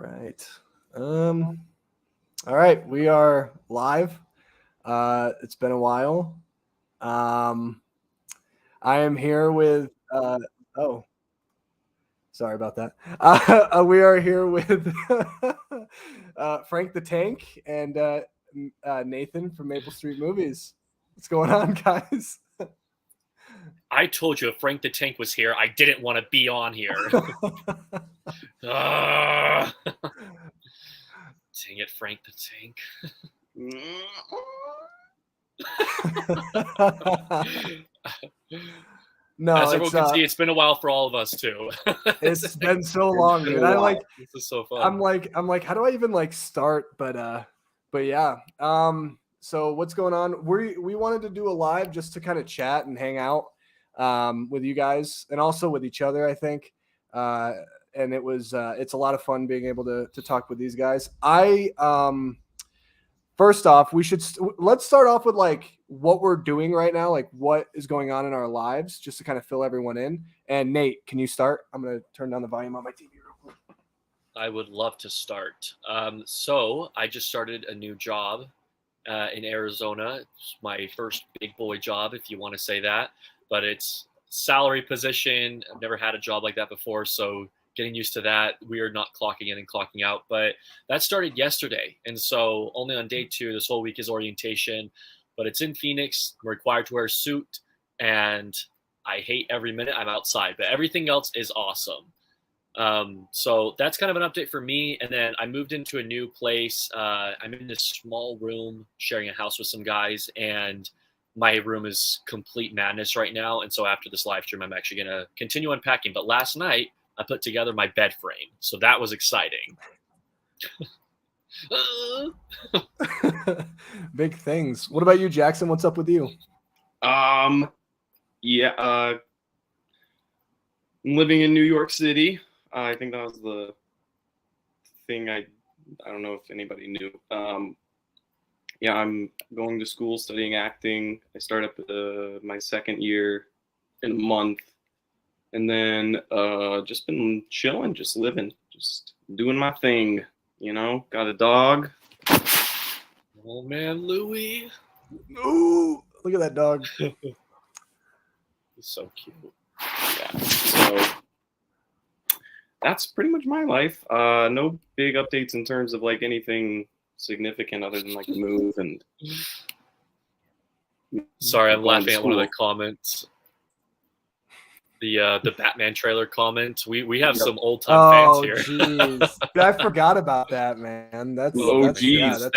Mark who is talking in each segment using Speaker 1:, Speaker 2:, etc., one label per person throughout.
Speaker 1: right. All right. We are live. It's been a while. Um, I am here with. Oh, sorry about that. We are here with Frank the Tank and Nathan from Maple Street Movies. What's going on, guys?
Speaker 2: I told you if Frank the Tank was here, I didn't want to be on here. Dang it, Frank the Tank.
Speaker 1: No,
Speaker 2: as everyone can see, it's been a while for all of us too.
Speaker 1: It's been so long, dude.
Speaker 2: This is so fun.
Speaker 1: I'm like, how do I even start? But yeah. So what's going on? We wanted to do a live just to kind of chat and hang out with you guys and also with each other, I think. And it's a lot of fun being able to talk with these guys. First off, let's start off with what we're doing right now, like what is going on in our lives, just to kind of fill everyone in. And Nate, can you start? I'm going to turn down the volume on my TV real quick.
Speaker 2: I would love to start. So I just started a new job in Arizona. It's my first big boy job, if you want to say that, but it's salary position. I've never had a job like that before, so getting used to that. We are not clocking in and clocking out, but that started yesterday. And so only on day 2, this whole week is orientation, but it's in Phoenix. I'm required to wear a suit, and I hate every minute I'm outside, but everything else is awesome. So that's kind of an update for me. And then I moved into a new place. I'm in this small room sharing a house with some guys, and my room is complete madness right now. And so after this live stream, I'm actually going to continue unpacking. But last night I put together my bed frame, so that was exciting.
Speaker 1: Big things. What about you, Jackson? What's up with you?
Speaker 3: I'm living in New York City. I think that was the thing. I don't know if anybody knew. I'm going to school studying acting. I start up my second year in a month, and then just been chilling, just living, just doing my thing. Got a dog.
Speaker 2: Oh man, Louie!
Speaker 1: Ooh, look at that dog.
Speaker 2: He's so cute.
Speaker 3: Yeah. So that's pretty much my life. No big updates in terms of anything significant other than the move and.
Speaker 2: Sorry, I'm laughing at one of the comments. The Batman trailer comment. We have some old time fans here.
Speaker 1: Jeez. I forgot about that, man. That's
Speaker 3: OGs.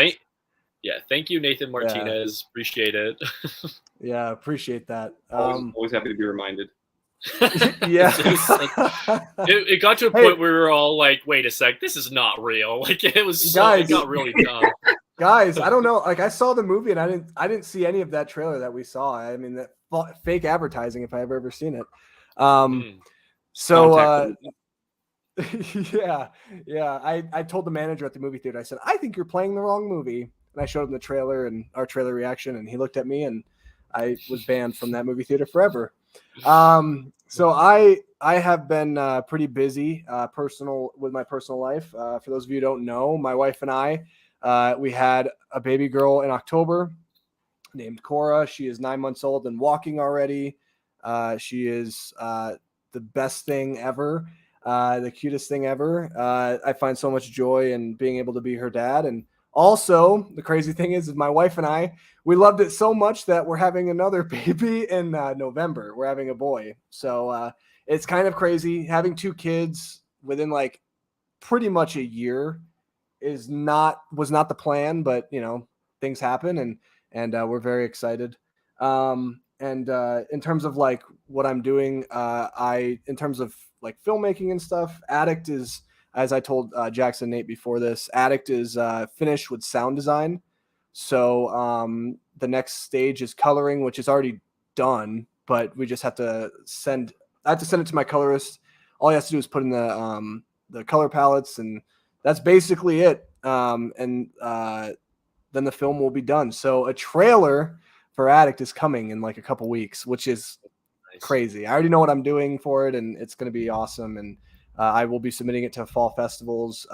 Speaker 2: Thank you, Nathan Martinez.
Speaker 1: Yeah.
Speaker 2: Appreciate it.
Speaker 1: Yeah, appreciate that.
Speaker 3: Always happy to be reminded.
Speaker 1: Yeah.
Speaker 2: It got to a point where we were all like, wait a sec, this is not real. It got really dumb.
Speaker 1: Guys, I don't know. I saw the movie and I didn't see any of that trailer that we saw. I mean, that fake advertising, if I've ever seen it. So yeah. I told the manager at the movie theater, I said, I think you're playing the wrong movie. And I showed him the trailer and our trailer reaction, and he looked at me, and I was banned from that movie theater forever. So I have been pretty busy with my personal life. For those of you who don't know, my wife and I, we had a baby girl in October named Cora. She is 9 months old and walking already. She is the best thing ever, the cutest thing ever. I find so much joy in being able to be her dad. And also, the crazy thing is my wife and I, we loved it so much that we're having another baby in November. We're having a boy. So it's kind of crazy. Having 2 kids within pretty much a year was not the plan, but things happen, and we're very excited. And in terms of what I'm doing, in terms of filmmaking and stuff, Addict is, as I told Jackson Nate before this, Addict is finished with sound design. So the next stage is coloring, which is already done, but we just have to I have to send it to my colorist. All he has to do is put in the color palettes, and that's basically it. Then the film will be done. So a trailer for Addict is coming in a couple weeks, which is crazy. I already know what I'm doing for it, and it's going to be awesome. And I will be submitting it to fall festivals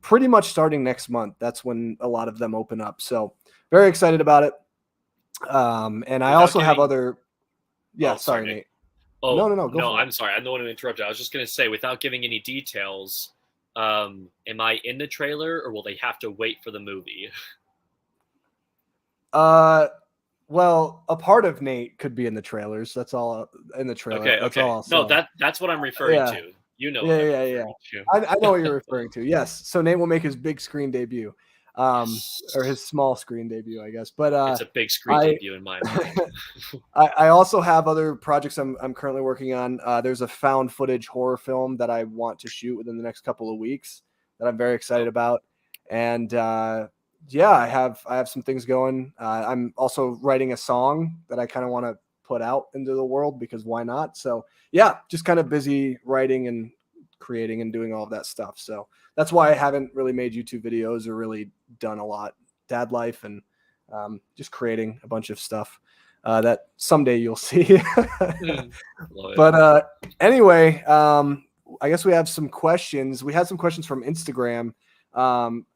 Speaker 1: pretty much starting next month. That's when a lot of them open up. So very excited about it. And I also have other. Yeah, sorry, Nate.
Speaker 2: Oh,
Speaker 1: no, go for it.
Speaker 2: I'm sorry. I'm the one who interrupted. I was just going to say, without giving any details, am I in the trailer or will they have to wait for the movie?
Speaker 1: Well, a part of Nate could be in the trailers. That's all in the trailer.
Speaker 2: Okay,
Speaker 1: That's
Speaker 2: okay.
Speaker 1: all.
Speaker 2: No, that's what I'm referring to. You know what I'm referring to.
Speaker 1: I know what you're referring to. Yes. So Nate will make his big screen debut,
Speaker 2: Yes.
Speaker 1: or his small screen debut, I guess. But
Speaker 2: It's a big screen debut in my mind.
Speaker 1: I also have other projects I'm currently working on. There's a found footage horror film that I want to shoot within the next couple of weeks that I'm very excited about. And yeah, I have some things going. I'm also writing a song that I kind of want to put out into the world because why not? So yeah, just kind of busy writing and creating and doing all of that stuff. So that's why I haven't really made YouTube videos or really done a lot. Dad life and just creating a bunch of stuff that someday you'll see. But anyway, I guess we have some questions. We had some questions from Instagram.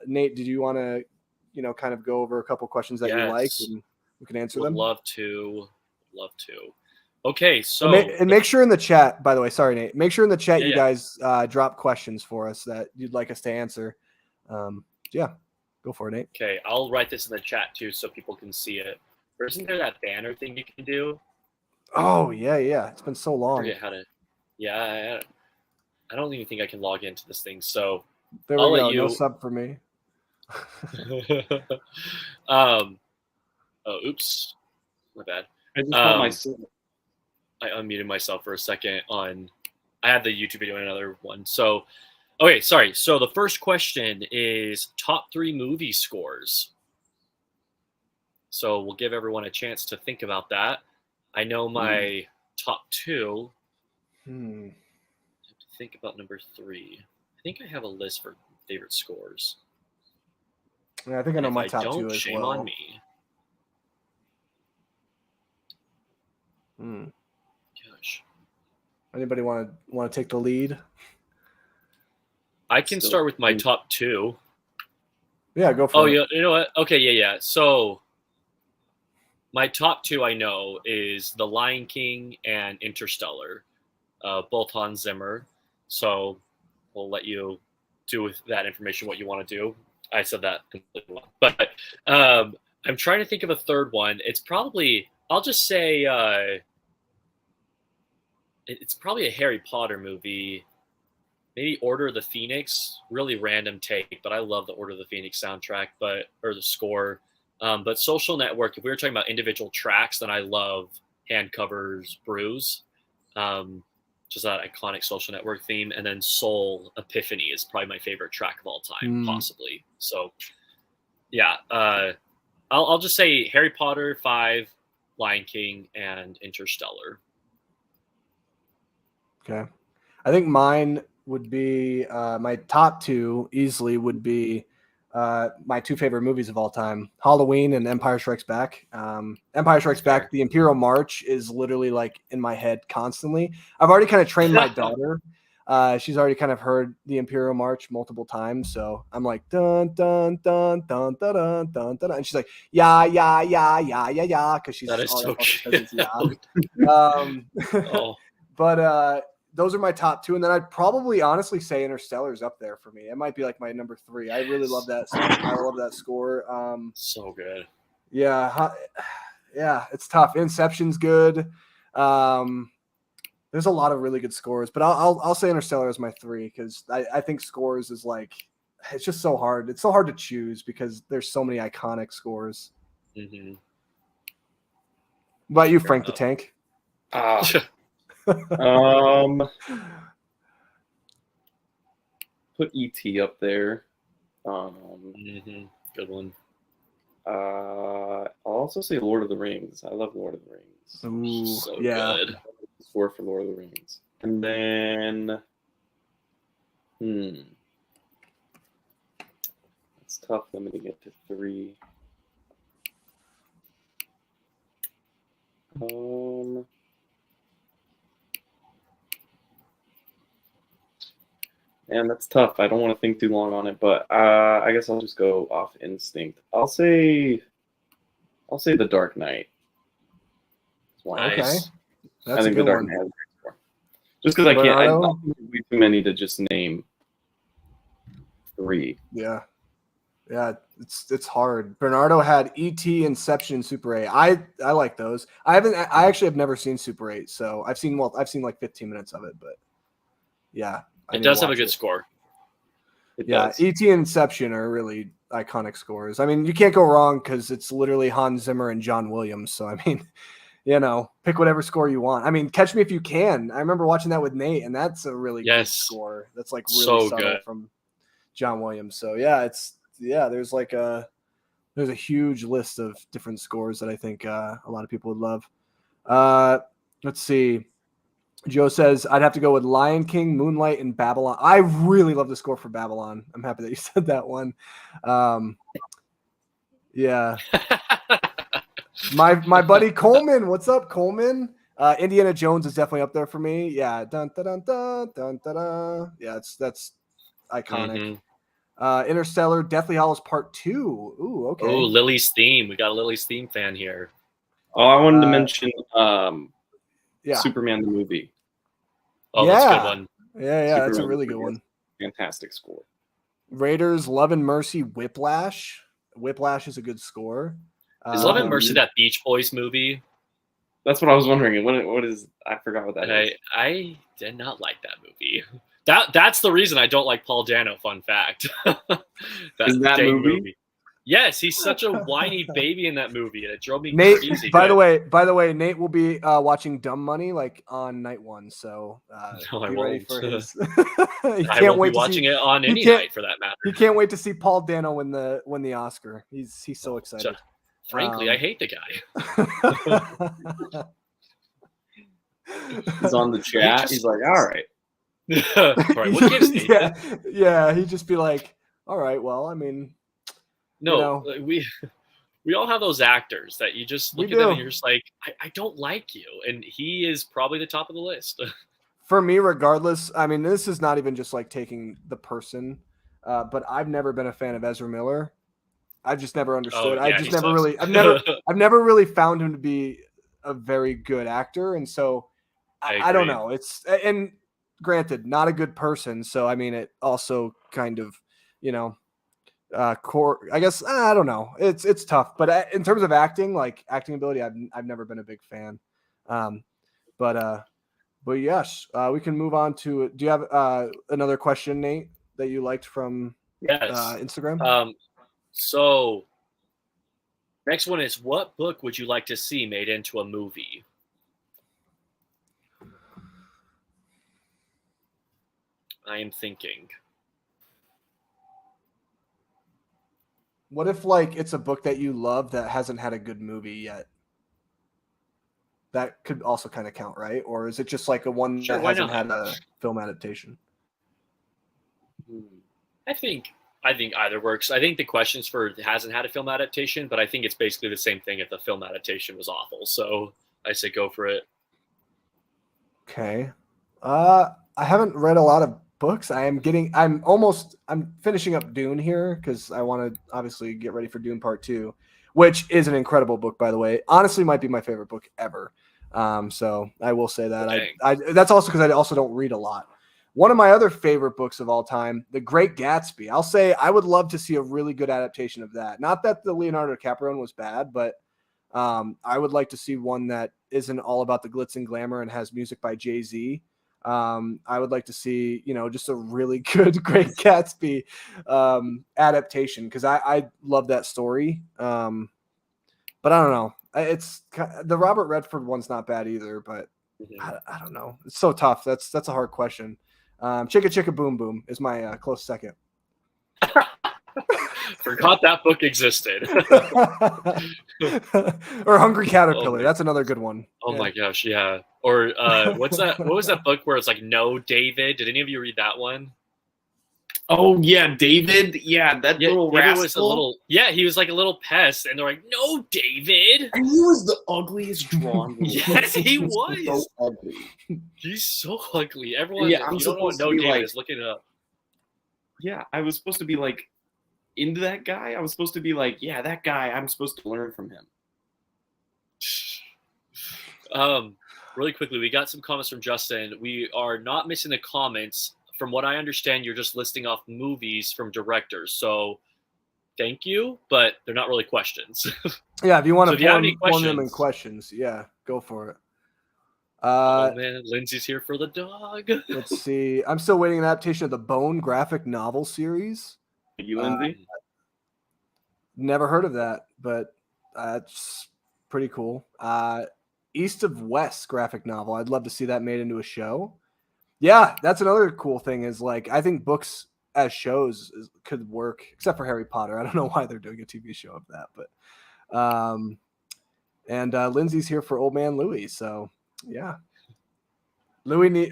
Speaker 1: Nate, did you want to, kind of go over a couple questions that you like and we can answer them?
Speaker 2: Love to. Okay, so
Speaker 1: and make sure in the chat, by the way, sorry, Nate, make sure in the chat you guys drop questions for us that you'd like us to answer. Yeah, go for it, Nate.
Speaker 2: Okay, I'll write this in the chat too so people can see it. Or isn't there that banner thing you can do?
Speaker 1: Oh, yeah. It's been so long.
Speaker 2: I forget how to. Yeah, I don't even think I can log into this thing. So
Speaker 1: there we go. No sub for me.
Speaker 2: Oh, oops, my bad.
Speaker 3: I just want myself.
Speaker 2: I unmuted myself for a second I had the YouTube video in another one. So, okay, sorry. So the first question is top 3 movie scores. So we'll give everyone a chance to think about that. I know my top 2. I have to think about number 3. I think I have a list for favorite scores.
Speaker 1: Yeah, I think I know my top 2 as well.
Speaker 2: Shame on me. Gosh.
Speaker 1: Anybody want to take the lead?
Speaker 2: I can start with my top 2.
Speaker 1: Yeah, go for it.
Speaker 2: Oh, you know what? Okay, yeah. So my top 2 I know is The Lion King and Interstellar, both Hans Zimmer. So we'll let you do with that information what you want to do. I said that completely wrong. But I'm trying to think of a third one. It's probably, I'll just say it's probably a Harry Potter movie. Maybe Order of the Phoenix. Really random take, but I love the Order of the Phoenix soundtrack, or the score. But Social Network, if we were talking about individual tracks, then I love Hand Covers Bruise, just that iconic Social Network theme. And then Soul Epiphany is probably my favorite track of all time, possibly. So, yeah, I'll just say Harry Potter 5, Lion King, and Interstellar.
Speaker 1: Okay. I think mine would be my top 2 easily would be my 2 favorite movies of all time, Halloween and Empire Strikes Back. Empire Strikes Back, the Imperial March is literally like in my head constantly. I've already kind of trained my daughter. She's already kind of heard the Imperial March multiple times. So I'm like, dun, dun, dun, dun, dun, dun, dun, dun. And she's like, yeah. Cause she's
Speaker 2: that is so
Speaker 1: cute.
Speaker 2: Oh.
Speaker 1: But those are my top 2, and then I'd probably honestly say Interstellar's up there for me. It might be like my number 3. I really love that song. I love that score.
Speaker 2: So good.
Speaker 1: Yeah, it's tough. Inception's good. There's a lot of really good scores, but I'll say Interstellar is my 3 because I think scores is like, it's just so hard. It's so hard to choose because there's so many iconic scores.
Speaker 2: Mm-hmm.
Speaker 1: What about you, Frank the Tank?
Speaker 3: Put E.T. up there.
Speaker 2: Good one.
Speaker 3: I'll also say Lord of the Rings. I love Lord of the Rings.
Speaker 1: Ooh,
Speaker 2: so
Speaker 1: yeah.
Speaker 2: Good.
Speaker 3: Score for Lord of the Rings. And then it's tough limiting it to 3. And that's tough. I don't want to think too long on it, but I guess I'll just go off instinct. I'll say The Dark Knight. Why not?
Speaker 1: Okay,
Speaker 2: Nice.
Speaker 3: I
Speaker 1: that's a
Speaker 3: think The
Speaker 1: good
Speaker 3: Dark
Speaker 1: one.
Speaker 3: Knight has a great score. Just because I can't, I
Speaker 1: Bernardo?
Speaker 3: way too many to just name 3.
Speaker 1: Yeah, it's hard. Bernardo had E.T., Inception, Super 8. I like those. I actually have never seen Super 8, so I've seen like 15 minutes of it, but yeah, I
Speaker 2: It
Speaker 1: need to
Speaker 2: does have a
Speaker 1: watch
Speaker 2: good
Speaker 1: it.
Speaker 2: score.
Speaker 3: It
Speaker 1: Yeah,
Speaker 3: does.
Speaker 1: E.T. and Inception are really iconic scores. I mean, you can't go wrong because it's literally Hans Zimmer and John Williams. So I mean, pick whatever score you want. I mean, Catch Me If You Can. I remember watching that with Nate, and that's a really good
Speaker 2: Yes.
Speaker 1: score. That's like really
Speaker 2: So
Speaker 1: subtle
Speaker 2: good.
Speaker 1: from John Williams. So yeah, there's a huge list of different scores that I think a lot of people would love. Let's see. Joe says, I'd have to go with Lion King, Moonlight, and Babylon. I really love the score for Babylon. I'm happy that you said that one. Yeah. My buddy Coleman. What's up, Coleman? Indiana Jones is definitely up there for me. Yeah. Dun, dun, dun, dun, dun, dun, dun. Yeah, that's iconic. Interstellar, Deathly Hallows Part 2. Ooh, okay.
Speaker 2: Oh, Lily's Theme. We got a Lily's Theme fan here.
Speaker 3: Oh, I wanted to mention
Speaker 1: Yeah.
Speaker 3: Superman the movie.
Speaker 2: Oh, that's a good one.
Speaker 1: Yeah, that's a
Speaker 3: Superman
Speaker 1: really
Speaker 3: the
Speaker 1: good
Speaker 3: movie
Speaker 1: one.
Speaker 3: Fantastic score.
Speaker 1: Raiders, Love and Mercy, Whiplash. Whiplash is a good score.
Speaker 2: Is Love and Mercy that Beach Boys movie?
Speaker 3: That's what I was wondering. What is? I forgot what that is.
Speaker 2: I did not like that movie. That's the reason I don't like Paul Dano. Fun fact.
Speaker 3: Is that movie?
Speaker 2: Yes, he's such a whiny baby in that movie, and it drove me
Speaker 1: Nate,
Speaker 2: crazy.
Speaker 1: By the way, Nate will be watching Dumb Money like on night one. So
Speaker 2: no, I
Speaker 1: be
Speaker 2: won't.
Speaker 1: ready for his.
Speaker 2: I won't be watching it on any night for that matter.
Speaker 1: He can't wait to see Paul Dano win the Oscar. He's so excited.
Speaker 2: Frankly, I hate the guy.
Speaker 3: He's on the chat. He's like, all right.
Speaker 2: All right, what gives Nathan?
Speaker 1: Yeah, he'd just be like, all right, well, I mean,
Speaker 2: no, we all have those actors that you just look at them and you're just like, I don't like you, and he is probably the top of the list.
Speaker 1: For me, regardless, I mean, this is not even just like taking the person, but I've never been a fan of Ezra Miller. I've just never understood. I've never really found him to be a very good actor, and so I don't know. And granted, not a good person. So I mean, it also kind of, I guess I don't know. It's tough, but in terms of acting ability, I've never been a big fan. But yes, we can move on to. Do you have another question, Nate, that you liked from Instagram?
Speaker 2: So next one is, what book would you like to see made into a movie? I am thinking.
Speaker 1: What if it's a book that you love that hasn't had a good movie yet? That could also kind of count, right? Or is it just like a one that hasn't had a film adaptation?
Speaker 2: I think either works. I think the question's for it hasn't had a film adaptation, but I think it's basically the same thing if the film adaptation was awful. So I say go for it.
Speaker 1: Okay. I haven't read a lot of books. I'm finishing up Dune here because I want to obviously get ready for Dune Part 2, which is an incredible book, by the way. Honestly, might be my favorite book ever. So I will say that. I that's also because I also don't read a lot. One of my other favorite books of all time, The Great Gatsby. I'll say I would love to see a really good adaptation of that. Not that the Leonardo DiCaprio one was bad, but I would like to see one that isn't all about the glitz and glamour and has music by Jay-Z. I would like to see, just a really good Great Gatsby adaptation because I love that story. But I don't know. It's the Robert Redford one's not bad either, but I don't know. It's so tough. That's a hard question. Chicka Chicka Boom Boom is my close second.
Speaker 2: Forgot that book existed.
Speaker 1: Or Hungry Caterpillar. That's another good one.
Speaker 2: Oh my gosh, yeah. Or what's that? What was that book where it's like No David? Did any of you read that one?
Speaker 3: Oh yeah, David. Yeah, that little rascal.
Speaker 2: Was a little. Yeah, he was like a little pest, and they're like, "No, David."
Speaker 3: And he was the ugliest drawn.
Speaker 2: Yes, he was.
Speaker 3: So ugly.
Speaker 2: He's so ugly. Everyone,
Speaker 3: yeah,
Speaker 2: you don't know what No David is. Look it up.
Speaker 3: yeah, I was supposed to be like into that guy. I was supposed to be like, yeah, that guy. I'm supposed to learn from him.
Speaker 2: Really quickly, we got some comments from Justin. We are not missing the comments. From what I understand, you're just listing off movies from directors. So thank you, but they're not really questions.
Speaker 1: Yeah, if you want
Speaker 2: So
Speaker 1: to
Speaker 2: if you have any
Speaker 1: form them in
Speaker 2: questions-
Speaker 1: questions, yeah, go for it.
Speaker 2: Oh man, Lindsay's here for the dog.
Speaker 1: Let's see. I'm still waiting an adaptation of the Bone graphic novel series.
Speaker 3: You, Lindsay?
Speaker 1: Never heard of that, but that's pretty cool. East of West graphic novel. I'd love to see that made into a show. Yeah, that's another cool thing is like I think books as shows could work, except for Harry Potter. I don't know why they're doing a TV show of that, but and Lindsay's here for Old Man Louie, so yeah.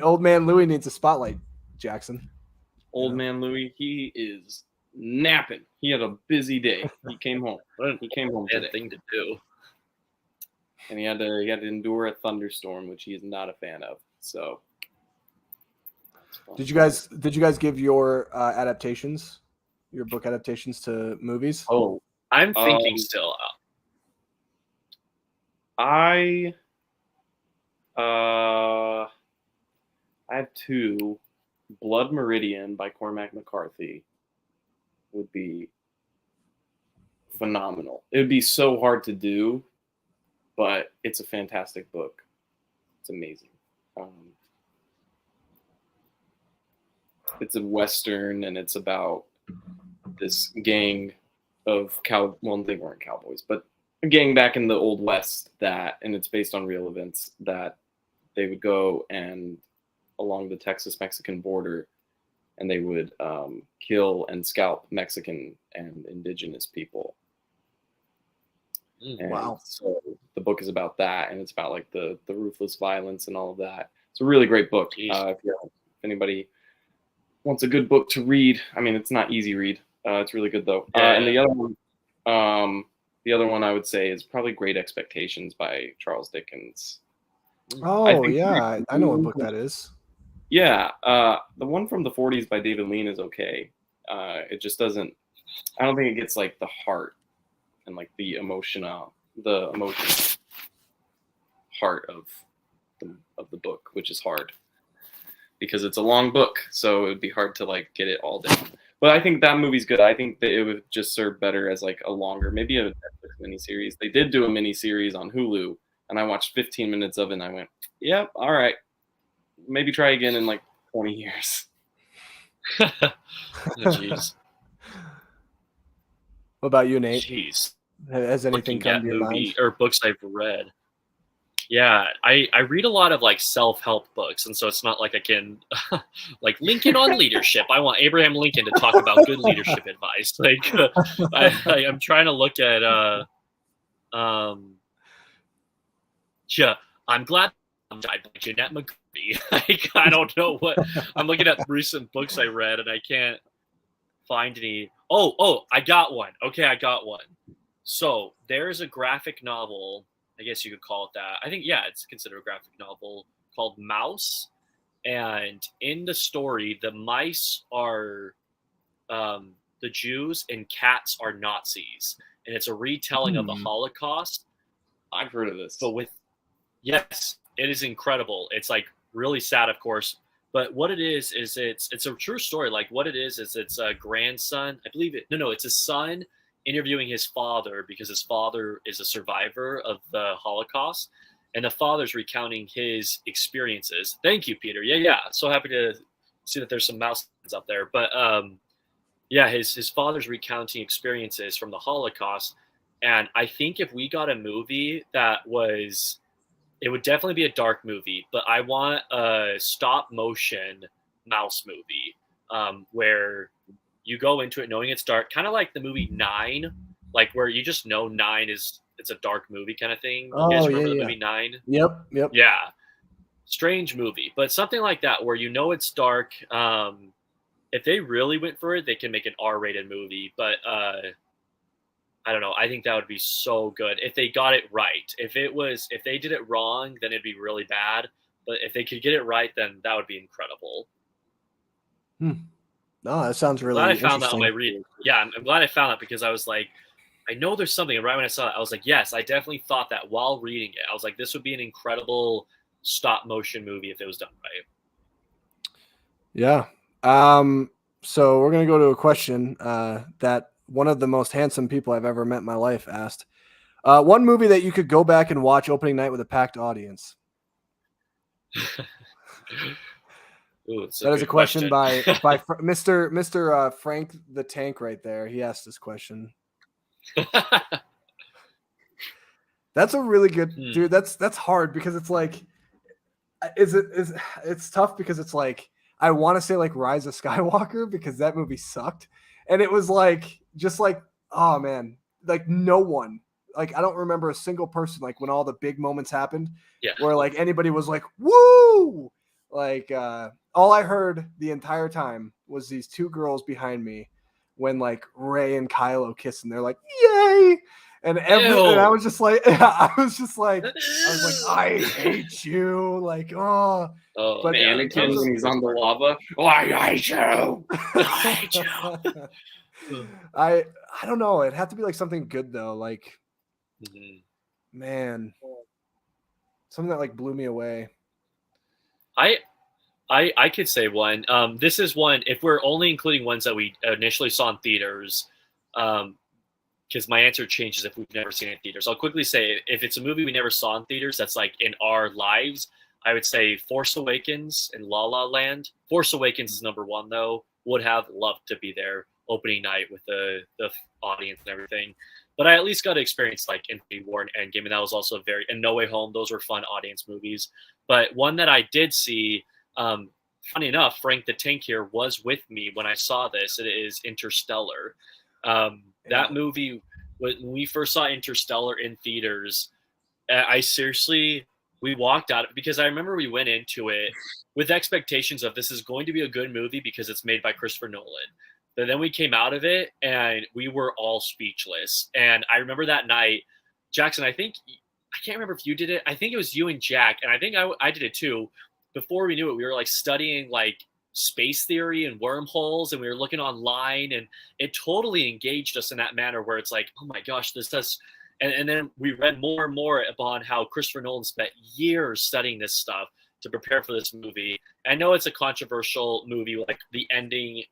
Speaker 1: Old Man Louie needs a spotlight, Jackson.
Speaker 3: Old man Louis, he is napping. He had a busy day. He came home. He came home
Speaker 2: Bad
Speaker 3: today,
Speaker 2: thing to do.
Speaker 3: and he had to endure a thunderstorm, which he is not a fan of. So,
Speaker 1: Did you guys give your adaptations, your book adaptations to movies?
Speaker 3: Oh,
Speaker 2: I'm thinking still.
Speaker 3: I have two. Blood Meridian by Cormac McCarthy would be phenomenal. It would be so hard to do, but it's a fantastic book. It's amazing. It's a Western, and it's about this gang of well, they weren't cowboys, but a gang back in the Old West and it's based on real events that they would go and along the Texas-Mexican border, and they would kill and scalp Mexican and indigenous people. And
Speaker 1: wow.
Speaker 3: So the book is about that, and it's about like the ruthless violence and all of that. It's a really great book. If anybody wants a good book to read, I mean, it's not easy read. It's really good though. And the other one I would say is probably Great Expectations by Charles Dickens.
Speaker 1: Oh yeah, I know what book that is.
Speaker 3: Yeah, the one from the 40s by David Lean is okay. It just doesn't. I don't think it gets like the heart and like the emotion heart of the book, which is hard because it's a long book, so it would be hard to like get it all down. But I think that movie's good. I think that it would just serve better as like a longer, maybe a Netflix miniseries. They did do a miniseries on Hulu, and I watched 15 minutes of it, and I went, "Yep, all right, maybe try again in like 20 years."
Speaker 2: Jeez.
Speaker 1: What about you, Nate?
Speaker 2: Jeez.
Speaker 1: Has anything come to your mind?
Speaker 2: Or books I've read? Yeah, I read a lot of like self-help books, and so it's not like I can like Lincoln on leadership. I want Abraham Lincoln to talk about good leadership advice. Like I'm trying to look at yeah, I'm glad I died by Jeanette McCurdy. Like I don't know what I'm looking at recent books I read, and I can't find any. Oh, I got one. Okay, I got one. So there's a graphic novel, I guess you could call it that. I think, yeah, it's considered a graphic novel called Mouse. And in the story, the mice are the Jews and cats are Nazis. And it's a retelling of the Holocaust.
Speaker 3: I've heard of this.
Speaker 2: But yes, it is incredible. It's like really sad, of course. But what it is it's a true story. Like what it is it's a grandson. I believe it. No, it's a son interviewing his father because his father is a survivor of the Holocaust, and the father's recounting his experiences. Thank you, Peter. Yeah. So happy to see that there's some mouse out there. But yeah, his father's recounting experiences from the Holocaust, and I think if we got a movie that was, it would definitely be a dark movie, but I want a stop motion mouse movie where you go into it knowing it's dark, kind of like the movie 9, like where you just know 9 it's a dark movie kind of thing. You guys remember the movie 9?
Speaker 1: Yep.
Speaker 2: Yeah. Strange movie, but something like that where you know it's dark. If they really went for it, they can make an R-rated movie, but I don't know. I think that would be so good if they got it right. If they did it wrong, then it'd be really bad. But if they could get it right, then that would be incredible.
Speaker 1: No, that sounds really
Speaker 2: Glad I found that on
Speaker 1: interesting.
Speaker 2: my read. Yeah, I'm glad I found that because I was like, I know there's something. And right when I saw it, I was like, yes, I definitely thought that while reading it. I was like, this would be an incredible stop motion movie if it was done right.
Speaker 1: Yeah. So we're gonna go to a question that one of the most handsome people I've ever met in my life asked. One movie that you could go back and watch opening night with a packed audience.
Speaker 2: Ooh, it's
Speaker 1: That is a
Speaker 2: good
Speaker 1: question by Mr. Frank the Tank right there. He asked this question. That's a really good dude. That's hard because it's like, it's tough because it's like I want to say like Rise of Skywalker because that movie sucked, and it was like just like, oh man, like no one, like I don't remember a single person like when all the big moments happened,
Speaker 2: Yeah.
Speaker 1: where like anybody was like woo, like all I heard the entire time was these two girls behind me when like Rey and Kylo kiss and they're like yay. And I was just like, I was like, I hate you, like, oh.
Speaker 2: Oh,
Speaker 1: But
Speaker 2: yeah,
Speaker 3: Anakin when he's on the lava. Oh, I hate you.
Speaker 2: I hate you.
Speaker 1: I don't know. It'd have to be like something good though. Like, man, something that like blew me away.
Speaker 2: I could say one. This is one. If we're only including ones that we initially saw in theaters, because my answer changes if we've never seen it in theaters. I'll quickly say if it's a movie we never saw in theaters that's like in our lives, I would say Force Awakens and La La Land. Force Awakens is number one though. Would have loved to be there opening night with the audience and everything. But I at least got to experience like Infinity War and Endgame, and that was also and No Way Home. Those were fun audience movies. But one that I did see, funny enough, Frank the Tank here was with me when I saw this. It is Interstellar. That movie, when we first saw Interstellar in theaters, I seriously, we walked out because I remember we went into it with expectations of this is going to be a good movie because it's made by Christopher Nolan. But then we came out of it and we were all speechless. And I remember that night, Jackson, I can't remember if you did it. I think it was you and Jack, and I think I did it too. Before we knew it, we were like studying like space theory and wormholes, and we were looking online, and it totally engaged us in that manner where it's like, oh my gosh, this does. And then we read more and more upon how Christopher Nolan spent years studying this stuff to prepare for this movie. I know it's a controversial movie, like the ending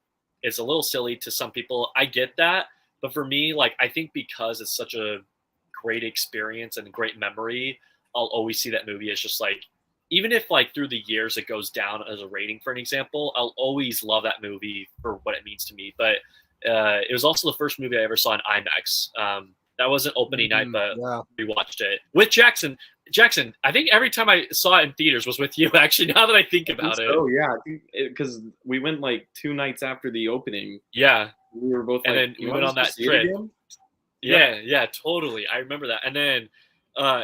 Speaker 2: is a little silly to some people. I get that, but for me, like I think because it's such a great experience and a great memory, I'll always see that movie as just like, even if like through the years it goes down as a rating, for an example, I'll always love that movie for what it means to me. But it was also the first movie I ever saw in IMAX. That wasn't opening night, but we watched it with Jackson. Jackson, I think every time I saw it in theaters was with you, actually, now that I think about it.
Speaker 3: Oh, yeah. Because we went like 2 nights after the opening.
Speaker 2: Yeah.
Speaker 3: We were both
Speaker 2: and
Speaker 3: like,
Speaker 2: then we went on that trip. Yeah, totally. I remember that. And then,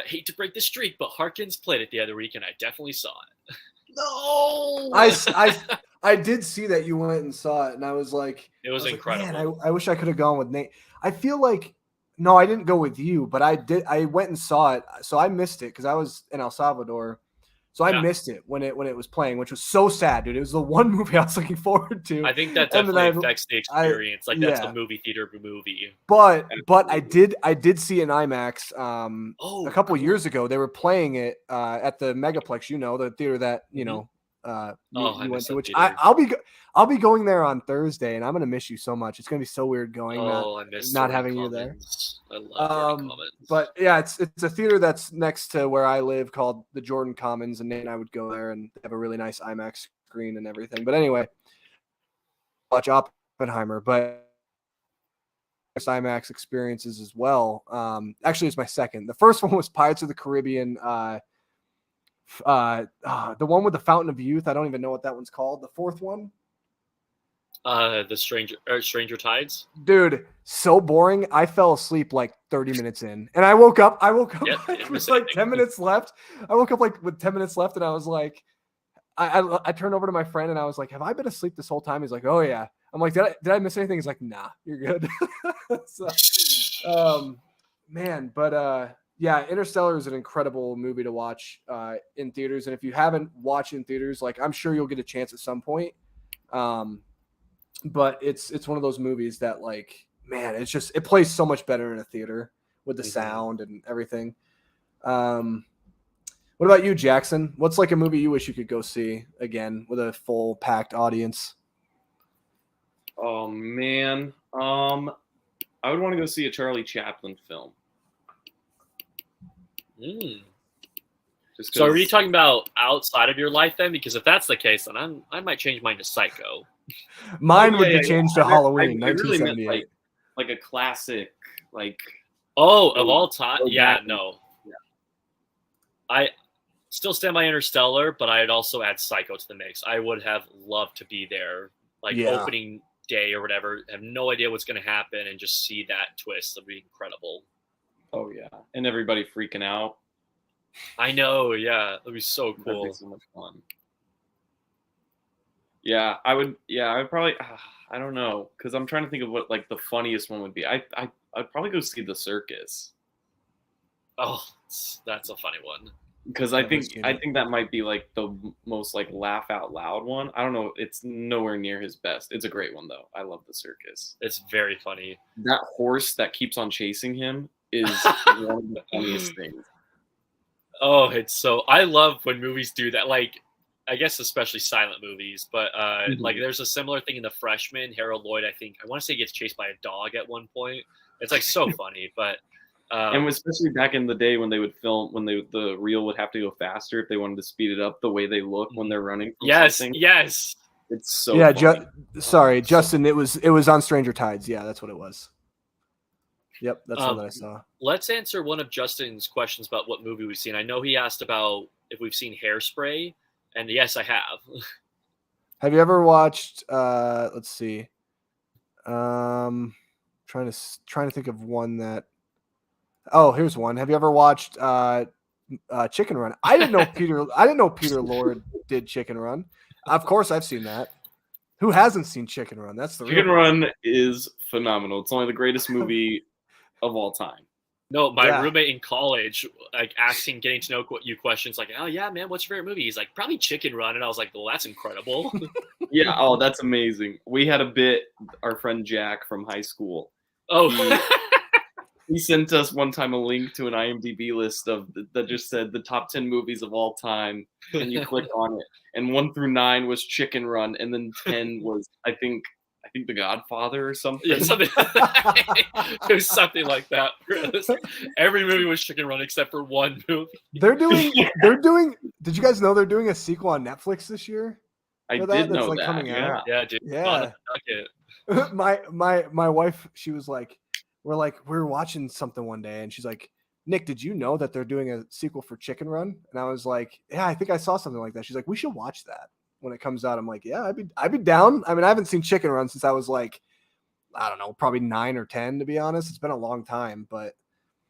Speaker 2: hate to break the streak, but Harkins played it the other week, and I definitely saw it.
Speaker 1: No! I did see that you went and saw it, and I was like,
Speaker 2: it was incredible.
Speaker 1: Like, man, I wish I could have gone with Nate. I feel like, no, I didn't go with you, but I did. I went and saw it, so I missed it because I was in El Salvador, so I missed it when it was playing, which was so sad, dude. It was the one movie I was looking forward to.
Speaker 2: I think that definitely affects the experience. That's the movie theater movie.
Speaker 1: But I did see an IMAX a couple years ago. They were playing it at the Megaplex, the theater that you went to, which I'll be going there on Thursday, and I'm gonna miss you so much. It's gonna be so weird going not having you there.
Speaker 2: I love Commons.
Speaker 1: But yeah, it's a theater that's next to where I live called the Jordan Commons, and Nate and I would go there and have a really nice IMAX screen and everything. But anyway, watch Oppenheimer, but IMAX experiences as well. Actually, it's my second. The first one was Pirates of the Caribbean. The one with the Fountain of Youth. I don't even know what that one's called. The fourth one.
Speaker 2: The Stranger Tides.
Speaker 1: Dude, so boring. I fell asleep like 30 minutes in, and I woke up. It was like 10 minutes left. I woke up like with 10 minutes left, and I was like, I turned over to my friend, and I was like, "Have I been asleep this whole time?" He's like, "Oh yeah." I'm like, "Did I miss anything?" He's like, "Nah, you're good." Man, but yeah, Interstellar is an incredible movie to watch in theaters, and if you haven't watched in theaters, like I'm sure you'll get a chance at some point. but it's one of those movies that, like, man, it plays so much better in a theater with the sound and everything. What about you, Jackson? What's like a movie you wish you could go see again with a full packed audience?
Speaker 3: Oh man, I would want to go see a Charlie Chaplin film. Just
Speaker 2: So are you
Speaker 3: 'cause-
Speaker 2: talking about outside of your life then? Because if that's the case, then I might change mine to Psycho.
Speaker 1: Mine
Speaker 3: Oh,
Speaker 1: would
Speaker 3: yeah,
Speaker 1: be
Speaker 3: yeah,
Speaker 1: changed
Speaker 3: yeah.
Speaker 1: to Halloween,
Speaker 3: I really meant
Speaker 1: 1978.
Speaker 3: like a classic, like
Speaker 2: Oh, of all time?
Speaker 3: go
Speaker 2: Yeah,
Speaker 3: back and-
Speaker 2: no.
Speaker 3: yeah.
Speaker 2: I still stand by Interstellar, but I'd also add Psycho to the mix. I would have loved to be there, like
Speaker 1: Yeah.
Speaker 2: opening day or whatever. Have no idea what's going to happen and just see that twist. That'd be incredible.
Speaker 3: Oh yeah, and everybody freaking out.
Speaker 2: I know, yeah, that'd be so
Speaker 3: That'd
Speaker 2: cool.
Speaker 3: be so much fun. Yeah, I would. Yeah, I would probably. I don't know, because I'm trying to think of what like the funniest one would be. I'd probably go see The Circus,
Speaker 2: Oh, that's a funny one.
Speaker 3: because I
Speaker 1: Never
Speaker 3: think
Speaker 1: seen
Speaker 3: I
Speaker 1: it.
Speaker 3: think that might be like the most like laugh out loud one. I don't know. It's nowhere near his best. It's a great one though. I love The Circus.
Speaker 2: It's very funny.
Speaker 3: That horse that keeps on chasing him is one of the funniest things.
Speaker 2: Oh, it's so I love when movies do that. Like, I guess especially silent movies, but like there's a similar thing in The Freshman. Harold Lloyd, I want to say, gets chased by a dog at one point. It's like so funny, but
Speaker 3: And especially back in the day when they would film, when the reel would have to go faster if they wanted to speed it up, the way they look when they're running from something.
Speaker 2: yes.
Speaker 3: It's so
Speaker 1: Yeah,
Speaker 3: funny.
Speaker 1: sorry, Justin. It was on Stranger Tides. Yeah, that's what it was. Yep, that's one that I saw.
Speaker 2: Let's answer one of Justin's questions about what movie we've seen. I know he asked about if we've seen Hairspray, and yes, I have.
Speaker 1: Have you ever watched? Let's see. Trying to think of one that. Oh, here's one. Have you ever watched Chicken Run? I didn't know Peter Lord did Chicken Run. Of course, I've seen that. Who hasn't seen Chicken Run? That's the real
Speaker 3: Chicken
Speaker 1: one.
Speaker 3: Run is phenomenal. It's only the greatest movie of all time.
Speaker 2: No, my
Speaker 1: Yeah.
Speaker 2: roommate in college, like getting to know you questions like, oh yeah, man, what's your favorite movie? He's like, probably Chicken Run. And I was like, well, that's incredible.
Speaker 3: Yeah. Oh, that's amazing. We had a bit. Our friend Jack from high school.
Speaker 2: Oh,
Speaker 3: He sent us one time a link to an IMDb list that just said the top 10 movies of all time, and you click on it, and 1 through 9 was Chicken Run, and then 10 was I think The Godfather or something.
Speaker 2: yeah, something. It was something like that. Every movie was Chicken Run except for one movie.
Speaker 1: They're doing. Did you guys know they're doing a sequel on Netflix this year?
Speaker 3: I
Speaker 1: For
Speaker 3: did
Speaker 1: that's,
Speaker 3: know
Speaker 1: like,
Speaker 3: that.
Speaker 1: coming
Speaker 3: Yeah.
Speaker 1: out.
Speaker 2: Yeah, dude.
Speaker 1: Yeah.
Speaker 2: Bucket.
Speaker 1: my wife, she was like, we were watching something one day, and she's like, Nick, did you know that they're doing a sequel for Chicken Run? And I was like, yeah, I think I saw something like that. She's like, we should watch that when it comes out. I'm like, yeah, I'd be down. I mean, I haven't seen Chicken Run since I was like, I don't know, probably 9 or 10, to be honest. It's been a long time, but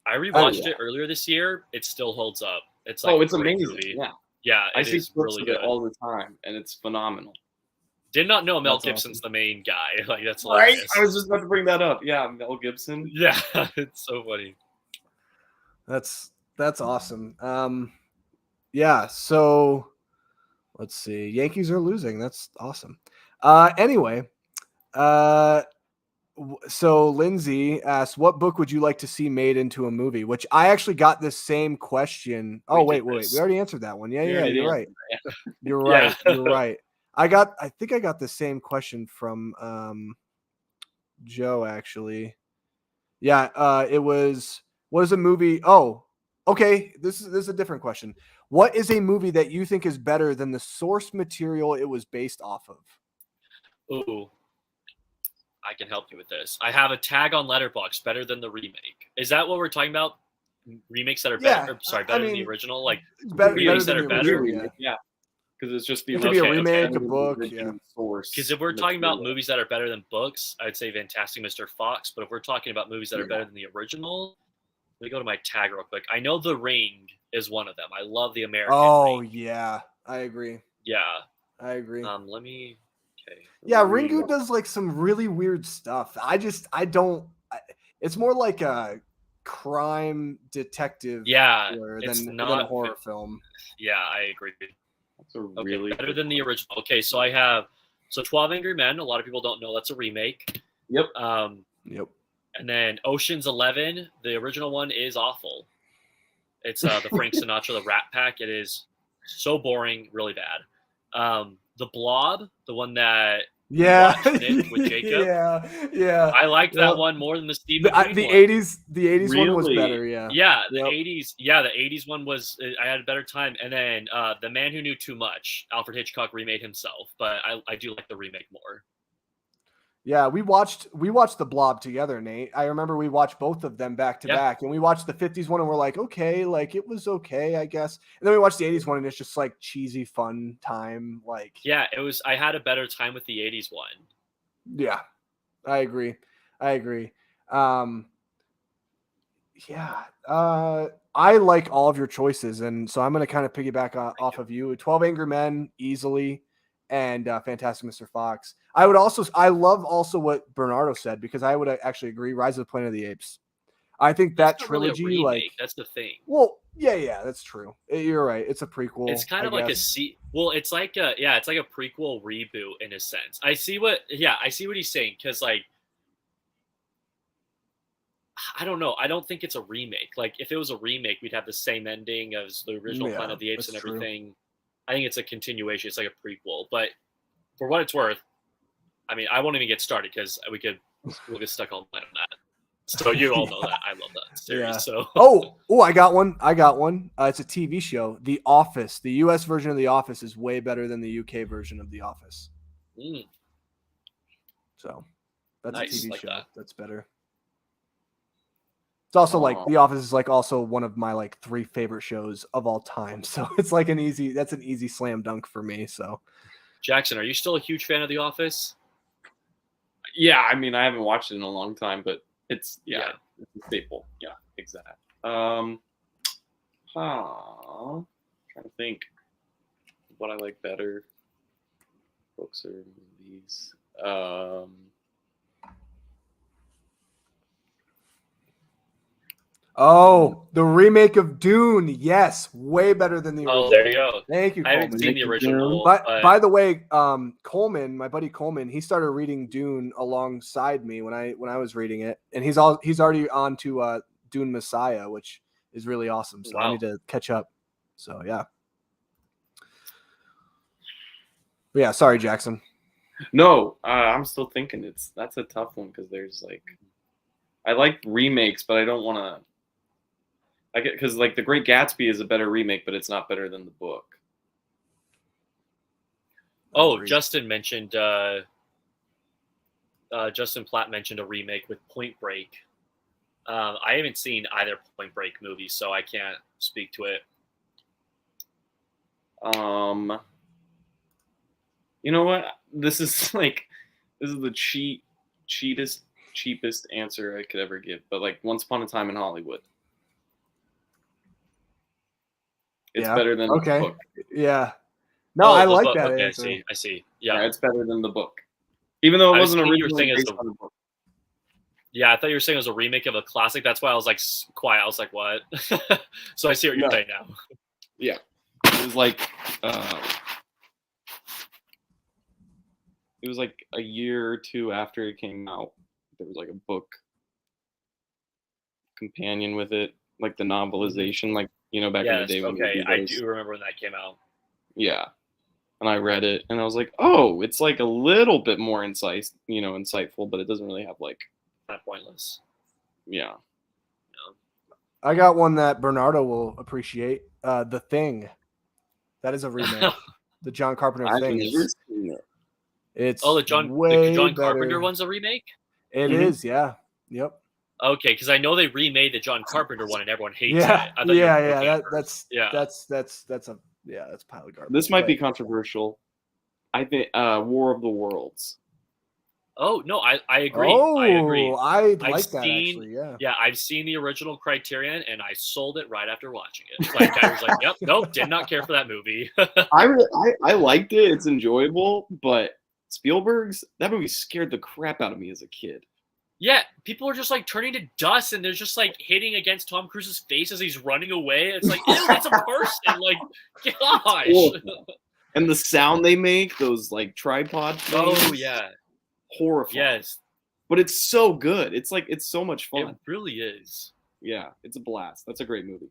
Speaker 2: I rewatched
Speaker 1: yeah.
Speaker 2: it earlier this year. It still holds up. It's like
Speaker 3: It's
Speaker 2: a great
Speaker 3: amazing.
Speaker 2: movie.
Speaker 3: Yeah.
Speaker 2: Yeah,
Speaker 3: I
Speaker 2: it
Speaker 3: see
Speaker 2: is
Speaker 3: clips
Speaker 2: really
Speaker 3: of it
Speaker 2: good.
Speaker 3: all the time, and it's phenomenal.
Speaker 2: Did not know Mel
Speaker 3: That's
Speaker 2: Gibson's the main guy. Like, that's
Speaker 3: Right?
Speaker 2: hilarious.
Speaker 3: I was just about to bring that up. Yeah, Mel Gibson.
Speaker 2: Yeah, it's so funny.
Speaker 1: that's awesome. Yeah, so let's see. Yankees are losing. That's awesome. Anyway, so Lindsay asked, what book would you like to see made into a movie? Which I actually got this same question. Oh,
Speaker 2: We did
Speaker 1: wait.
Speaker 2: this.
Speaker 1: We already answered that one. Yeah,
Speaker 3: We
Speaker 1: yeah,
Speaker 3: already
Speaker 1: you're right.
Speaker 3: answered that.
Speaker 1: You're
Speaker 2: Yeah.
Speaker 1: right. You're right. I think I got the same question from Joe, actually. Yeah, it was, what is a movie? Oh, okay. This is a different question. What is a movie that you think is better than the source material it was based off of?
Speaker 2: Ooh, I can help you with this. I have a tag on Letterboxd, better than the remake. Is that what we're talking about? Remakes that are
Speaker 1: Yeah,
Speaker 2: better? Sorry,
Speaker 1: I
Speaker 2: better than
Speaker 1: mean,
Speaker 2: the original? Like,
Speaker 1: It's better,
Speaker 2: remakes
Speaker 1: better
Speaker 2: that
Speaker 1: than
Speaker 2: are
Speaker 1: the
Speaker 2: better?
Speaker 1: original, yeah.
Speaker 3: Yeah, because it's just the
Speaker 1: It could be a
Speaker 2: Okay,
Speaker 1: remake,
Speaker 3: okay.
Speaker 1: a book. Yeah.
Speaker 3: original source.
Speaker 2: because if we're talking about
Speaker 3: material.
Speaker 2: movies that are better than books, I'd say Fantastic Mr. Fox. But if we're talking about movies that are
Speaker 3: Yeah.
Speaker 2: better than the original, let me go to my tag real quick. I know The Ring is one of them. I love the American
Speaker 1: Oh,
Speaker 2: Ring.
Speaker 1: yeah. I agree.
Speaker 2: Yeah.
Speaker 1: I agree.
Speaker 2: Let me. Okay.
Speaker 1: Yeah,
Speaker 3: Ring.
Speaker 1: Ringu does like some really weird stuff. It's more like a crime detective
Speaker 2: Yeah,
Speaker 1: thriller
Speaker 2: it's
Speaker 1: than
Speaker 2: not
Speaker 1: a horror film.
Speaker 2: Yeah, I agree.
Speaker 3: That's a
Speaker 2: Okay,
Speaker 3: really
Speaker 2: better
Speaker 3: good
Speaker 2: than the
Speaker 3: one.
Speaker 2: original. Okay, so I have So 12 Angry Men, a lot of people don't know that's a remake.
Speaker 3: Yep.
Speaker 1: Yep.
Speaker 2: And then Ocean's 11, the original one is awful. It's the Frank Sinatra, the Rat Pack. It is so boring, really bad. The Blob, the one that
Speaker 1: Yeah.
Speaker 2: watched Nick with Jacob.
Speaker 1: Yeah.
Speaker 2: I liked that one more than the Steve
Speaker 1: The
Speaker 2: McQueen one.
Speaker 1: 80s one was
Speaker 3: Really?
Speaker 1: better. Yeah.
Speaker 2: Yeah, the
Speaker 1: Yep.
Speaker 2: 80s. Yeah, the 80s one was. I had a better time. And then The Man Who Knew Too Much, Alfred Hitchcock remade himself, but I do like the remake more.
Speaker 1: Yeah, we watched The Blob together, Nate. I remember we watched both of them back to back, and we watched the 50s one, and we're like, okay, like it was okay, I guess. And then we watched the 80s one, and it's just like cheesy, fun time. Like,
Speaker 2: Yeah, it was. I had a better time with the 80s one.
Speaker 1: yeah, I agree. Yeah, I like all of your choices, and so I'm going to kind of piggyback off of you. 12 Angry Men, easily, and Fantastic Mr. Fox. I love also what Bernardo said, because I would actually agree. Rise of the Planet of the Apes. I think that
Speaker 2: It's not really a
Speaker 1: trilogy,
Speaker 2: remake, that's the thing.
Speaker 1: well, yeah, that's true. You're right. It's a prequel.
Speaker 2: It's kind of like well, it's like a prequel reboot in a sense. I see what he's saying, because like, I don't know. I don't think it's a remake. Like, if it was a remake, we'd have the same ending as the original Planet of the Apes and everything. True. I think it's a continuation. It's like a prequel. But for what it's worth, I mean, I won't even get started, because we'll get stuck all night on that. So you all know that I love that series.
Speaker 1: Yeah.
Speaker 2: So
Speaker 1: I got one. It's a TV show. The Office. The U.S. version of The Office is way better than the U.K. version of The Office. So that's nice. A TV show. That's better. It's also like The Office is like also one of my like 3 favorite shows of all time. So it's like an easy slam dunk for me. So
Speaker 2: Jackson, are you still a huge fan of The Office?
Speaker 3: Yeah, I mean, I haven't watched it in a long time, but it's it's a staple. Yeah, exactly. Trying to think what I like better, books or movies.
Speaker 1: The remake of Dune. Yes, way better than the original.
Speaker 2: Oh, there you go.
Speaker 1: Thank you,
Speaker 2: I
Speaker 1: Coleman.
Speaker 2: haven't seen the original.
Speaker 1: By the way, Coleman, my buddy Coleman, he started reading Dune alongside me when I was reading it, and he's already on to Dune Messiah, which is really awesome. So I need to catch up. So yeah. But yeah, sorry, Jackson.
Speaker 3: No, I'm still thinking that's a tough one, because there's like, I like remakes, but I don't want to. I get, because like The Great Gatsby is a better remake, but it's not better than the book.
Speaker 2: Justin mentioned Justin Platt mentioned a remake with Point Break. I haven't seen either Point Break movie, so I can't speak to it.
Speaker 3: You know what? This is the cheapest answer I could ever give, but like Once Upon a Time in Hollywood. It's better than the book.
Speaker 1: Yeah. No, I like that
Speaker 2: okay,
Speaker 1: answer.
Speaker 2: I see. Yeah,
Speaker 3: it's better than the book. Even though it wasn't originally based on the book.
Speaker 2: Yeah, I thought you were saying it was a remake of a classic. That's why I was like quiet. I was like, what? So I see what you're saying now.
Speaker 3: Yeah. It was like a year or 2 after it came out. There was like a book companion with it, like the novelization, like, you know, back in the day.
Speaker 2: Okay, I do remember when that came out.
Speaker 3: Yeah. And I read it, and I was like, oh, it's like a little bit more insightful, but it doesn't really have like...
Speaker 2: Not pointless.
Speaker 3: Yeah.
Speaker 1: I got one that Bernardo will appreciate. The Thing. That is a remake. The John Carpenter Thing. It's
Speaker 2: the John Carpenter one's a remake?
Speaker 1: It is, yeah. Yep.
Speaker 2: Okay, because I know they remade the John Carpenter one and everyone hates
Speaker 1: it. That's pile of garbage.
Speaker 3: This might be controversial. I think War of the Worlds.
Speaker 2: Oh no, I agree.
Speaker 1: I like that actually.
Speaker 3: Yeah,
Speaker 2: I've seen the original Criterion, and I sold it right after watching it. Like I was like, "Yep, nope, did not care for that movie."
Speaker 3: I liked it. It's enjoyable, but that movie scared the crap out of me as a kid.
Speaker 2: Yeah, people are just like turning to dust, and they're just like hitting against Tom Cruise's face as he's running away. It's like, ew, it's a person. Like, gosh.
Speaker 3: And the sound they make, those like tripod things.
Speaker 2: Oh yeah,
Speaker 3: Horrifying.
Speaker 2: yes,
Speaker 3: But it's so good. It's like it's so much fun.
Speaker 2: it really is.
Speaker 3: Yeah, it's a blast. That's a great movie.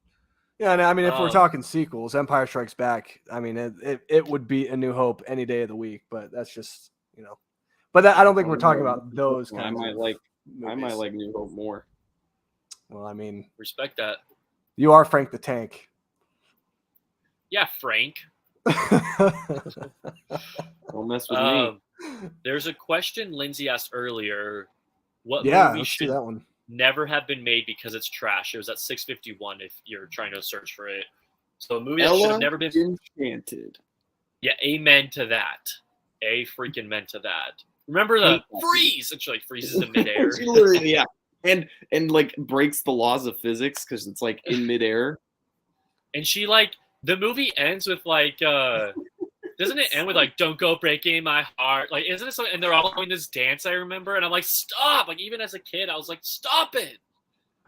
Speaker 1: Yeah, and I mean, if we're
Speaker 2: Um,
Speaker 1: talking sequels, Empire Strikes Back, I mean, it would be A New Hope any day of the week, but that's just, you know. But I don't think we're talking about those
Speaker 3: I
Speaker 1: kinds
Speaker 3: might
Speaker 1: of
Speaker 3: like
Speaker 1: movies.
Speaker 3: I might like New Hope more.
Speaker 1: Well, I mean,
Speaker 2: Respect that.
Speaker 1: you are Frank the Tank.
Speaker 2: Yeah, Frank.
Speaker 3: Don't mess with me.
Speaker 2: There's a question Lindsay asked earlier. What
Speaker 1: Yeah,
Speaker 2: movie
Speaker 1: let's do
Speaker 2: should
Speaker 1: that one.
Speaker 2: never have been made because it's trash? It was at 6:51 if you're trying to search for it. So a movie that should
Speaker 3: Ella
Speaker 2: have never been.
Speaker 3: Enchanted.
Speaker 2: Yeah, amen to that. A freaking meant to that. Remember the freeze? And she like freezes in midair.
Speaker 3: She literally, yeah, and like breaks the laws of physics because it's like in midair.
Speaker 2: And she like the movie ends with like doesn't it end with like "Don't go breaking my heart"? Like, isn't it something? And they're all doing this dance. I remember, and I'm like, stop! Like, even as a kid, I was like, stop it.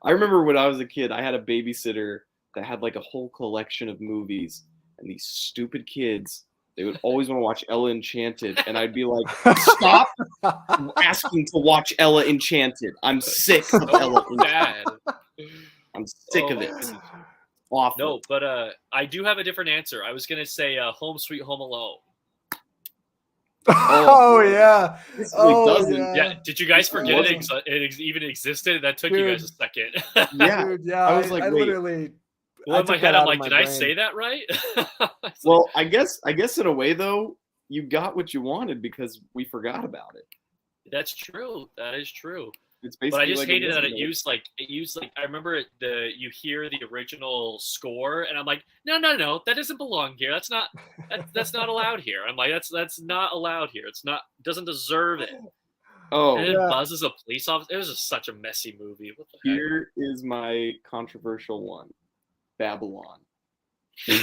Speaker 3: I remember when I was a kid, I had a babysitter that had like a whole collection of movies, and these stupid kids, they would always want to watch Ella Enchanted, and I'd be like, stop asking to watch Ella Enchanted. I'm sick of Ella
Speaker 2: Bad.
Speaker 3: Enchanted. I'm sick of it. Awful.
Speaker 2: No, but I do have a different answer. I was gonna say Home Sweet Home Alone.
Speaker 1: Oh yeah.
Speaker 3: This really
Speaker 1: Oh
Speaker 3: doesn't.
Speaker 1: yeah.
Speaker 2: Yeah, did you guys forget
Speaker 3: wasn't-
Speaker 2: it even existed? That took you guys a second.
Speaker 3: Yeah.
Speaker 1: Dude, yeah.
Speaker 3: I was like,
Speaker 1: I
Speaker 3: wait.
Speaker 1: literally.
Speaker 2: Well,
Speaker 1: I
Speaker 2: in my
Speaker 1: took
Speaker 2: head,
Speaker 1: that
Speaker 2: I'm
Speaker 1: out of
Speaker 2: like,
Speaker 1: my
Speaker 2: did I
Speaker 1: brain.
Speaker 2: say that right? It's
Speaker 3: Well, I guess in a way though, you got what you wanted because we forgot about it.
Speaker 2: like, that's true. That is true.
Speaker 3: It's basically.
Speaker 2: But I just
Speaker 3: like a
Speaker 2: hated that
Speaker 3: Disney
Speaker 2: it used like I remember you hear the original score and I'm like, no, that doesn't belong here. That's not allowed here. I'm like, that's not allowed here. It's not doesn't deserve it.
Speaker 3: Oh,
Speaker 2: And then
Speaker 1: yeah.
Speaker 2: Buzz is a police officer. It was just such a messy movie. What the
Speaker 3: here is my controversial one, Babylon.
Speaker 2: heck?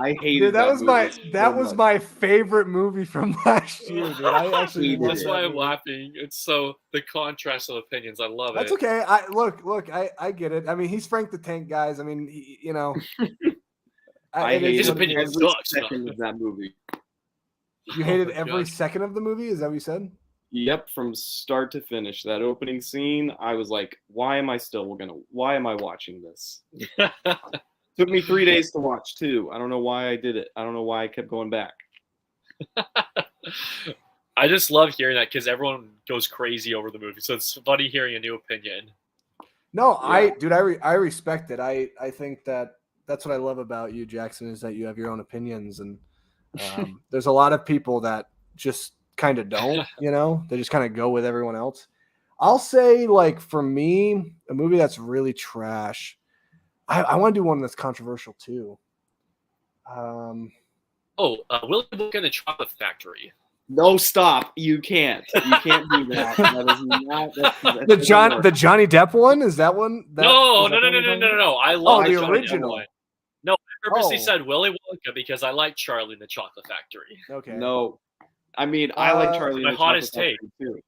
Speaker 3: I hated
Speaker 1: Dude, that
Speaker 3: movie
Speaker 1: was
Speaker 3: so
Speaker 1: my favorite movie from last year, dude. I actually
Speaker 3: Hated
Speaker 1: loved
Speaker 2: That's
Speaker 3: it.
Speaker 1: that
Speaker 2: why I'm
Speaker 1: movie.
Speaker 2: laughing. It's so the contrast of opinions. I love
Speaker 1: That's
Speaker 2: it.
Speaker 1: okay. Look, I get it. I mean, he's Frank the Tank, guys. I mean, you know.
Speaker 3: I
Speaker 1: it is
Speaker 3: hated
Speaker 2: His
Speaker 1: what it
Speaker 2: opinion
Speaker 1: is.
Speaker 3: every
Speaker 2: sucks, no.
Speaker 3: second of that movie.
Speaker 1: You hated
Speaker 2: Oh my
Speaker 1: every
Speaker 2: gosh.
Speaker 1: second of the movie? Is that what you said?
Speaker 3: Yep, from start to finish. That opening scene, I was like, why am I watching this? Took me 3 days to watch too. I don't know why I did it. I don't know why I kept going back.
Speaker 2: I just love hearing that because everyone goes crazy over the movie. So it's funny hearing a new opinion.
Speaker 1: No,
Speaker 3: Yeah.
Speaker 1: I respect it. I think that's what I love about you, Jackson, is that you have your own opinions, and there's a lot of people that just kind of don't, you know, they just kind of go with everyone else. I'll say, like, for me, a movie that's really trash. I want to do one that's controversial too.
Speaker 2: Willy Wonka and the Chocolate Factory.
Speaker 3: No, stop. You can't. You can't do that. That is not
Speaker 1: The Johnny Depp one, is that one?
Speaker 2: No.
Speaker 1: is that the one you're talking about?
Speaker 2: No. I love
Speaker 1: the
Speaker 2: Johnny Depp
Speaker 1: original.
Speaker 2: one. No, I purposely
Speaker 1: Oh.
Speaker 2: said Willy Wonka because I like Charlie and the Chocolate Factory.
Speaker 1: Okay.
Speaker 3: No. I mean, I like Charlie.
Speaker 2: my
Speaker 3: and the
Speaker 2: hottest
Speaker 3: Chocolate
Speaker 2: take.
Speaker 3: Factory, too.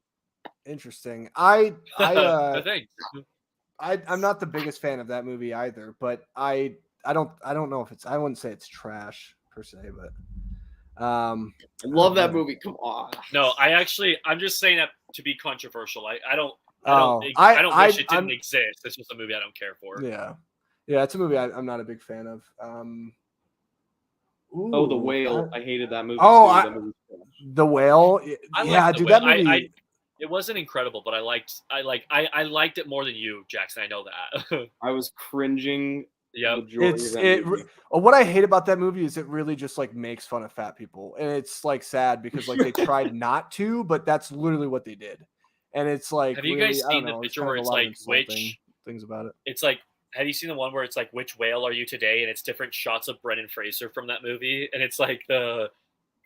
Speaker 1: Interesting.
Speaker 2: Thanks.
Speaker 1: I'm not the biggest fan of that movie either, but I don't know if I wouldn't say it's trash per se, but
Speaker 3: I love that
Speaker 1: Yeah.
Speaker 3: movie. Come on.
Speaker 2: No, I'm just saying that to be controversial. I don't
Speaker 1: Oh,
Speaker 2: wish it
Speaker 1: I'm-
Speaker 2: didn't exist. It's just a movie I don't care for.
Speaker 1: yeah, it's a movie I'm not a big fan of.
Speaker 3: Oh, The
Speaker 1: ooh,
Speaker 3: Whale. I hated that movie.
Speaker 1: Oh,
Speaker 3: too.
Speaker 1: I-
Speaker 3: That movie was trash.
Speaker 1: The Whale.
Speaker 2: I
Speaker 1: Yeah,
Speaker 2: liked The
Speaker 1: dude,
Speaker 2: Whale.
Speaker 1: that movie.
Speaker 2: It wasn't incredible, but I liked it more than you, Jackson. I know that.
Speaker 3: I was cringing.
Speaker 2: Yeah.
Speaker 3: Majority of that movie.
Speaker 1: What I hate about that movie is it really just like makes fun of fat people, and it's like sad because like they tried not to, but that's literally what they did, and it's like.
Speaker 2: Have you
Speaker 1: really,
Speaker 2: guys
Speaker 1: I don't
Speaker 2: seen the
Speaker 1: know,
Speaker 2: picture
Speaker 1: kind
Speaker 2: where
Speaker 1: of a
Speaker 2: it's
Speaker 1: lot of
Speaker 2: like
Speaker 1: insulting things about it?
Speaker 2: It's like, have you seen the one where it's like, which whale are you today? And it's different shots of Brendan Fraser from that movie. And it's like the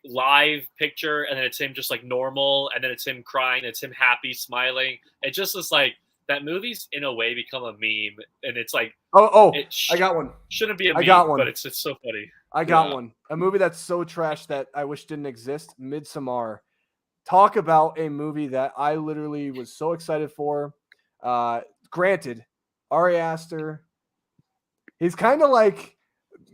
Speaker 2: live picture, and then it's him just like normal, and then it's him crying, it's him happy, smiling. It just is like, that movie's in a way become a meme. And it's like,
Speaker 1: I got one.
Speaker 2: shouldn't be a
Speaker 1: I
Speaker 2: meme,
Speaker 1: got one.
Speaker 2: but it's so funny.
Speaker 1: I got
Speaker 3: Yeah.
Speaker 1: one. A movie that's so trash that I wish didn't exist. Midsommar. Talk about a movie that I literally was so excited for. Granted, Ari Aster, he's kind of like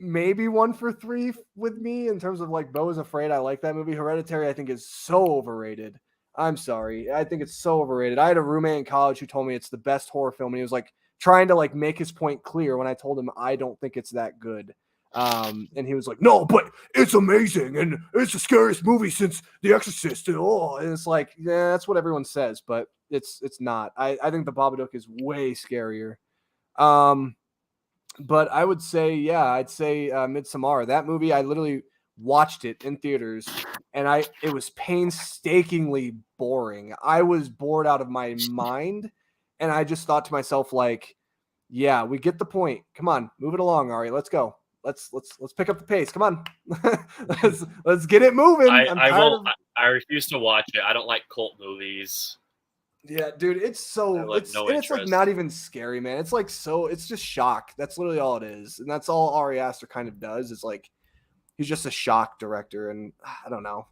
Speaker 1: maybe 1 for 3 with me in terms of like Beau is Afraid. I like that movie. Hereditary, I think, is so overrated. I'm sorry. I think it's so overrated. I had a roommate in college who told me it's the best horror film, and he was like trying to like make his point clear when I told him I don't think it's that good. And he was like, no, but it's amazing, and it's the scariest movie since The Exorcist. And it's like, yeah, that's what everyone says, but it's not. I think The Babadook is way scarier. But I would say, yeah, I'd say Midsommar. That movie, I literally watched it in theaters, and it was painstakingly boring. I was bored out of my mind, and I just thought to myself, like, yeah, we get the point. Come on, move it along, Ari. Let's go. Let's pick up the pace. Come on, let's get it moving.
Speaker 2: I refuse to watch it. I don't like cult movies.
Speaker 1: Yeah, dude, it's like not even scary, man. It's like it's just shock. That's literally all it is, and that's all Ari Aster kind of does. Is like he's just a shock director, and I don't know.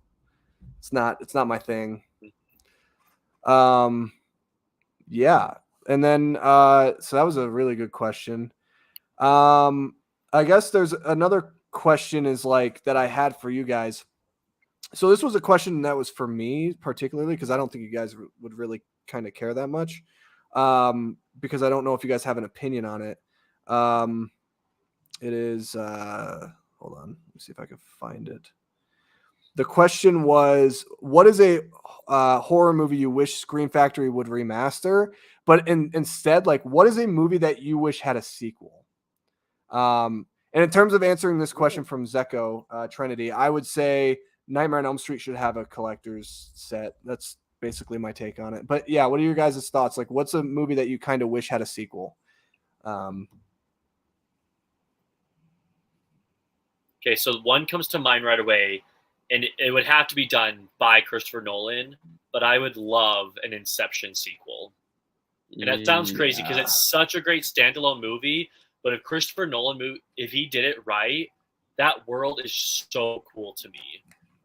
Speaker 1: It's not my thing. Yeah, and then so that was a really good question. I guess there's another question is like that I had for you guys. So this was a question that was for me particularly because I don't think you guys would really kind of care that much because I don't know if you guys have an opinion on it. It is hold on, let me see if I can find it. The question was, what is a horror movie you wish Scream Factory would remaster? But instead, like, what is a movie that you wish had a sequel? And in terms of answering this question from Zeko Trinity, I would say Nightmare on Elm Street should have a collector's set. That's basically my take on it. But yeah, what are your guys' thoughts? Like, what's a movie that you kind of wish had a sequel?
Speaker 2: Okay, so one comes to mind right away, and it would have to be done by Christopher Nolan, but I would love an Inception sequel. And that sounds crazy because it's such a great standalone movie, but if Christopher Nolan if he did it right, that world is so cool to me.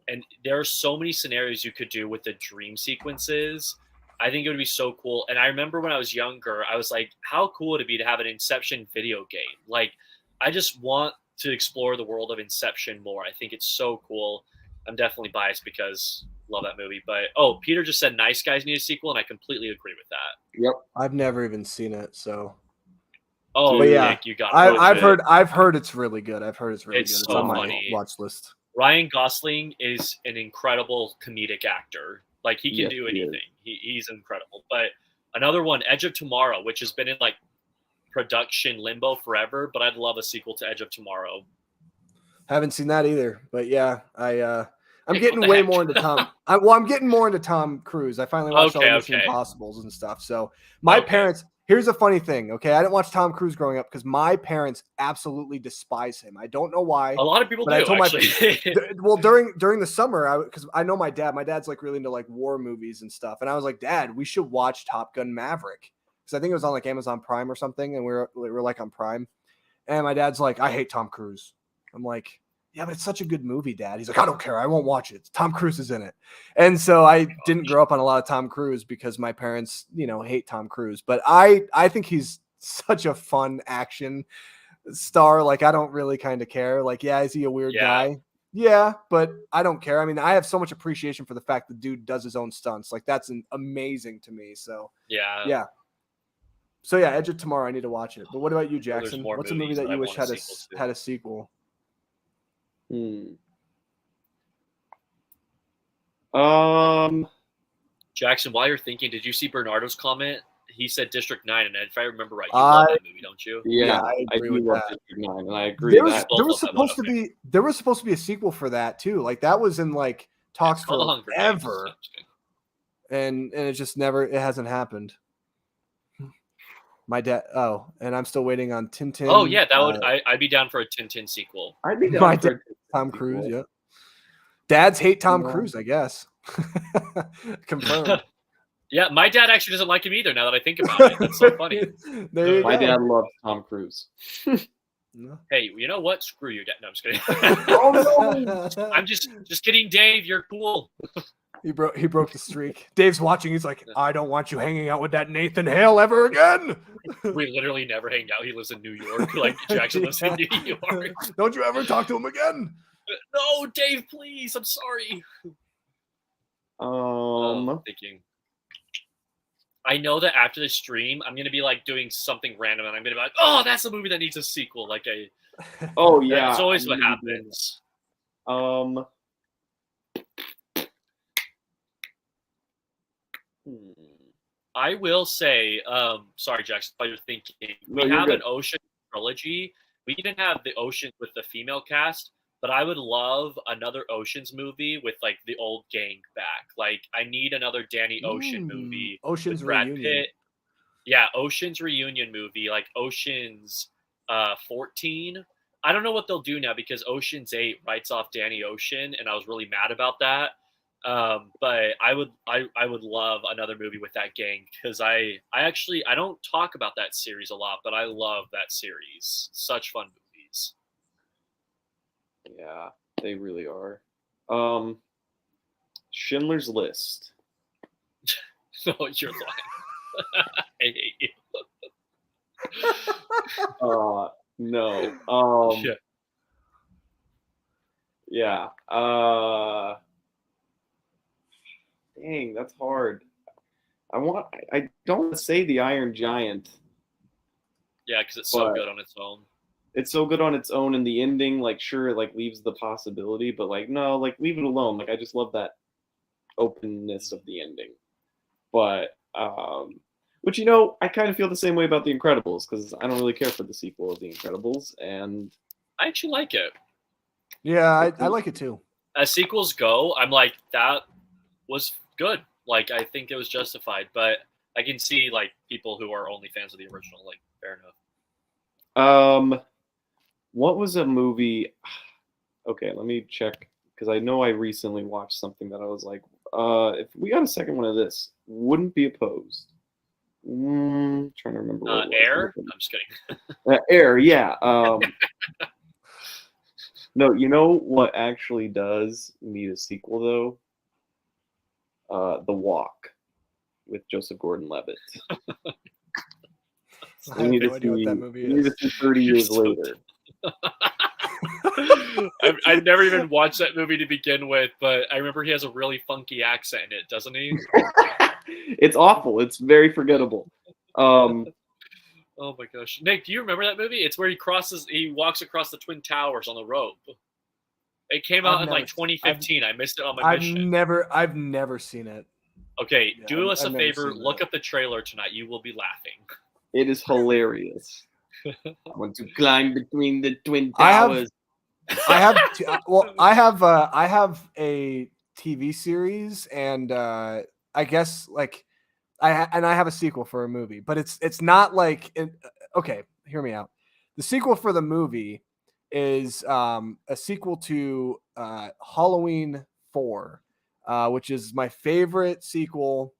Speaker 2: And there are so many scenarios you could do with the dream sequences. I think it would be so cool. And I remember when I was younger, I was like, how cool would it be to have an Inception video game? Like, I just want to explore the world of Inception more. I think it's so cool. I'm definitely biased because I love that movie. But, Peter just said Nice Guys need a sequel, and I completely agree with that.
Speaker 1: Yep. I've never even seen it, so.
Speaker 2: Oh,
Speaker 1: but yeah,
Speaker 2: Nick, you got
Speaker 1: it. I've heard it's really good. It's
Speaker 2: so
Speaker 1: on
Speaker 2: funny.
Speaker 1: My watch list.
Speaker 2: Ryan Gosling is an incredible comedic actor. Like, he can do anything. He's incredible. But another one, Edge of Tomorrow, which has been in like production limbo forever, but I'd love a sequel to Edge of Tomorrow.
Speaker 1: Haven't seen that either, but yeah, I'm getting way more into Tom. I'm getting more into Tom Cruise. I finally watched all the Mission Impossibles and stuff. So my parents. Here's a funny thing, okay? I didn't watch Tom Cruise growing up because my parents absolutely despise him. I don't know why.
Speaker 2: A lot of people do, actually.
Speaker 1: Well, during the summer, because I know my dad. My dad's like really into like war movies and stuff, and I was like, Dad, we should watch Top Gun Maverick because I think it was on like Amazon Prime or something, and we were like on Prime. And my dad's like, I hate Tom Cruise. I'm like, yeah, but it's such a good movie, Dad. He's like, I don't care. I won't watch it. Tom Cruise is in it. And so I didn't grow up on a lot of Tom Cruise because my parents, hate Tom Cruise. But I think he's such a fun action star. Like, I don't really kind of care. Like, yeah, is he a weird guy? Yeah, but I don't care. I mean, I have so much appreciation for the fact the dude does his own stunts. Like, that's amazing to me. So, yeah. So, yeah, Edge of Tomorrow, I need to watch it. But what about you, Jackson? What's a movie that you wish had a sequel?
Speaker 2: Jackson, while you're thinking, did you see Bernardo's comment? He said District 9, and if I remember right, you love that movie, don't you?
Speaker 3: Yeah, I agree with that. District 9, and I agree with that.
Speaker 1: There was supposed to be a sequel for that too. Like, that was in like talks forever, and it just it hasn't happened. My dad. Oh, and I'm still waiting on Tintin.
Speaker 2: Oh yeah, I'd be down for a Tintin sequel.
Speaker 3: I'd be down for
Speaker 1: Tom Cruise. Yeah. Dads hate Tom Cruise, I guess. Confirmed.
Speaker 2: Yeah, my dad actually doesn't like him either. Now that I think about it, that's so funny.
Speaker 3: My dad loves Tom Cruise.
Speaker 2: Hey, you know what? Screw you, Dad. No, I'm just kidding.
Speaker 1: Oh no!
Speaker 2: I'm just kidding, Dave. You're cool.
Speaker 1: He broke the streak. Dave's watching. He's like, I don't want you hanging out with that Nathan Hale ever again.
Speaker 2: We literally never hang out. He lives in New York. Like Jackson lives in New York.
Speaker 1: Don't you ever talk to him again?
Speaker 2: No, Dave, please. I'm sorry. Thinking. I know that after the stream, I'm gonna be like doing something random, and I'm gonna be like, "Oh, that's a movie that needs a sequel." Like
Speaker 3: Oh yeah,
Speaker 2: that's always what happens. I will say, sorry, Jackson, while you're thinking,
Speaker 3: No,
Speaker 2: we
Speaker 3: you're
Speaker 2: have
Speaker 3: good.
Speaker 2: an Ocean trilogy. We didn't have the Ocean with the female cast, but I would love another Ocean's movie with like the old gang back. Like, I need another Danny Ocean movie
Speaker 1: Ocean's
Speaker 2: with Brad
Speaker 1: Reunion.
Speaker 2: Pitt. Yeah, Ocean's reunion movie, like Ocean's 14. I don't know what they'll do now because Ocean's 8 writes off Danny Ocean, and I was really mad about that. But I would love another movie with that gang because I don't talk about that series a lot, but I love that series. Such fun movies.
Speaker 3: Yeah, they really are. Schindler's List.
Speaker 2: No, you're lying. I hate you.
Speaker 3: No. Yeah. Dang, that's hard. I don't want to say The Iron Giant.
Speaker 2: Yeah, because it's so good on its own.
Speaker 3: It's so good on its own, and the ending, like, sure, it like leaves the possibility, but like, no, like, leave it alone. Like, I just love that openness of the ending. But which, I kind of feel the same way about The Incredibles, because I don't really care for the sequel of The Incredibles, and
Speaker 2: I actually like it.
Speaker 1: Yeah, I like it too.
Speaker 2: As sequels go, I'm like, that was good. Like, I think it was justified, but I can see like people who are only fans of the original. Like, fair enough.
Speaker 3: What was a movie? Okay, let me check, because I know I recently watched something that I was like, if we got a second one of this, wouldn't be opposed. Trying to remember. What
Speaker 2: Air? I'm just kidding.
Speaker 3: Air, yeah. No, you know what actually does need a sequel though? The Walk with Joseph Gordon-Levitt.
Speaker 1: I have no idea what that movie is.
Speaker 3: We need to see 30 years later.
Speaker 2: I've never even watched that movie to begin with, but I remember he has a really funky accent in it, doesn't he?
Speaker 3: It's awful. It's very forgettable.
Speaker 2: Oh my gosh, Nick, do you remember that movie? It's where he walks across the Twin Towers on the rope. It came out in like 2015. I missed it on my mission.
Speaker 1: I've never seen it.
Speaker 2: Okay,
Speaker 1: Yeah,
Speaker 2: do us
Speaker 1: I've
Speaker 2: a
Speaker 1: never
Speaker 2: favor.
Speaker 1: seen
Speaker 2: Look
Speaker 1: that.
Speaker 2: up the trailer tonight. You will be laughing.
Speaker 3: It is hilarious. I want to climb between the Twin Towers.
Speaker 1: I have a TV series, and I guess like I have a sequel for a movie, but it's not like okay. Hear me out. The sequel for the movie is a sequel to Halloween 4, which is my favorite sequel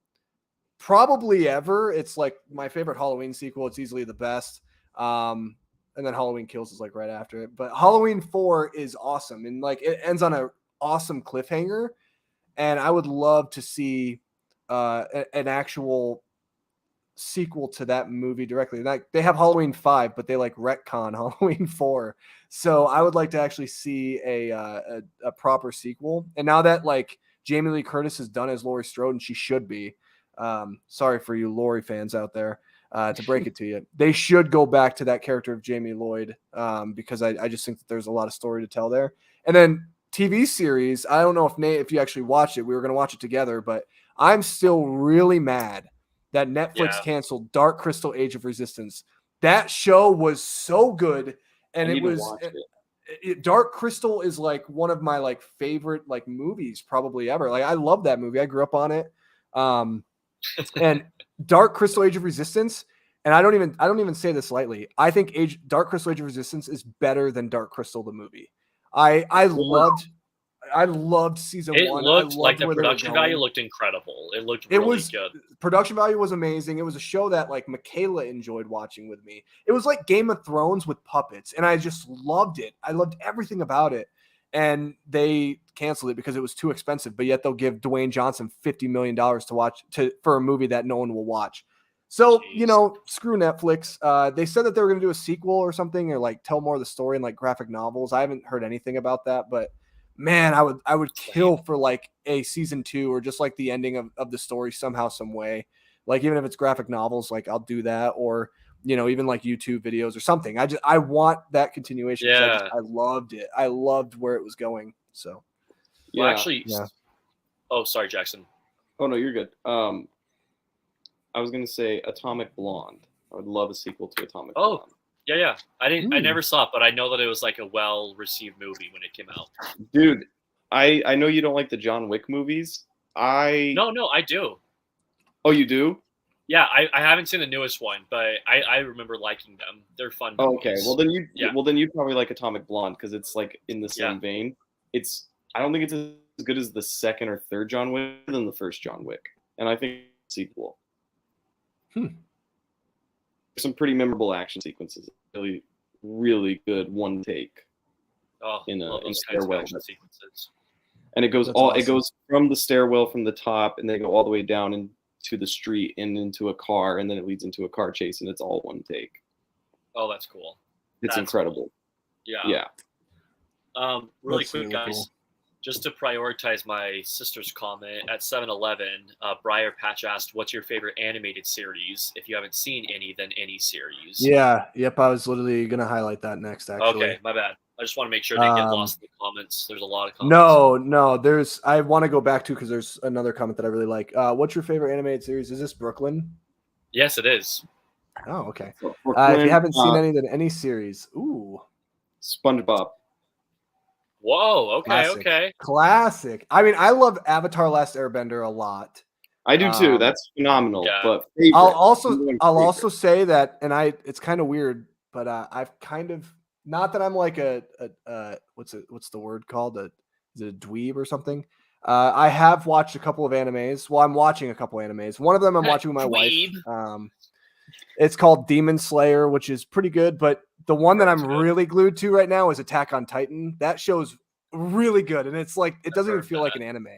Speaker 1: probably ever. It's like my favorite Halloween sequel. It's easily the best. And then Halloween Kills is like right after it. But Halloween 4 is awesome. And like it ends on an awesome cliffhanger. And I would love to see an actual sequel to that movie directly. Like they have Halloween 5, but they like retcon Halloween 4. So I would like to actually see a proper sequel. And now that like Jamie Lee Curtis is done as Laurie Strode, and she should be. Sorry for you Laurie fans out there. To break it to you, they should go back to that character of Jamie Lloyd because I just think that there's a lot of story to tell there. And then TV series, I don't know if Nate, if you actually watched it, we were going to watch it together, but I'm still really mad that Netflix canceled Dark Crystal: Age of Resistance. That show was so good, and it was Dark Crystal is like one of my like favorite like movies probably ever. Like I love that movie. I grew up on it. And Dark Crystal: Age of Resistance, and I don't even say this lightly. I think Dark Crystal: Age of Resistance is better than Dark Crystal the movie. I loved season 1.
Speaker 2: It looked like the production value looked incredible. It looked really good.
Speaker 1: Production value was amazing. It was a show that like Michaela enjoyed watching with me. It was like Game of Thrones with puppets, and I just loved it. I loved everything about it. and they canceled it because it was too expensive. But yet they'll give Dwayne Johnson $50 million to watch for a movie that no one will watch. So, screw Netflix. They said that they were going to do a sequel or something, or like tell more of the story in like graphic novels. I haven't heard anything about that, but man, I would kill for like a season 2 or just like the ending of the story somehow, some way. Like even if it's graphic novels, like I'll do that, or even like YouTube videos or something. I want that continuation.
Speaker 2: Yeah.
Speaker 1: I loved it. I loved where it was going. So,
Speaker 2: well, actually,
Speaker 1: yeah.
Speaker 2: Oh, sorry, Jackson.
Speaker 3: Oh no, you're good. I was gonna say Atomic Blonde. I would love a sequel to Atomic Blonde.
Speaker 2: Yeah. I never saw it, but I know that it was like a well-received movie when it came out.
Speaker 3: Dude, I know you don't like the John Wick movies.
Speaker 2: No, I do.
Speaker 3: Oh, you do?
Speaker 2: Yeah, I haven't seen the newest one, but I remember liking them. They're fun movies.
Speaker 3: Okay. Well then you'd probably like Atomic Blonde because it's like in the same vein. I don't think it's as good as the second or third John Wick than the first John Wick. And I think it's a sequel. There's some pretty memorable action sequences. Really, really good one take.
Speaker 2: Oh,
Speaker 3: in
Speaker 2: those
Speaker 3: stairwell
Speaker 2: action sequences.
Speaker 3: And it goes
Speaker 1: awesome.
Speaker 3: It goes from the stairwell from the top, and they go all the way down into the street and into a car, and then it leads into a car chase, and it's all one take.
Speaker 2: Oh, that's cool.
Speaker 3: It's incredible.
Speaker 2: Cool.
Speaker 3: Yeah.
Speaker 2: Really
Speaker 1: That's
Speaker 2: quick,
Speaker 1: really
Speaker 2: guys.
Speaker 1: cool.
Speaker 2: Just to prioritize my sister's comment, at 7-Eleven, Briar Patch asked, "What's your favorite animated series? If you haven't seen any, then any series."
Speaker 1: Yeah. Yep. I was literally gonna highlight that next. Actually.
Speaker 2: Okay, my bad. I just want to make sure they get lost in the comments. There's a lot of comments.
Speaker 1: No. I want to go back to because there's another comment that I really like. What's your favorite animated series? Is this Brooklyn?
Speaker 2: Yes, it is.
Speaker 1: Oh, okay.
Speaker 3: So,
Speaker 1: If you haven't seen any, then any series. Ooh.
Speaker 3: SpongeBob.
Speaker 2: Whoa. Okay.
Speaker 1: Classic.
Speaker 2: Okay.
Speaker 1: Classic. I mean, I love Avatar: Last Airbender a lot.
Speaker 3: I do too. That's phenomenal.
Speaker 2: Yeah.
Speaker 3: But favorite.
Speaker 1: I'll also say that, and it's kind of weird, but I've kind of, not that I'm like a what's the word called? Is it a dweeb or something? I have watched a couple of animes. Well, I'm watching a couple animes. One of them I'm watching with my wife. It's called Demon Slayer, which is pretty good, but the one that I'm really glued to right now is Attack on Titan. That show's really good, and it's like it doesn't even feel like an anime.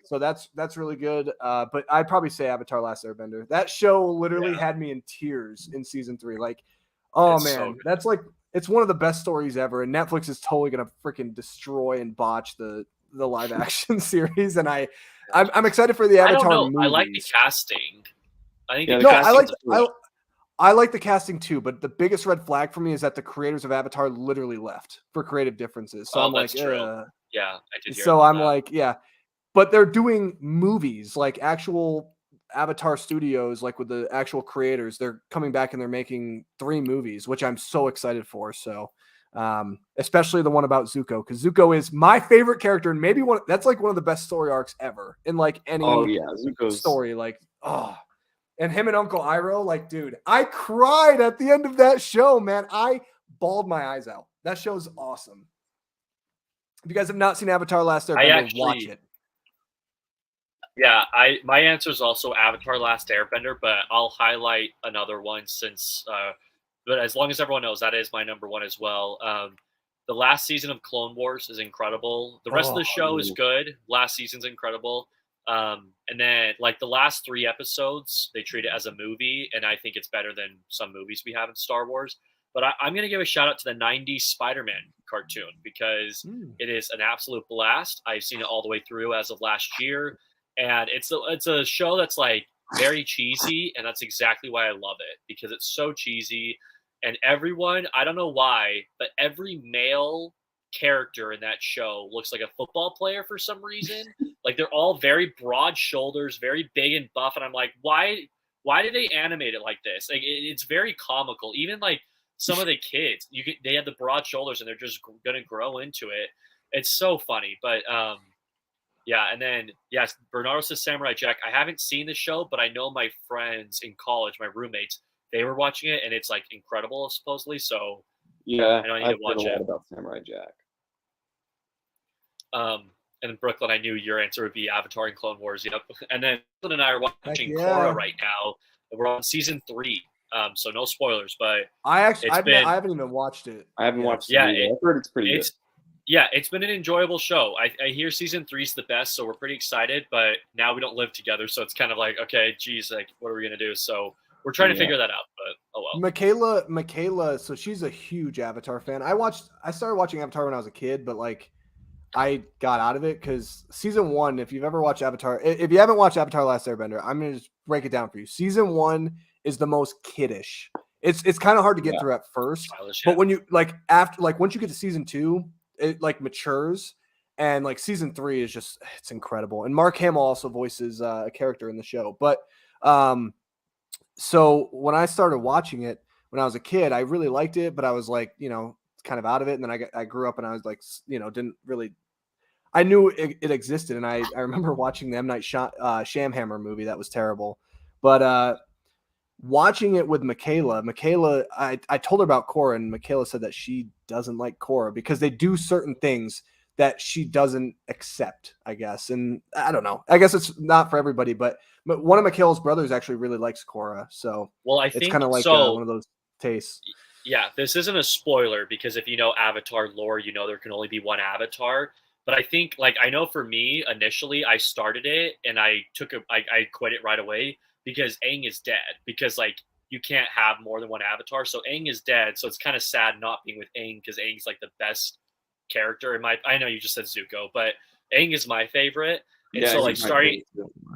Speaker 1: So that's really good. But I'd probably say Avatar: Last Airbender. That show literally had me in tears in season 3. Like, oh
Speaker 2: It's
Speaker 1: man,
Speaker 2: so good.
Speaker 1: that's like, it's one of the best stories ever. And Netflix is totally gonna freaking destroy and botch the live action series. And I'm excited for the Avatar
Speaker 2: I don't know.
Speaker 1: movies.
Speaker 2: I like the casting. I think
Speaker 1: I like the casting too, but the biggest red flag for me is that the creators of Avatar literally left for creative differences. So I'm
Speaker 2: that's
Speaker 1: like,
Speaker 2: true. Yeah, I did hear
Speaker 1: so
Speaker 2: about
Speaker 1: I'm
Speaker 2: that.
Speaker 1: like, yeah, but they're doing movies, like actual Avatar studios, like with the actual creators. They're coming back and they're making 3 movies, which I'm so excited for. So, especially the one about Zuko, because Zuko is my favorite character, and maybe that's like one of the best story arcs ever in like any
Speaker 3: Zuko's
Speaker 1: story. Like, and him and Uncle Iroh, like, dude, I cried at the end of that show, man. I bawled my eyes out. That show's awesome. If you guys have not seen Avatar: Last Airbender, watch it.
Speaker 2: Yeah, my answer is also Avatar: Last Airbender, but I'll highlight another one since. But as long as everyone knows, that is my number one as well. The last season of Clone Wars is incredible. The rest of the show is good. Last season's incredible. And then like the last 3 episodes, they treat it as a movie, and I think it's better than some movies we have in Star Wars. But I'm going to give a shout out to the 90s Spider-Man cartoon because it is an absolute blast. I've seen it all the way through as of last year, and it's a show that's like very cheesy, and that's exactly why I love it, because it's so cheesy. And everyone, I don't know why, but every male character in that show looks like a football player for some reason. Like they're all very broad shoulders, very big and buff, and I'm like, why did they animate it like this? Like it's very comical. Even like some of the kids, they have the broad shoulders and they're just gonna grow into it. It's so funny. But yeah, and then yes, Bernardo says Samurai Jack. I haven't seen the show, but I know my friends in college, my roommates, they were watching it, and it's like incredible supposedly. So
Speaker 3: yeah,
Speaker 2: I need
Speaker 3: I've
Speaker 2: to watch
Speaker 3: heard a lot
Speaker 2: it.
Speaker 3: about Samurai Jack.
Speaker 2: And in Brooklyn, I knew your answer would be Avatar and Clone Wars. Yep. And then Brooklyn and I are watching Korra right now. We're on season 3. So no spoilers, but
Speaker 1: I haven't even watched it.
Speaker 3: I haven't watched it.
Speaker 2: Yeah,
Speaker 3: I've heard it's pretty good.
Speaker 2: Yeah, it's been an enjoyable show. I hear season 3's the best, so we're pretty excited. But now we don't live together, so it's kind of like, okay, geez, like what are we gonna do? So we're trying to figure that out. But oh well.
Speaker 1: Michaela, so she's a huge Avatar fan. I started watching Avatar when I was a kid, but like I got out of it because season 1, if you've ever watched Avatar, if you haven't watched Avatar Last Airbender, I'm gonna just break it down for you. Season 1 is the most kiddish. It's kind of hard to get through at first,
Speaker 2: Stylish,
Speaker 1: but when you once you get to season 2, it like matures, and like season 3 is just, it's incredible. And Mark Hamill also voices a character in the show. But so when I started watching it when I was a kid, I really liked it, but I was like, kind of out of it. And then I grew up and I was like, didn't really. I knew it existed, and I remember watching the M. Night Shyamalan movie that was terrible, but watching it with Michaela, I told her about Korra, and Michaela said that she doesn't like Korra because they do certain things that she doesn't accept, I guess. And I don't know. I guess it's not for everybody, but one of Michaela's brothers actually really likes Korra, so
Speaker 2: I
Speaker 1: it's
Speaker 2: think
Speaker 1: kind of like
Speaker 2: so.
Speaker 1: one of those tastes.
Speaker 2: Yeah, this isn't a spoiler because if you know Avatar lore, you know there can only be one Avatar. But I think, like, I know for me, initially, I started it and I quit it right away because Aang is dead. Because, like, you can't have more than one Avatar. So Aang is dead. So it's kind of sad not being with Aang because Aang's, like, the best character in my. I know you just said Zuko, but Aang is my favorite. And so, like,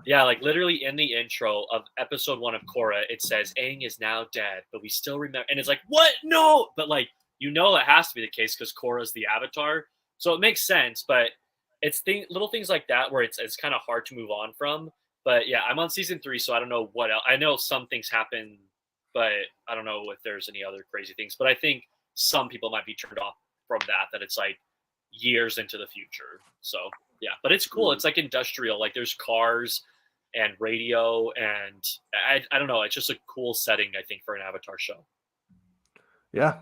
Speaker 2: like literally in the intro of episode 1 of Korra, it says Aang is now dead, but we still remember. And it's like, what? No! But, like, that has to be the case because Korra is the Avatar. So it makes sense, but it's little things like that where it's kind of hard to move on from. But yeah, I'm on season 3, so I don't know what else. I know some things happen, but I don't know if there's any other crazy things. But I think some people might be turned off from that it's like years into the future. So yeah, but it's cool. It's like industrial. Like there's cars and radio, and I don't know. It's just a cool setting, I think, for an Avatar show.
Speaker 1: Yeah.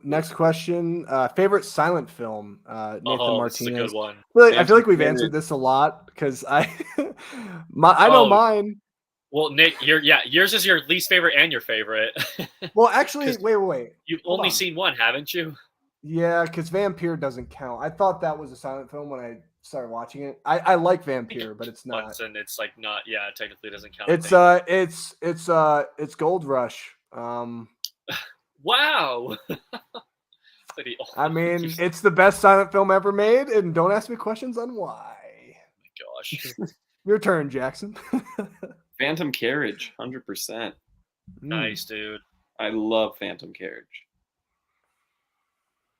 Speaker 1: Next question. Favorite silent film? Nathan Martinez.
Speaker 2: This is a good one.
Speaker 1: I feel like we've answered this a lot because I know mine.
Speaker 2: Well, Nick, yours is your least favorite and your favorite.
Speaker 1: Well, actually, wait.
Speaker 2: You've only seen one, haven't you?
Speaker 1: Yeah, because Vampire doesn't count. I thought that was a silent film when I started watching it. I like Vampire, but it's not.
Speaker 2: And it's like not. Yeah, it technically doesn't count.
Speaker 1: It's Gold Rush.
Speaker 2: Wow.
Speaker 1: I mean, it's the best silent film ever made, and don't ask me questions on why.
Speaker 2: Oh my gosh.
Speaker 1: Your turn, Jackson.
Speaker 3: Phantom Carriage, 100%.
Speaker 2: Nice, dude.
Speaker 3: I love Phantom Carriage.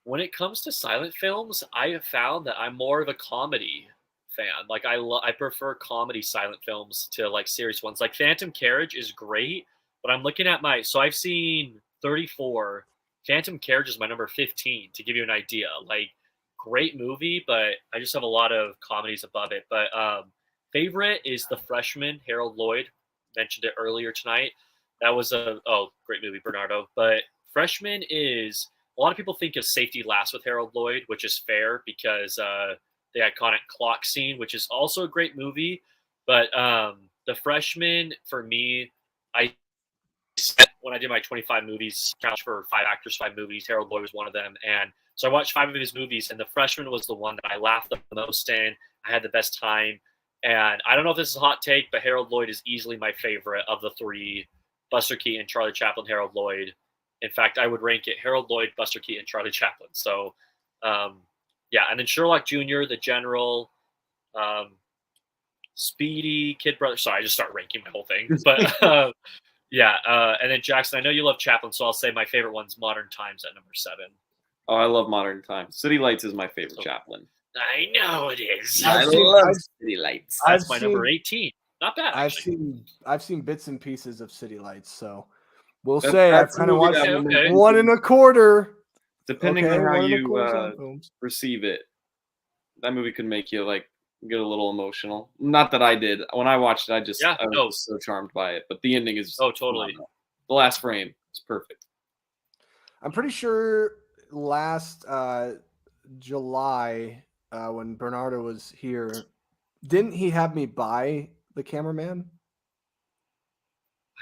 Speaker 2: When it comes to silent films, I have found that I'm more of a comedy fan. Like I prefer comedy silent films to like serious ones. Like Phantom Carriage is great, but I'm looking at so I've seen 34. Phantom Carriage is my number 15 to give you an idea. Like great movie, but I just have a lot of comedies above it. But favorite is The Freshman, Harold Lloyd. Mentioned it earlier tonight. That was great movie, Bernardo. But Freshman is, a lot of people think of Safety Last with Harold Lloyd, which is fair because the iconic clock scene, which is also a great movie. But The Freshman, for me, when I did my 25 movies challenge for 5 actors, 5 movies, Harold Lloyd was one of them. And so I watched 5 of his movies, and The Freshman was the one that I laughed the most in. I had the best time. And I don't know if this is a hot take, but Harold Lloyd is easily my favorite of the 3. Buster Keaton, Charlie Chaplin, Harold Lloyd. In fact, I would rank it Harold Lloyd, Buster Keaton, Charlie Chaplin. So, yeah. And then Sherlock Jr., The General, Speedy, Kid Brother. Sorry, I just start ranking my whole thing. But yeah. And then Jackson, I know you love Chaplin, so I'll say my favorite one's Modern Times at number 7.
Speaker 3: Oh, I love Modern Times. City Lights is my favorite Chaplin.
Speaker 2: I know it is.
Speaker 3: I love City Lights.
Speaker 2: That's my number 18. Not bad.
Speaker 1: I've seen bits and pieces of City Lights, so we'll say I've kind of watched 1 1/4.
Speaker 3: Depending on how you perceive it, that movie could make you like get a little emotional. Not that I did. When I watched it, I was so charmed by it. But the ending is
Speaker 2: totally.
Speaker 3: Phenomenal. The last frame is perfect.
Speaker 1: I'm pretty sure last July when Bernardo was here, didn't he have me buy The Cameraman?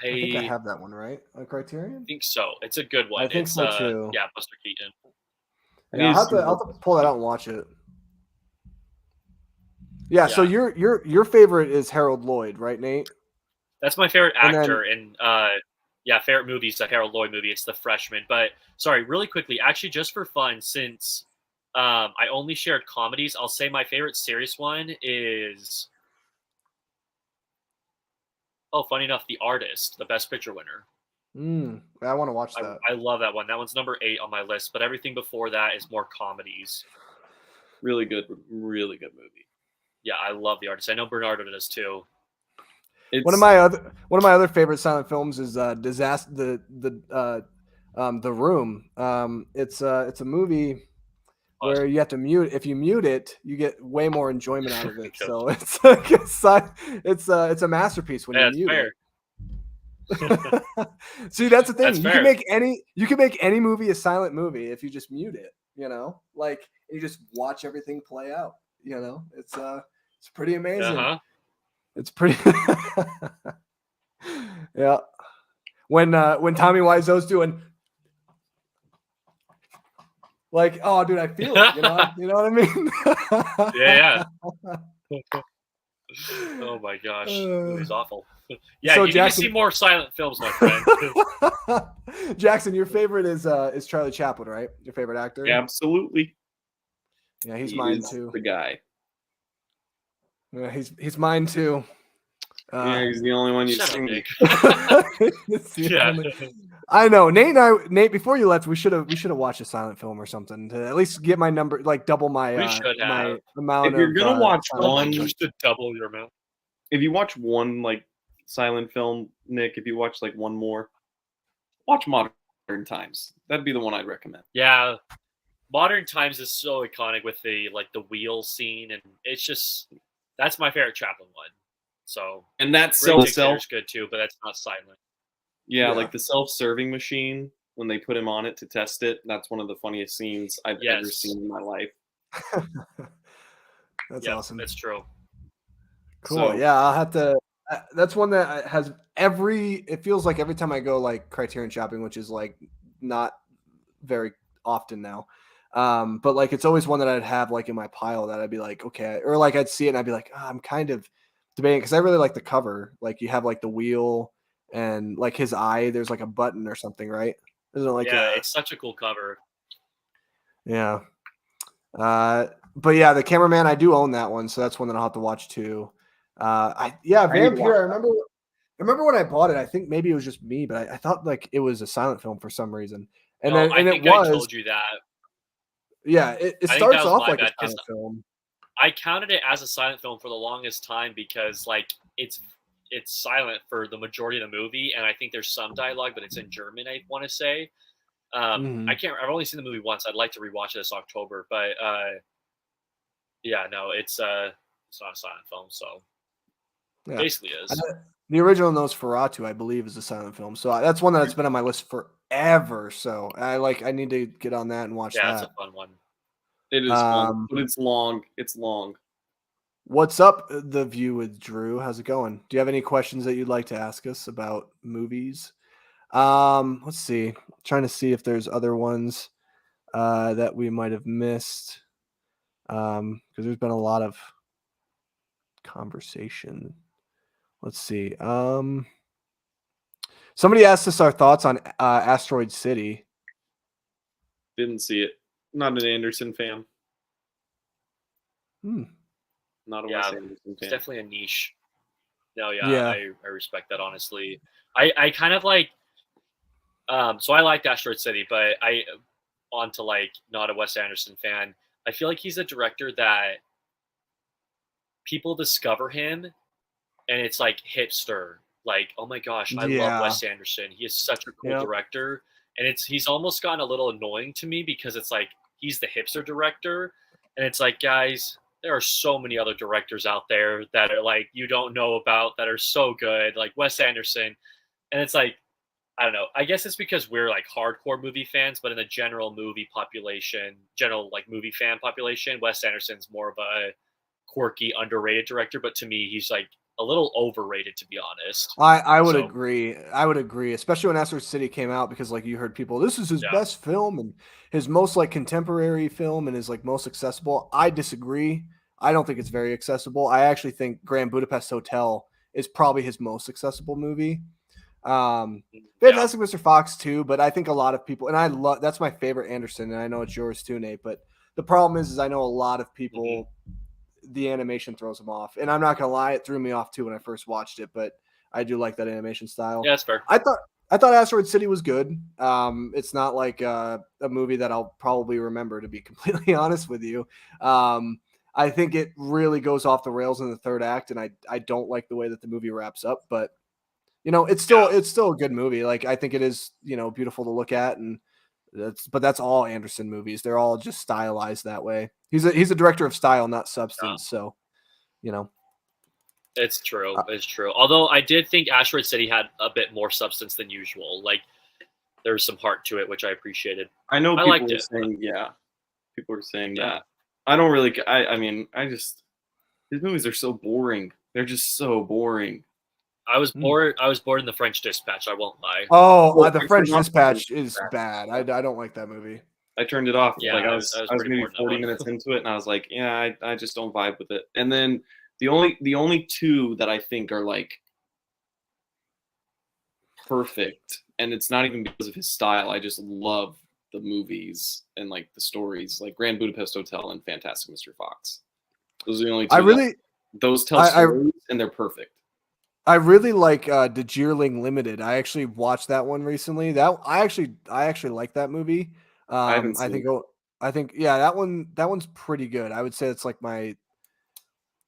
Speaker 1: I think I have that one right on Criterion.
Speaker 2: I think so. It's a good one.
Speaker 1: I think so too.
Speaker 2: Yeah, Buster Keaton.
Speaker 1: Yeah, I'll have to pull that out and watch it. Yeah, so your favorite is Harold Lloyd, right, Nate?
Speaker 2: That's my favorite
Speaker 1: And then-
Speaker 2: actor, and favorite movie is the Harold Lloyd movie. It's The Freshman. But sorry, really quickly, actually, just for fun, since I only shared comedies, I'll say my favorite serious one is. Oh, funny enough, The Artist, the Best Picture winner.
Speaker 1: I want to watch that.
Speaker 2: I love that one. That one's number 8 on my list. But everything before that is more comedies.
Speaker 3: Really good movie.
Speaker 2: Yeah, I love The Artist. I know Bernardo does too.
Speaker 1: One of my other favorite silent films is Disaster. The Room. It's a movie where you have to mute. If you mute it, you get way more enjoyment out of it. So it's a masterpiece when you mute it. See, that's the thing. You can make any movie a silent movie if you just mute it. You know, like you just watch everything play out. You know, it's pretty amazing.
Speaker 2: Uh-huh.
Speaker 1: It's pretty. Yeah. When Tommy Wiseau's doing. Like, oh, dude, I feel it. You know what I mean?
Speaker 2: Yeah. Oh my gosh, movie's awful. Yeah, so you Jackson, need to see more silent films, my friend.
Speaker 1: Jackson, your favorite is Charlie Chaplin, right? Your favorite actor?
Speaker 3: Yeah, absolutely.
Speaker 1: Yeah, he's mine too.
Speaker 3: The guy.
Speaker 1: Yeah, he's mine too.
Speaker 3: Yeah, he's the only one you've seen.
Speaker 2: Yeah.
Speaker 1: I know, Nate. Before you left, we should have watched a silent film or something to at least get my number, like double my my amount.
Speaker 3: If you're gonna watch one,
Speaker 2: just to double your amount.
Speaker 3: If you watch one like silent film, Nick, if you watch like one more, watch Modern Times. That'd be the one I'd recommend.
Speaker 2: Yeah, Modern Times is so iconic with the wheel scene, and it's just that's my favorite Chaplin one. So
Speaker 3: and that's
Speaker 2: self good too, but that's not silent.
Speaker 3: Yeah, like the self-serving machine when they put him on it to test it. That's one of the funniest scenes I've ever seen in my life.
Speaker 1: That's awesome.
Speaker 2: That's true.
Speaker 1: Cool. So, yeah, I'll have to. That's one that has it feels like every time I go like Criterion shopping, which is like not very often now. But like it's always one that I'd have like in my pile that I'd be like, okay, or like I'd see it and I'd be like, I'm kind of debating because I really like the cover. Like you have like the wheel and like his eye, there's like a button or something, right? Isn't it like
Speaker 2: it's such a cool cover.
Speaker 1: Yeah. But yeah, the Cameraman, I do own that one, so that's one that I'll have to watch too. Vampire. I remember when I bought it. I think maybe it was just me, but I thought like it was a silent film for some reason. And then
Speaker 2: I told you that.
Speaker 1: Yeah, it starts off like a silent film.
Speaker 2: I counted it as a silent film for the longest time because like it's silent for the majority of the movie, and I think there's some dialogue, but it's in German. I want to say. I've only seen the movie once. I'd like to rewatch it this October, but it's not a silent film, so basically is.
Speaker 1: The original Nosferatu, I believe, is a silent film, so that's one that's been on my list forever. So I need to get on that and watch that.
Speaker 2: Yeah, it's a fun one.
Speaker 3: It is fun, but it's long. It's long.
Speaker 1: What's up, The View with Drew? How's it going? Do you have any questions that you'd like to ask us about movies? Let's see. I'm trying to see if there's other ones that we might have missed. Because there's been a lot of conversation. Let's see. Somebody asked us our thoughts on Asteroid City.
Speaker 3: Didn't see it. Not an Anderson fan. Not a Wes Anderson fan.
Speaker 2: It's definitely a niche. No, I respect that, honestly. I kind of like so I liked Asteroid City, but on to like not a Wes Anderson fan. I feel like he's a director that people discover him and it's like hipster. Like, oh my gosh, I love Wes Anderson. He is such a cool director. And he's almost gotten a little annoying to me because it's like he's the hipster director. And it's like, guys, there are so many other directors out there that are like you don't know about that are so good, like Wes Anderson. And it's like, I don't know. I guess it's because we're like hardcore movie fans, but in the general movie fan population, Wes Anderson's more of a quirky, underrated director. But to me, he's like a little overrated, to be honest.
Speaker 1: I would
Speaker 2: So,
Speaker 1: agree. I would agree, especially when Asteroid City came out, because like you heard people, this is his
Speaker 2: yeah.
Speaker 1: best film and his most like contemporary film and his like most accessible. I disagree. I don't think it's very accessible. I actually think Grand Budapest Hotel is probably his most accessible movie. Fantastic Mr. Fox too, but I think a lot of people, and I love, that's my favorite Anderson, and I know it's yours too, Nate. But the problem is I know a lot of people, the animation throws them off, and I'm not gonna lie, it threw me off too when I first watched it. But I do like that animation style.
Speaker 2: Yeah, that's fair.
Speaker 1: I thought Asteroid City was good. It's not like a movie that I'll probably remember, to be completely honest with you. I think it really goes off the rails in the third act, and I don't like the way that the movie wraps up. But it's still a good movie. Like, I think it is, beautiful to look at, and that's all Anderson movies. They're all just stylized that way. He's a director of style, not substance. So,
Speaker 2: it's true. It's true. Although I did think Asteroid City had a bit more substance than usual. Like, there's some heart to it, which I appreciated.
Speaker 3: I know
Speaker 2: I
Speaker 3: people
Speaker 2: liked
Speaker 3: were
Speaker 2: it.
Speaker 3: saying, people were saying that. I don't really. I mean, these movies are so boring. They're just so boring.
Speaker 2: I was bored. I was bored in The French Dispatch. I won't lie.
Speaker 1: Oh, The French Dispatch is bad. I don't like that movie.
Speaker 3: I turned it off.
Speaker 2: Yeah,
Speaker 3: like I was maybe 40 minutes into it, and I was like, yeah, I just don't vibe with it. And then the only two that I think are like perfect, and it's not even because of his style. I just love the movies and like the stories, like Grand Budapest Hotel and Fantastic Mr. Fox. Those are the only two. Those tell stories, and they're perfect.
Speaker 1: I really like Darjeeling Limited. I actually watched that one recently. I actually like that movie.
Speaker 3: I haven't seen it.
Speaker 1: I think that one's pretty good. I would say it's like my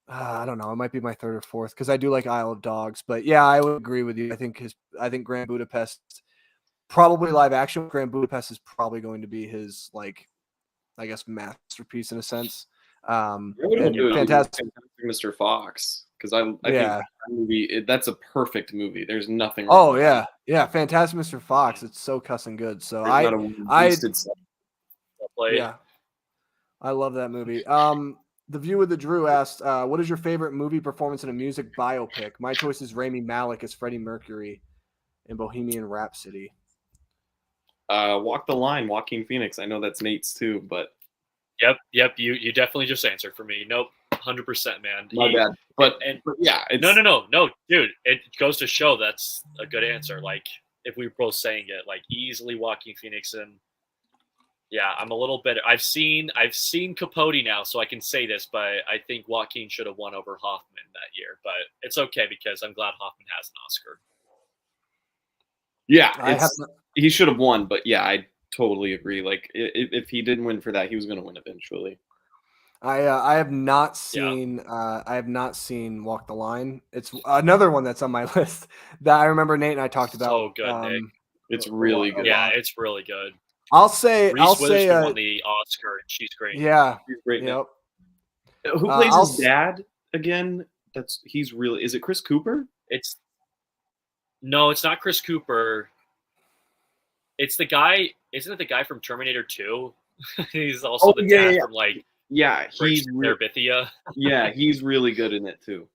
Speaker 1: I don't know, it might be my third or fourth, because I do like Isle of Dogs. But yeah, I would agree with you. I think Grand Budapest, probably live action, Grand Budapest is probably going to be his, like, I guess, masterpiece in a sense.
Speaker 3: Fantastic Mr. Fox, because I think that movie, that's a perfect movie. There's nothing wrong with it.
Speaker 1: Yeah, Fantastic Mr. Fox. It's so cussing good. So I love that movie. The View of the Drew asked, what is your favorite movie performance in a music biopic? My choice is Rami Malek as Freddie Mercury in Bohemian Rhapsody.
Speaker 3: Walk the Line, Joaquin Phoenix. I know that's Nate's too, but
Speaker 2: Yep. You definitely just answered for me. Nope, 100%, man.
Speaker 3: My bad. But yeah,
Speaker 2: no, dude. It goes to show that's a good answer. Like, if we were both saying it, like, easily Joaquin Phoenix, and I'm a little bit. I've seen Capote now, so I can say this, but I think Joaquin should have won over Hoffman that year. But it's okay, because I'm glad Hoffman has an Oscar.
Speaker 3: Yeah, he should have won, but yeah, I totally agree. Like, if he didn't win for that, he was going to win eventually.
Speaker 1: I have not seen Walk the Line. It's another one that's on my list that I remember Nate and I talked about.
Speaker 2: So good, Nick.
Speaker 3: It's really good.
Speaker 2: Yeah, it's really good.
Speaker 1: Reese
Speaker 2: Witherspoon won the Oscar, and she's great.
Speaker 1: Yeah,
Speaker 3: she's great.
Speaker 1: Yep.
Speaker 3: Who plays his dad again? Is it Chris Cooper?
Speaker 2: No, it's not Chris Cooper. It's the guy. Isn't it the guy from Terminator 2? He's also the dad from, like,
Speaker 3: he's
Speaker 2: Terabithia.
Speaker 3: Yeah, he's really good in it too.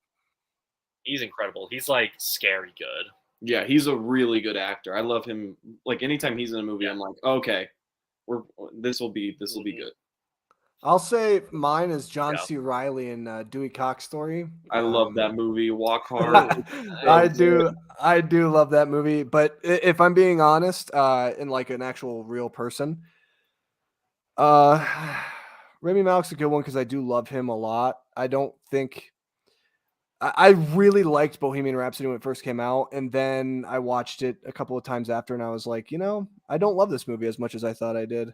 Speaker 2: He's incredible. He's like scary good.
Speaker 3: Yeah, he's a really good actor. I love him. Like, anytime he's in a movie, I'm like, okay, this will be good.
Speaker 1: I'll say mine is John C. Reilly in Dewey Cox Story.
Speaker 3: I love that movie. Walk Hard.
Speaker 1: I do love that movie. But if I'm being honest, in like an actual real person, Rami Malek's a good one because I do love him a lot. I don't think I really liked Bohemian Rhapsody when it first came out, and then I watched it a couple of times after, and I was like, I don't love this movie as much as I thought I did.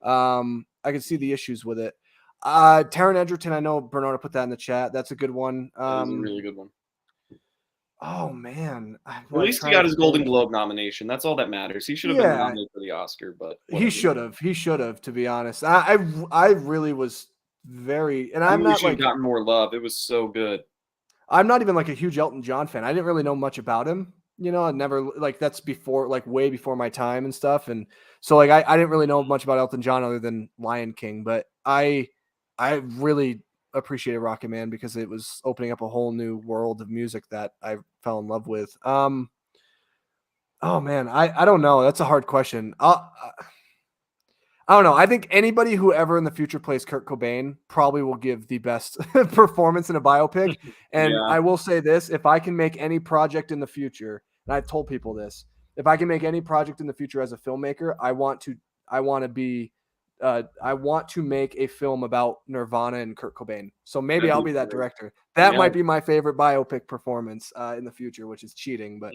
Speaker 1: I could see the issues with it. Taron Egerton, I know Bernardo put that in the chat. That's a good one.
Speaker 3: That's a really good one.
Speaker 1: Oh man!
Speaker 3: At least he got his Golden Globe nomination. That's all that matters. He should have been nominated for the Oscar, but whatever.
Speaker 1: He should have. He should have. To be honest, I really was very, and I'm not like
Speaker 3: gotten more love. It was so good.
Speaker 1: I'm not even like a huge Elton John fan. I didn't really know much about him. I never, like, that's before, like, way before my time and stuff. And so, like, I didn't really know much about Elton John other than Lion King, but I really appreciated Rocket Man because it was opening up a whole new world of music that I fell in love with. Oh man, I don't know. That's a hard question. I don't know. I think anybody who ever in the future plays Kurt Cobain probably will give the best performance in a biopic. And
Speaker 3: Yeah.
Speaker 1: I will say this, if I can make any project in the future, and I've told people this, if I can make any project in the future as a filmmaker, I want to make a film about Nirvana and Kurt Cobain. So maybe
Speaker 3: That'd
Speaker 1: I'll
Speaker 3: be
Speaker 1: be that
Speaker 3: great.
Speaker 1: director. That
Speaker 3: Yeah.
Speaker 1: might be my favorite biopic performance in the future, which is cheating, but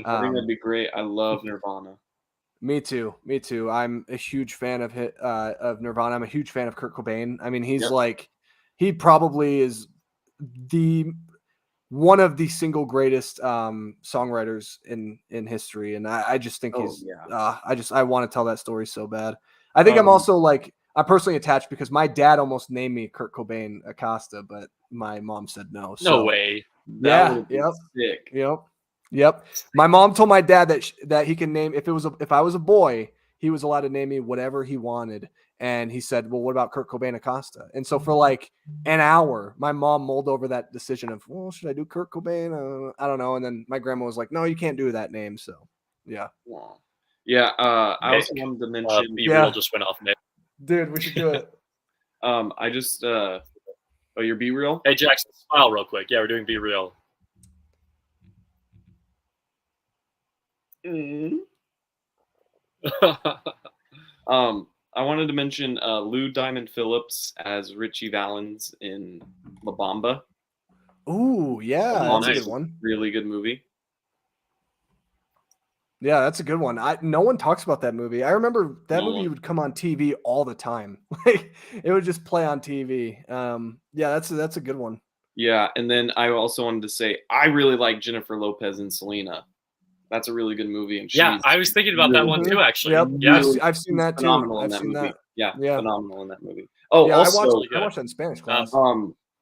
Speaker 3: I think that'd be great. I love Nirvana.
Speaker 1: me too. Me too. I'm a huge fan of Nirvana. I'm a huge fan of Kurt Cobain. I mean, he's
Speaker 3: Yep.
Speaker 1: like, he probably is one of the single greatest songwriters in history, and I just think he's.
Speaker 3: Yeah.
Speaker 1: I want to tell that story so bad. I think I'm also like, I'm personally attached because my dad almost named me Kurt Cobain Acosta, but my mom said no.
Speaker 2: No
Speaker 1: So,
Speaker 2: way.
Speaker 3: That would be sick.
Speaker 1: Yep. My mom told my dad that he can name if I was a boy, he was allowed to name me whatever he wanted. And he said, "Well, what about Kurt Cobain Acosta?" And so for like an hour, my mom mulled over that decision of, "Well, should I do Kurt Cobain? I don't know." And then my grandma was like, "No, you can't do that name." So, yeah.
Speaker 3: Wow. Yeah. I also
Speaker 2: Nick,
Speaker 3: wanted to mention.
Speaker 2: Be Real just went off, Nick.
Speaker 1: Dude, we should do it.
Speaker 3: I just. Oh, you're Be Real.
Speaker 2: Hey, Jackson, smile real quick. Yeah, we're doing Be Real.
Speaker 3: I wanted to mention Lou Diamond Phillips as Richie Valens in La Bamba.
Speaker 1: Ooh, yeah,
Speaker 2: Oh,
Speaker 1: that's
Speaker 2: nice.
Speaker 1: a good one.
Speaker 3: Really good movie.
Speaker 1: Yeah, that's a good one. No one talks about that movie. I remember that
Speaker 3: No
Speaker 1: movie
Speaker 3: one.
Speaker 1: would come on TV all the time. Like it would just play on TV. Yeah, that's a good one.
Speaker 3: Yeah, and then I also wanted to say I really like Jennifer Lopez and Selena. That's a really good movie, and
Speaker 2: Yeah,
Speaker 3: she's
Speaker 2: I was thinking about that one too, actually.
Speaker 1: Yep.
Speaker 2: Yeah.
Speaker 1: I've seen that too.
Speaker 3: phenomenal in
Speaker 1: I've
Speaker 3: that
Speaker 1: seen
Speaker 3: movie.
Speaker 1: that.
Speaker 3: Yeah,
Speaker 1: Yeah.
Speaker 3: phenomenal in that movie. Oh,
Speaker 1: Yeah,
Speaker 3: also,
Speaker 1: I watched that in Spanish class.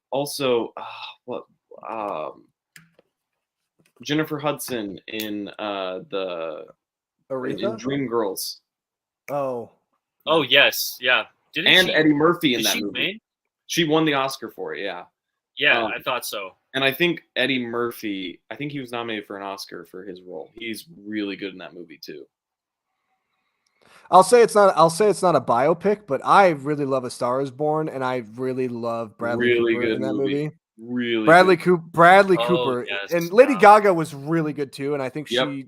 Speaker 3: Also, Jennifer Hudson in
Speaker 1: Aretha?
Speaker 3: in Dreamgirls.
Speaker 1: Oh.
Speaker 2: Oh yes, yeah.
Speaker 3: And Eddie Murphy in that
Speaker 2: she
Speaker 3: movie.
Speaker 2: win?
Speaker 3: She won the Oscar for it, yeah.
Speaker 2: Yeah, I thought so.
Speaker 3: And I think Eddie Murphy, I think he was nominated for an Oscar for his role. He's really good in that movie too.
Speaker 1: I'll say it's not a biopic, but I really love A Star Is Born, and I really love Bradley Cooper in that movie.
Speaker 3: Really
Speaker 1: Bradley
Speaker 3: good.
Speaker 1: Cooper.
Speaker 2: Yes.
Speaker 1: And Lady Gaga was really good too, and I think
Speaker 3: Yep.
Speaker 1: she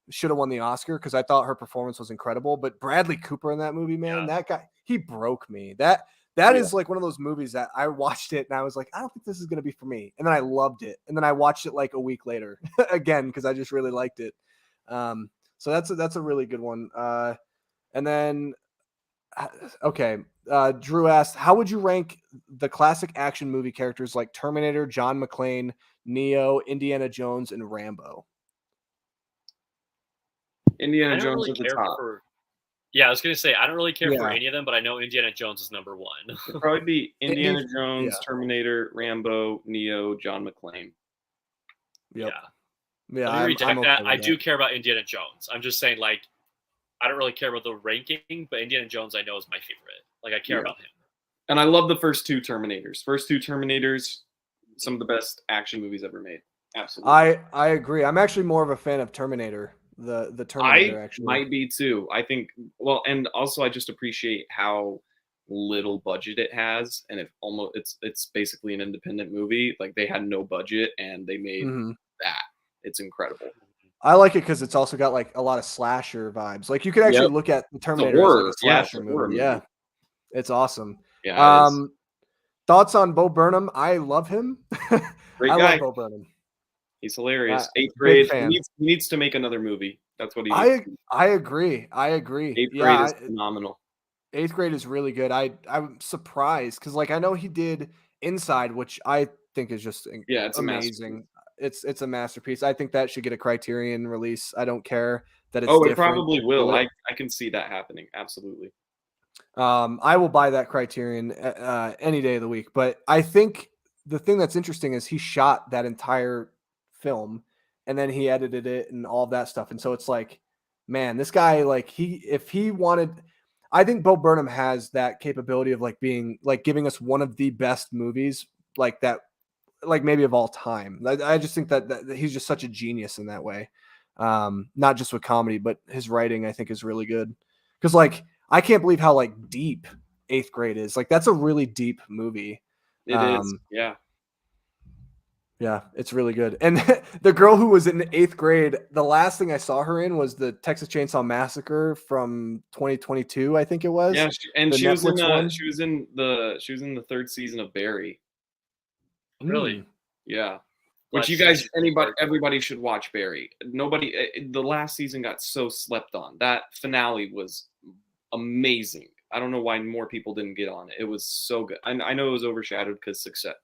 Speaker 1: should have won the Oscar because I thought her performance was incredible. But Bradley Cooper in that movie, man, that guy, he broke me. That is like one of those movies that I watched it and I was like, I don't think this is going to be for me. And then I loved it. And then I watched it like a week later again because I just really liked it. So that's a really good one. And then, okay, Drew asked, how would you rank the classic action movie characters like Terminator, John McClane, Neo, Indiana Jones, and Rambo?
Speaker 3: Indiana Jones at the top.
Speaker 2: Yeah, I was going to say, I don't really care for any of them, but I know Indiana Jones is number one.
Speaker 3: It'd probably be Indiana Jones, Terminator, Rambo, Neo, John McClane.
Speaker 1: Yep.
Speaker 2: Yeah. Let me reject that. I do care about Indiana Jones. I'm just saying, like, I don't really care about the ranking, but Indiana Jones I know is my favorite. Like, I care about him.
Speaker 3: And I love the first two Terminators. Some of the best action movies ever made. Absolutely.
Speaker 1: I agree. I'm actually more of a fan of Terminator. The Terminator actually
Speaker 3: might be too. I think and also I just appreciate how little budget it has, and it's basically an independent movie. Like they had no budget and they made that. It's incredible.
Speaker 1: I like it because it's also got like a lot of slasher vibes. Like you could actually look at the Terminator as like a slasher movie. Yeah, it's awesome.
Speaker 3: Yeah.
Speaker 1: Thoughts on Bo Burnham? I love him.
Speaker 3: Great
Speaker 1: I
Speaker 3: guy.
Speaker 1: love Bo Burnham.
Speaker 3: He's hilarious. 8th grade. He needs to make another movie. That's what he needs.
Speaker 1: I agree.
Speaker 3: 8th grade is phenomenal.
Speaker 1: 8th grade is really good. I'm surprised because like I know he did Inside, which I think is just
Speaker 3: it's
Speaker 1: amazing. It's a masterpiece. I think that should get a Criterion release. I don't care that it's
Speaker 3: it probably will. I can see that happening. Absolutely.
Speaker 1: I will buy that Criterion any day of the week. But I think the thing that's interesting is he shot that entire film and then he edited it and all of that stuff. And so it's like, man, this guy, like if he wanted, I think Bo Burnham has that capability of like being like giving us one of the best movies like that, like maybe of all time. I just think that he's just such a genius in that way. Not just with comedy, but his writing I think is really good. Because like I can't believe how like deep Eighth Grade is. Like that's a really deep movie.
Speaker 3: It is. Yeah.
Speaker 1: Yeah, it's really good. And the girl who was in eighth grade, the last thing I saw her in was the Texas Chainsaw Massacre from 2022, I think it was.
Speaker 3: Yeah, and
Speaker 1: the
Speaker 3: she was in
Speaker 1: Netflix one.
Speaker 3: she was in the third season of Barry.
Speaker 2: Really?
Speaker 3: Yeah.
Speaker 2: Glad
Speaker 3: Which you
Speaker 2: to
Speaker 3: guys,
Speaker 2: see you.
Speaker 3: everybody should watch Barry. The last season got so slept on. That finale was amazing. I don't know why more people didn't get on it. It was so good. I know it was overshadowed because Succession.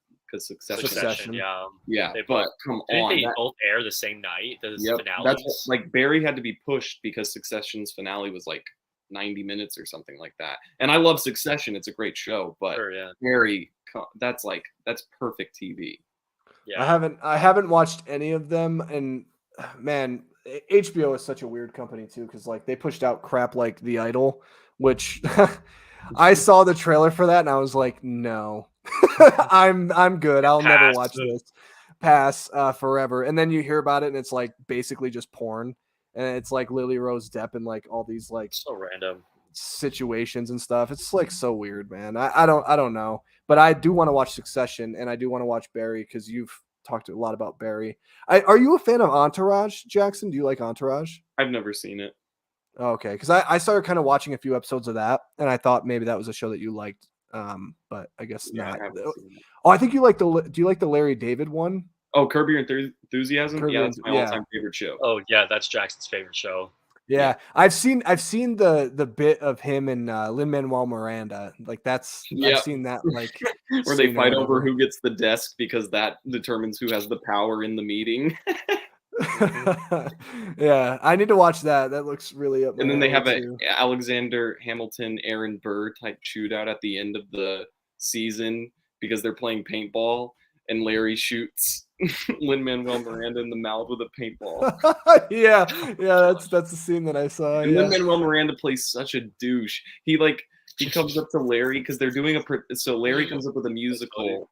Speaker 2: Succession, yeah.
Speaker 3: Yeah,
Speaker 2: They
Speaker 3: but
Speaker 2: both,
Speaker 3: come
Speaker 2: didn't
Speaker 3: on.
Speaker 2: they both air the same night? Those
Speaker 3: Yep,
Speaker 2: finales.
Speaker 3: like Barry had to be pushed because Succession's finale was like 90 minutes or something like that. And I love Succession; it's a great show. But
Speaker 2: Sure, yeah.
Speaker 3: Barry, that's perfect TV.
Speaker 2: Yeah.
Speaker 1: I haven't watched any of them, and man, HBO is such a weird company too, because like they pushed out crap like The Idol, which I saw the trailer for that and I was like, no, I'm good. I'll never watch this. Pass forever. And then you hear about it and it's like basically just porn, and it's like Lily Rose Depp and like all these like
Speaker 2: So random
Speaker 1: situations and stuff. It's like so weird, man. I don't know, but I do want to watch Succession and I do want to watch Barry because you've talked a lot about Barry. Are you a fan of Entourage, Jackson? Do you like Entourage?
Speaker 3: I've never seen it.
Speaker 1: Okay, because I started kind of watching a few episodes of that, and I thought maybe that was a show that you liked, but I guess not. I think you like do you like the Larry David one?
Speaker 3: Oh, Curb Your Enthusiasm. Yeah, that's my
Speaker 1: yeah.
Speaker 3: all-time favorite show.
Speaker 2: Oh yeah, that's Jackson's favorite show.
Speaker 1: Yeah, I've seen the bit of him and Lin-Manuel Miranda. Like that's I've seen that like
Speaker 3: where they fight over who gets the desk because that determines who has the power in the meeting.
Speaker 1: Yeah, I need to watch that. That looks really up.
Speaker 3: And then they have a Alexander Hamilton, Aaron Burr type shootout at the end of the season because they're playing paintball and Larry shoots Lin-Manuel Miranda in the mouth with a paintball.
Speaker 1: yeah, that's the scene that I saw.
Speaker 3: And Lin-Manuel Miranda plays such a douche. He comes up to Larry because they're doing so Larry comes up with a musical.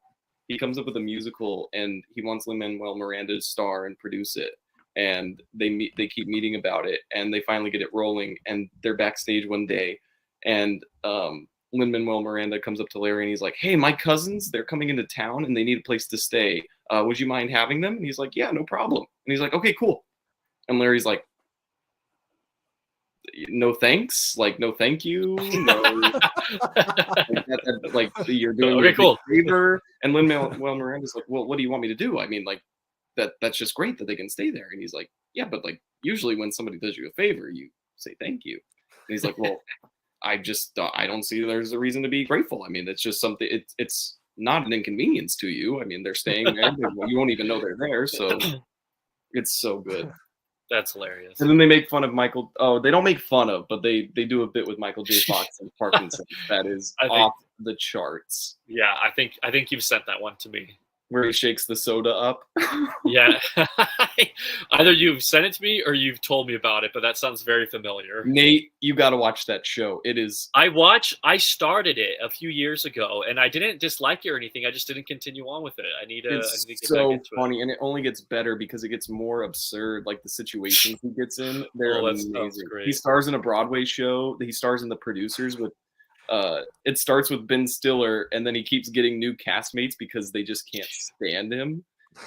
Speaker 3: He comes up with a musical and he wants Lin-Manuel Miranda to star and produce it. And they keep meeting about it and they finally get it rolling and they're backstage one day and Lin-Manuel Miranda comes up to Larry and he's like, "Hey, my cousins, they're coming into town and they need a place to stay. Would you mind having them?" And he's like, "Yeah, no problem." And he's like, "Okay, cool." And Larry's like, "No thanks, like no thank you, no." like you're doing
Speaker 2: okay, cool.
Speaker 3: A favor. And Lin-Manuel Miranda's like, "Well, what do you want me to do? I mean, like that's just great that they can stay there." And he's like, "Yeah, but like usually when somebody does you a favor, you say thank you." And he's like, "Well, I don't see there's a reason to be grateful. I mean, it's just something. It's not an inconvenience to you. I mean, they're staying there. You won't even know they're there. So it's so good."
Speaker 2: That's hilarious.
Speaker 3: And then they make fun of Michael. Oh, they don't make fun of, but they do a bit with Michael J. Fox and Parkinson. That is off the charts.
Speaker 2: Yeah, I think you've sent that one to me.
Speaker 3: Where he shakes the soda up.
Speaker 2: Yeah. Either you've sent it to me or you've told me about it, but that sounds very familiar.
Speaker 3: Nate, you got to watch that show. It is.
Speaker 2: I started it a few years ago, and I didn't dislike it or anything. I just didn't continue on with it. I need to get
Speaker 3: so
Speaker 2: back into
Speaker 3: funny, and it only gets better because it gets more absurd. Like the situations he gets in, they're amazing.
Speaker 2: Great.
Speaker 3: He stars in a Broadway show. He stars in The Producers with. It starts with Ben Stiller, and then he keeps getting new castmates because they just can't stand him.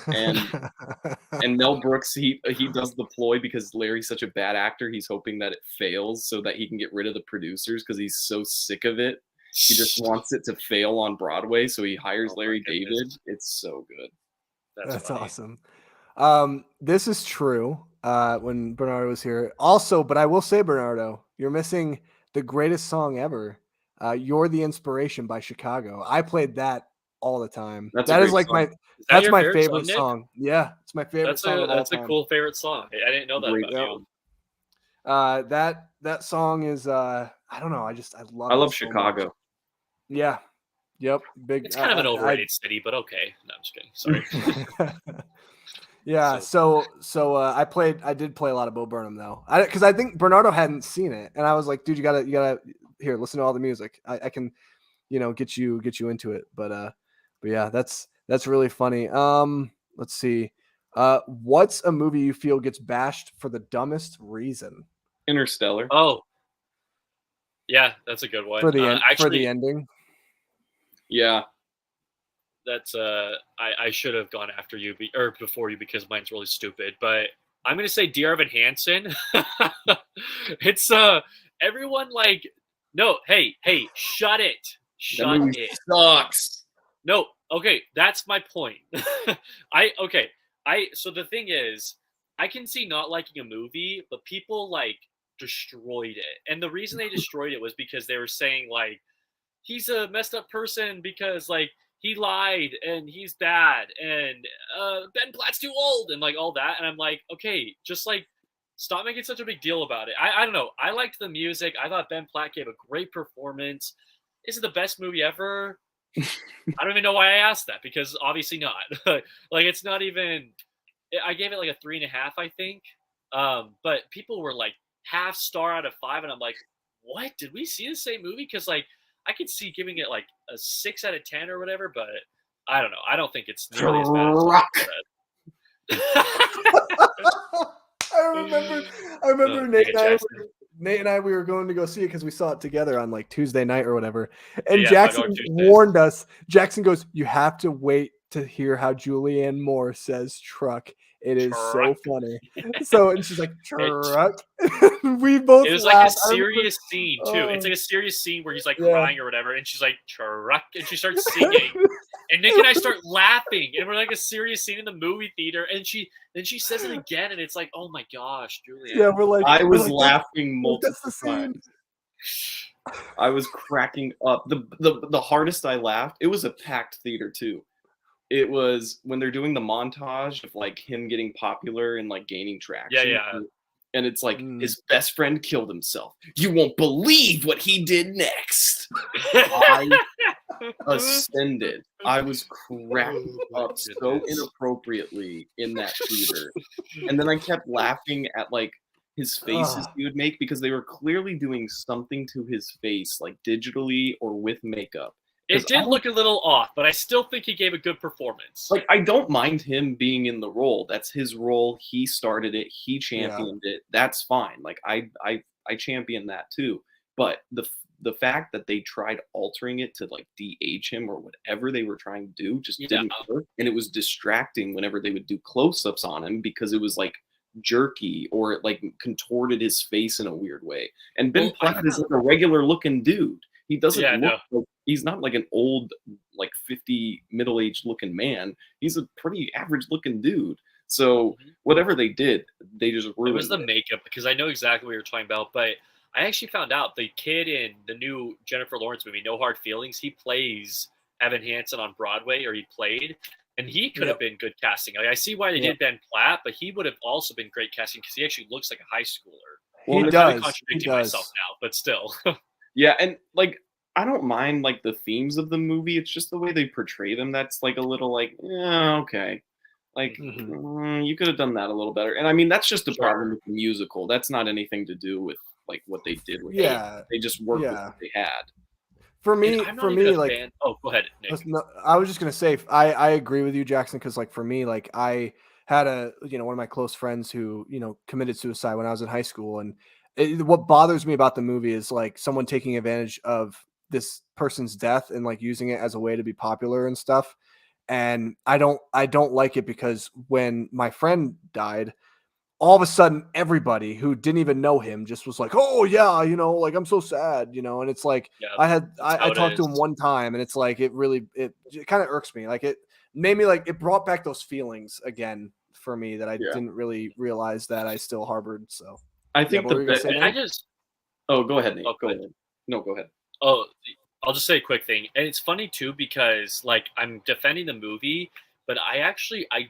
Speaker 3: And Mel Brooks, he does the ploy because Larry's such a bad actor. He's hoping that it fails so that he can get rid of the producers because he's so sick of it. He just wants it to fail on Broadway, so he hires Larry David. It's so good.
Speaker 1: That's awesome. This is true. When Bernardo was here, also, but I will say, Bernardo, you're missing the greatest song ever. "You're the Inspiration" by Chicago. I played that all the time. That is like
Speaker 3: song.
Speaker 1: That's my favorite song. Yeah, it's my favorite song.
Speaker 2: That's a cool favorite song. I didn't know that about
Speaker 1: you. That song is I don't know. I love
Speaker 3: Chicago.
Speaker 1: Much. Yeah. Yep. Big.
Speaker 2: It's kind of an overrated city, but okay. No, I'm just kidding. Sorry.
Speaker 1: Yeah. So I did play a lot of Bo Burnham though, because I think Bernardo hadn't seen it, and I was like, dude, you gotta. here, listen to all the music. I can, get you into it. But yeah, that's really funny. Let's see. What's a movie you feel gets bashed for the dumbest reason?
Speaker 3: Interstellar.
Speaker 2: Oh, yeah, that's a good one.
Speaker 1: For the end, for
Speaker 2: Actually,
Speaker 1: the ending.
Speaker 3: Yeah.
Speaker 2: that's I should have gone after you or before you because mine's really stupid. But I'm gonna say Dear Evan Hansen. It's everyone like no, hey, shut it.
Speaker 3: That
Speaker 2: Shut
Speaker 3: movie
Speaker 2: it.
Speaker 3: sucks.
Speaker 2: No, okay, that's my point. So the thing is, I can see not liking a movie, but people like destroyed it. And the reason they destroyed it was because they were saying like he's a messed up person because like he lied and he's bad and Ben Platt's too old and like all that. And I'm like, okay, just like stop making such a big deal about it. I don't know. I liked the music. I thought Ben Platt gave a great performance. Is it the best movie ever? I don't even know why I asked that because obviously not. Like it's not even. I gave it like a 3.5, I think. But people were like half star out of 5, and I'm like, what? Did we see the same movie? Because like I could see giving it like a 6 out of 10 or whatever, but I don't know. I don't think it's nearly as bad as
Speaker 1: I remember Nate and I,
Speaker 2: Jackson.
Speaker 1: we were going to go see it because we saw it together on like Tuesday night or whatever. And
Speaker 2: Yeah,
Speaker 1: Jackson
Speaker 2: Tuesdays.
Speaker 1: warned us. Jackson goes, "You have to wait to hear how Julianne Moore says truck. It is so
Speaker 2: Truck.
Speaker 1: funny." So, and she's like, "Truck." We both
Speaker 2: It was like a
Speaker 1: laughed.
Speaker 2: serious scene too. It's like a serious scene where he's like
Speaker 1: Yeah.
Speaker 2: crying or whatever, and she's like truck, and she starts singing, and Nick and I start laughing, and we're like a serious scene in the movie theater, and she says it again, and it's like, oh my gosh, Julianne.
Speaker 1: Yeah, we're like,
Speaker 3: I was
Speaker 1: like,
Speaker 3: laughing
Speaker 1: that's
Speaker 3: multiple
Speaker 1: the scene.
Speaker 3: times. I was cracking up. The hardest I laughed, it was a packed theater too. It was when they're doing the montage of like him getting popular and like gaining traction.
Speaker 2: Yeah.
Speaker 3: And it's like his best friend killed himself. You won't believe what he did next. I ascended. I was cracking up so inappropriately in that theater. And then I kept laughing at like his faces he would make because they were clearly doing something to his face, like digitally or with makeup.
Speaker 2: It did look a little off, but I still think he gave a good performance.
Speaker 3: Like, I don't mind him being in the role. That's his role. He started it. He championed it. That's fine. Like, I champion that too. But the fact that they tried altering it to like de-age him or whatever they were trying to do just didn't work. And it was distracting whenever they would do close-ups on him because it was like jerky or it like contorted his face in a weird way. And Ben Platt is like a regular looking dude. He doesn't look like, he's not like an old, like 50 middle-aged looking man. He's a pretty average looking dude. So whatever they did, they just ruined it.
Speaker 2: It was the makeup because I know exactly what you're talking about. But I actually found out the kid in the new Jennifer Lawrence movie, No Hard Feelings, he plays Evan Hansen on Broadway, or he played. And he could have been good casting. Like, I see why they did Ben Platt, but he would have also been great casting because he actually looks like a high schooler.
Speaker 1: Well,
Speaker 2: I'm kind of contradicting myself now, but still.
Speaker 3: Yeah, and like I don't mind like the themes of the movie. It's just the way they portray them that's like a little like, yeah, okay. Like you could have done that a little better. And I mean that's just the problem with the musical. That's not anything to do with like what they did with it. They just worked with what they had.
Speaker 1: For me, like,
Speaker 2: fan. Oh, go ahead, Nick.
Speaker 1: I was just gonna say, I agree with you, Jackson, because like for me, like I had one of my close friends who committed suicide when I was in high school, and what bothers me about the movie is like someone taking advantage of this person's death and like using it as a way to be popular and stuff. And I don't like it because when my friend died, all of a sudden everybody who didn't even know him just was like, "Oh yeah, like I'm so sad," and it's like I talked to him one time and it's like it kind of irks me. Like it made me like it brought back those feelings again for me that I didn't really realize that I still harbored. So
Speaker 3: I think
Speaker 2: Oh, go ahead, Nate.
Speaker 3: Oh, go ahead. No, go ahead.
Speaker 2: Oh, I'll just say a quick thing. And it's funny too because like I'm defending the movie, but I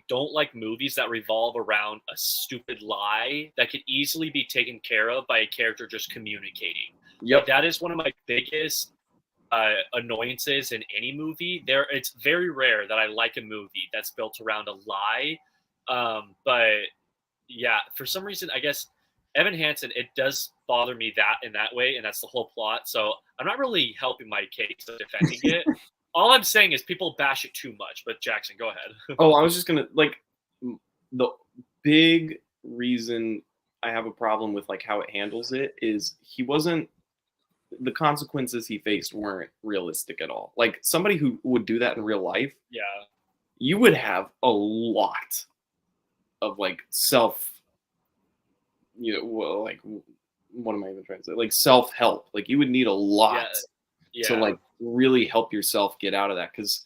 Speaker 2: don't like movies that revolve around a stupid lie that could easily be taken care of by a character just communicating.
Speaker 3: Yep.
Speaker 2: Like, that is one of my biggest annoyances in any movie. It's very rare that I like a movie that's built around a lie. But yeah, for some reason, I guess Evan Hansen, it does bother me that in that way, and that's the whole plot. So I'm not really helping my case of defending it. All I'm saying is people bash it too much. But Jackson, go ahead.
Speaker 3: Oh, I was just gonna like the big reason I have a problem with like how it handles it is he wasn't the consequences he faced weren't realistic at all. Like somebody who would do that in real life,
Speaker 2: Yeah.
Speaker 3: you would have a lot of like well, like what am I even trying to say? Like self-help. Like you would need a lot to like really help yourself get out of that. Because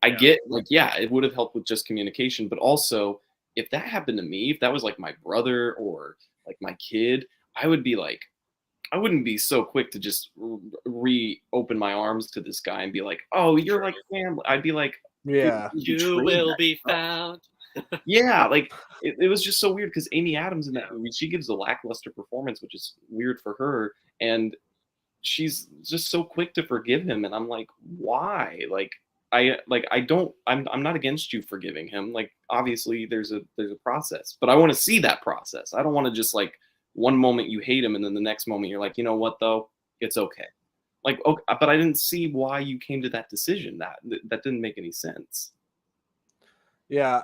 Speaker 3: I get like, yeah, it would have helped with just communication, but also if that happened to me, if that was like my brother or like my kid, I would be like, I wouldn't be so quick to just reopen my arms to this guy and be like, oh, you're like family. I'd be like,
Speaker 1: Yeah,
Speaker 2: you will be found.
Speaker 3: Yeah, like it was just so weird because Amy Adams in that movie, she gives a lackluster performance, which is weird for her, and she's just so quick to forgive him, and I'm like, why? I'm not against you forgiving him. Like obviously there's a process, but I want to see that process. I don't want to just like one moment you hate him and then the next moment you're like, you know what though, it's okay. Like, okay, but I didn't see why you came to that decision. That didn't make any sense.
Speaker 1: Yeah,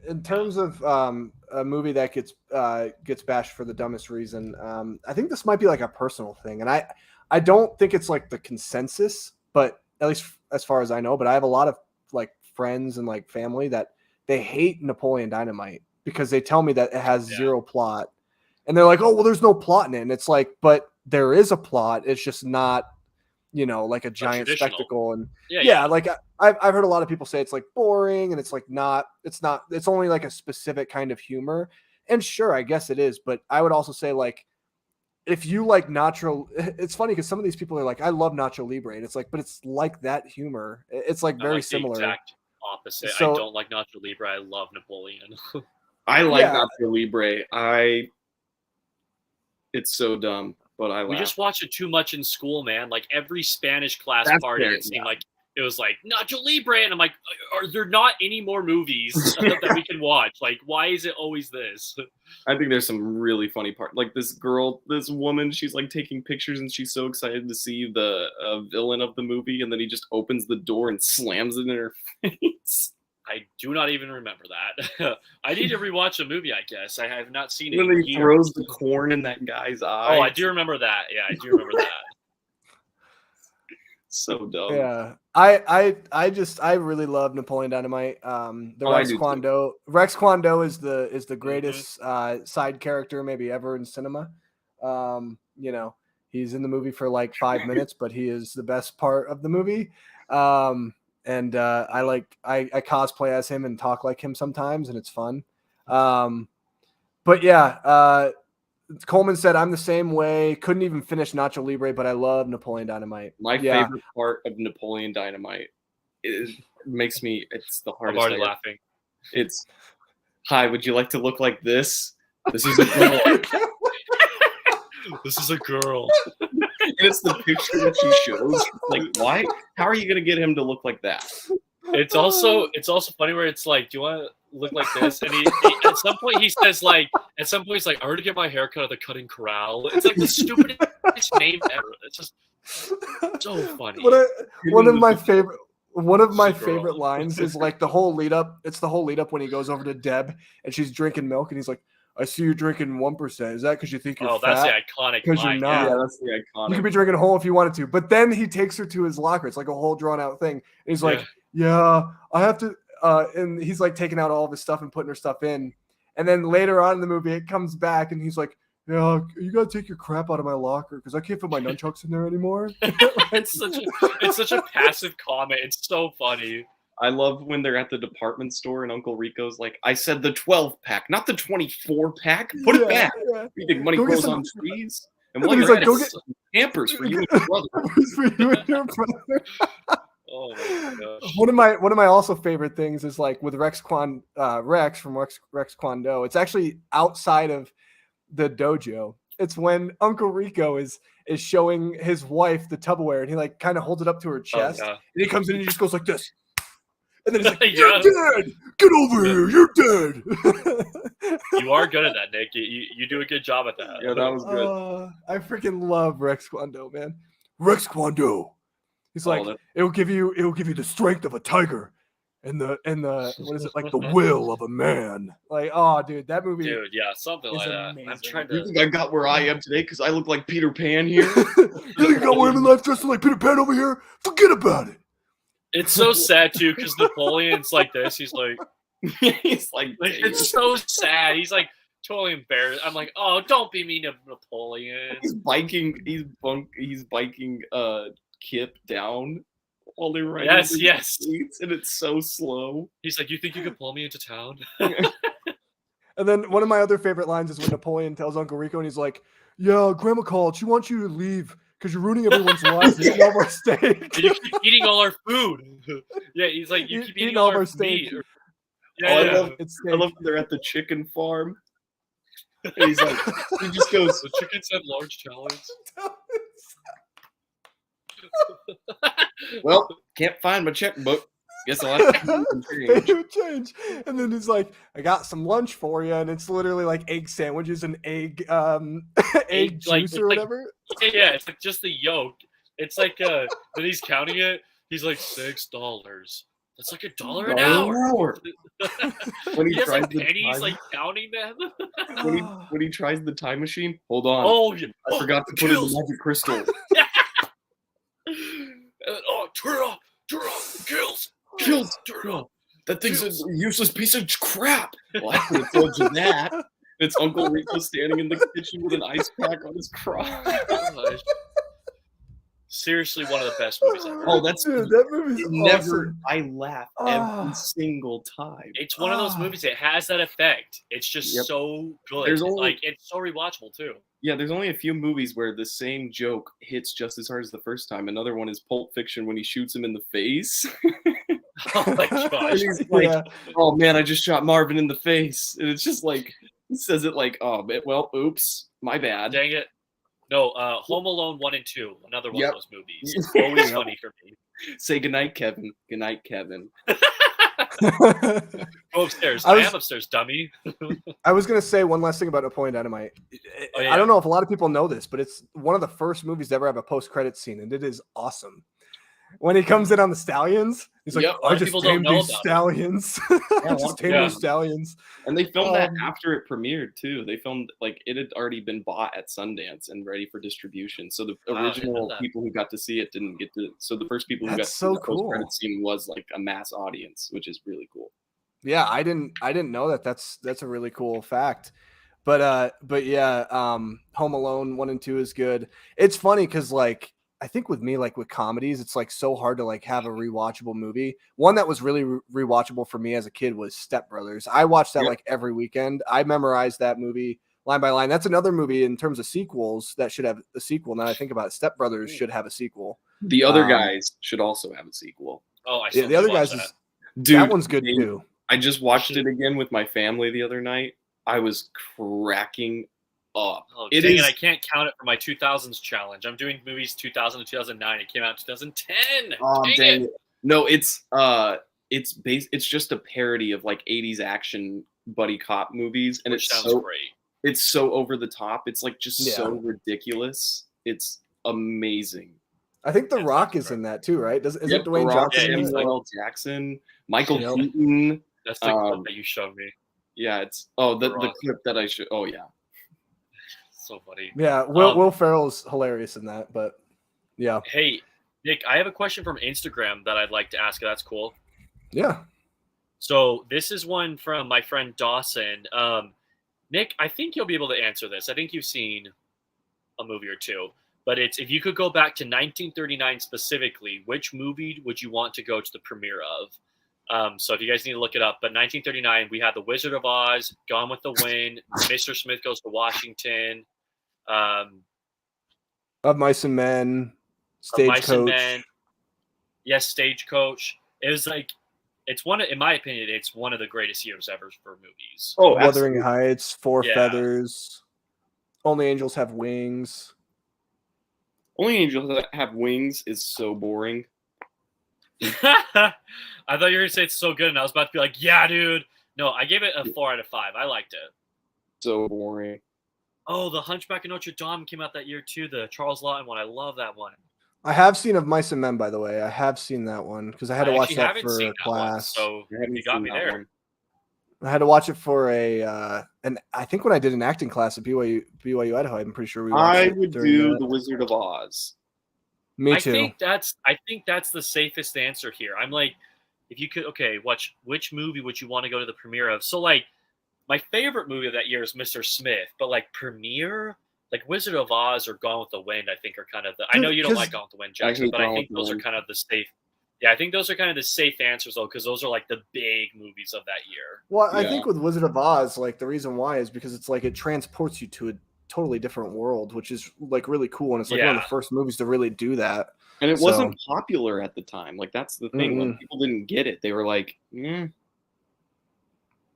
Speaker 1: in terms of a movie that gets bashed for the dumbest reason, I think this might be like a personal thing, and I don't think it's like the consensus, but at least as far as I know, but I have a lot of like friends and like family that they hate Napoleon Dynamite because they tell me that it has zero plot, and they're like, oh well, there's no plot in it, and it's like, but there is a plot, it's just not, you know, like a giant spectacle. And like I've heard a lot of people say it's like boring and it's like it's only like a specific kind of humor. And sure, I guess it is. But I would also say like, if you like Nacho, it's funny because some of these people are like, I love Nacho Libre. And it's like, but it's like that humor. It's like very similar.
Speaker 2: The exact opposite.
Speaker 1: So,
Speaker 2: I don't like Nacho Libre. I love Napoleon.
Speaker 3: I like Nacho Libre. It's so dumb. But we
Speaker 2: just watched it too much in school, man. Like every Spanish class party, it seemed like it was like Nacho Libre, and I'm like, are there not any more movies that we can watch? Like, why is it always this?
Speaker 3: I think there's some really funny part. Like this woman, she's like taking pictures, and she's so excited to see the villain of the movie, and then he just opens the door and slams it in her face.
Speaker 2: I do not even remember that. I need to rewatch the movie, I guess. I have not seen it.
Speaker 3: And then he throws the corn in that guy's eye.
Speaker 2: Oh, I do remember that. Yeah, I do remember that.
Speaker 3: So dumb.
Speaker 1: Yeah. I really love Napoleon Dynamite. Rex Kwon-Do is the greatest side character maybe ever in cinema. You know, he's in the movie for like 5 minutes, but he is the best part of the movie. And I cosplay as him and talk like him sometimes, and it's fun. But yeah, Coleman said, I'm the same way. Couldn't even finish Nacho Libre, but I love Napoleon Dynamite.
Speaker 3: My favorite part of Napoleon Dynamite makes me, it's the hardest.
Speaker 2: I'm already laughing.
Speaker 3: It's, hi, would you like to look like this? This is a girl.
Speaker 2: This is a girl.
Speaker 3: And it's the picture that she shows. Like, why? How are you going to get him to look like that?
Speaker 2: It's also funny where it's like, do you want to look like this? And he at some point he's like, I already get my hair cut at the cutting corral. It's like the stupidest name ever. It's just so funny.
Speaker 1: One of my favorite lines is like the whole lead up. It's the whole lead up when he goes over to Deb and she's drinking milk and he's like, I see you're drinking 1%. Is that because you think you're fat?
Speaker 2: Oh, that's the iconic
Speaker 1: Because you're not.
Speaker 3: Yeah, that's the iconic.
Speaker 1: You could be drinking a whole if you wanted to. But then he takes her to his locker. It's like a whole drawn out thing. And he's like, yeah, I have to. And he's like taking out all of his stuff and putting her stuff in. And then later on in the movie, it comes back and he's like, yeah, you got to take your crap out of my locker because I can't put my nunchucks in there anymore.
Speaker 2: It's such a passive comment. It's so funny.
Speaker 3: I love when they're at the department store and Uncle Rico's like, I said the 12-pack, not the 24-pack. Put it back. Yeah. You think money grows on trees? And while you're at it, Pampers for you and your brother.
Speaker 1: For you and your brother.
Speaker 2: Oh my gosh.
Speaker 1: One of my also favorite things is like with Rex from Rex Kwon-Do. It's actually outside of the dojo. It's when Uncle Rico is showing his wife the Tupperware and he like kind of holds it up to her chest and he comes in and he just goes like this. And then he's like, you're dead! Get over here! You're dead!
Speaker 2: You You are good at that, Nick. You do a good job at that.
Speaker 3: Yeah, that was good.
Speaker 1: I freaking love Rex Kwon Do, man. Rex Kwon Do. He's like, it'll give you the strength of a tiger, and the what is it, like the will of a man. Like, oh, dude, that movie.
Speaker 2: Dude, yeah, something
Speaker 1: is
Speaker 2: like that.
Speaker 1: amazing.
Speaker 2: I'm trying
Speaker 3: You
Speaker 2: to.
Speaker 3: think I got where I am today because I look like Peter Pan here?
Speaker 1: You think you got where I'm in life dressing like Peter Pan over here? Forget about it.
Speaker 2: It's so sad too because Napoleon's like this. He's like it's so sad. He's like totally embarrassed. I'm like, oh, don't be mean to Napoleon.
Speaker 3: He's biking Kip down while they're riding.
Speaker 2: Yes.
Speaker 3: Streets, and it's so slow.
Speaker 2: He's like, you think you could pull me into town?
Speaker 1: And then one of my other favorite lines is when Napoleon tells Uncle Rico, and he's like, "Yeah, Grandma called. She wants you to leave because you're ruining everyone's lives and eating all of our steak.
Speaker 2: You keep eating all our food." Yeah, he's like, you keep eating all of our
Speaker 1: steak.
Speaker 2: meat.
Speaker 3: I
Speaker 2: Yeah,
Speaker 3: love when they're at the chicken farm. And he's like, he just goes,
Speaker 2: the chickens have large talons.
Speaker 3: well, can't find my checkbook. Guess I'll have to
Speaker 1: change. And then he's like, I got some lunch for you, and it's literally like egg sandwiches and egg juice
Speaker 2: like,
Speaker 1: or whatever.
Speaker 2: Yeah, it's like just the yolk. It's like when he's counting it, he's like $6. That's like $1 an hour.
Speaker 3: When he
Speaker 2: has
Speaker 3: tries
Speaker 2: like
Speaker 3: the
Speaker 2: pennies,
Speaker 3: time,
Speaker 2: like counting them.
Speaker 3: when he tries the time machine, hold on.
Speaker 2: Oh, yeah.
Speaker 3: I forgot to put in the magic crystal.
Speaker 2: Turn it off. Turn it off.
Speaker 3: Kills.
Speaker 2: Turn it off.
Speaker 3: That thing's a useless piece of crap. Well, I could have told you that. It's Uncle Rico standing in the kitchen with an ice pack on his crotch.
Speaker 2: Seriously, one of the best movies ever.
Speaker 3: Oh, that's
Speaker 1: Dude, that movie's awesome.
Speaker 3: I laugh every single time.
Speaker 2: It's one of those movies. It has that effect. It's just so good. It's so rewatchable too.
Speaker 3: Yeah, there's only a few movies where the same joke hits just as hard as the first time. Another one is Pulp Fiction when he shoots him in the face.
Speaker 2: Oh my gosh!
Speaker 3: And he's like, "Oh man, I just shot Marvin in the face," and it's just like he says it like, "Oh, well, oops, my bad."
Speaker 2: Dang it! No, Home Alone 1 and 2, another one of those movies. It's always funny for me.
Speaker 3: Say goodnight, Kevin. Good night, Kevin.
Speaker 2: Go upstairs. I am upstairs, dummy.
Speaker 1: I was gonna say one last thing about Napoleon Dynamite. I don't know if a lot of people know this, but it's one of the first movies to ever have a post-credit scene, and it is awesome. When he comes in on the stallions, he's like, I just tamed these stallions. I just tamed these stallions.
Speaker 3: And they filmed that after it premiered, too. They filmed, like, it had already been bought at Sundance and ready for distribution. So the original people who got to see it didn't get to. So the first people who got to see the post-credit scene was, like, a mass audience, which is really cool.
Speaker 1: Yeah, I didn't know that. That's a really cool fact. But yeah, Home Alone 1 and 2 is good. It's funny because, like, I think with me, like with comedies, it's like so hard to like have a rewatchable movie. One that was really rewatchable for me as a kid was Step Brothers. I watched that like every weekend. I memorized that movie line by line. That's another movie in terms of sequels that should have a sequel. Now I think about it, Step Brothers should have a sequel.
Speaker 3: The Other Guys should also have a sequel.
Speaker 2: Oh, I still
Speaker 1: The Other Guys
Speaker 2: that.
Speaker 1: Dude, that one's good too.
Speaker 3: I just watched it again with my family the other night. I was cracking up.
Speaker 2: Oh, dang it, I can't count it for my 2000s challenge. I'm doing movies 2000 to 2009. It came out in 2010.
Speaker 3: Oh, dang it. No, it's just a parody of like 80s action buddy cop movies, and it's so great. It's so over the top. It's like just so ridiculous. It's amazing.
Speaker 1: I think The Rock is in that too, right? Isn't Dwayne Johnson?
Speaker 3: Samuel Jackson, Michael Keaton.
Speaker 2: That's the clip that you showed me.
Speaker 3: Yeah, it's the clip that I showed. Oh yeah.
Speaker 2: So funny.
Speaker 1: Yeah, Will Ferrell's hilarious in that, but yeah.
Speaker 2: Hey, Nick, I have a question from Instagram that I'd like to ask. That's cool.
Speaker 1: Yeah.
Speaker 2: So this is one from my friend Dawson. Nick, I think you'll be able to answer this. I think you've seen a movie or two, but it's if you could go back to 1939 specifically, which movie would you want to go to the premiere of? So if you guys need to look it up, but 1939, we had The Wizard of Oz, Gone with the Wind, Mr. Smith Goes to Washington,
Speaker 1: Of Mice and Men, Stagecoach.
Speaker 2: Yes, Stagecoach. It was like, it's one, in my opinion, it's one of the greatest years ever for movies.
Speaker 1: Oh, Wuthering Heights, Four Feathers, Only Angels Have Wings.
Speaker 3: Only Angels That Have Wings is so boring.
Speaker 2: I thought you were going to say it's so good, and I was about to be like, yeah, dude. No, I gave it a 4 out of 5. I liked it.
Speaker 3: So boring.
Speaker 2: Oh, The Hunchback of Notre Dame came out that year too. The Charles Lawton one. I love that one.
Speaker 1: I have seen Of Mice and Men, by the way. I have seen that one because I had to
Speaker 2: I
Speaker 1: watch
Speaker 2: actually
Speaker 1: that
Speaker 2: haven't
Speaker 1: for
Speaker 2: seen that one,
Speaker 1: class.
Speaker 2: so
Speaker 3: I haven't
Speaker 2: you got
Speaker 3: seen
Speaker 2: me
Speaker 3: that
Speaker 2: there.
Speaker 3: one.
Speaker 1: I had to watch it for and I think when I did an acting class at BYU Idaho, I'm pretty sure we watched
Speaker 3: I
Speaker 1: it
Speaker 3: would
Speaker 1: during
Speaker 3: do
Speaker 1: that.
Speaker 3: The Wizard of Oz.
Speaker 1: Me
Speaker 2: I
Speaker 1: too.
Speaker 2: think that's the safest answer here. I'm like, if you could, okay, watch which movie would you want to go to the premiere of? So like, my favorite movie of that year is Mr. Smith, but like premiere, like Wizard of Oz or Gone with the Wind, I think are kind of the. I
Speaker 1: Dude,
Speaker 2: know you don't
Speaker 1: 'cause-
Speaker 2: like Gone with the Wind,
Speaker 3: I
Speaker 2: Jackson,
Speaker 3: hate
Speaker 2: but I
Speaker 3: Gone
Speaker 2: think
Speaker 3: with the
Speaker 2: those are
Speaker 3: Wind.
Speaker 2: kind of the safe. Yeah, I think those are kind of the safe answers though, because those are like the big movies of that year.
Speaker 1: Well, I
Speaker 3: Yeah.
Speaker 1: think with Wizard of Oz, like the reason why is because it's like it transports you to a totally different world, which is like really cool, and it's like one of
Speaker 2: Yeah.
Speaker 1: the first movies to really do that.
Speaker 3: And it
Speaker 1: So-
Speaker 3: wasn't popular at the time. Like that's the thing. Like
Speaker 1: Mm-mm.
Speaker 3: people didn't get it. They were like,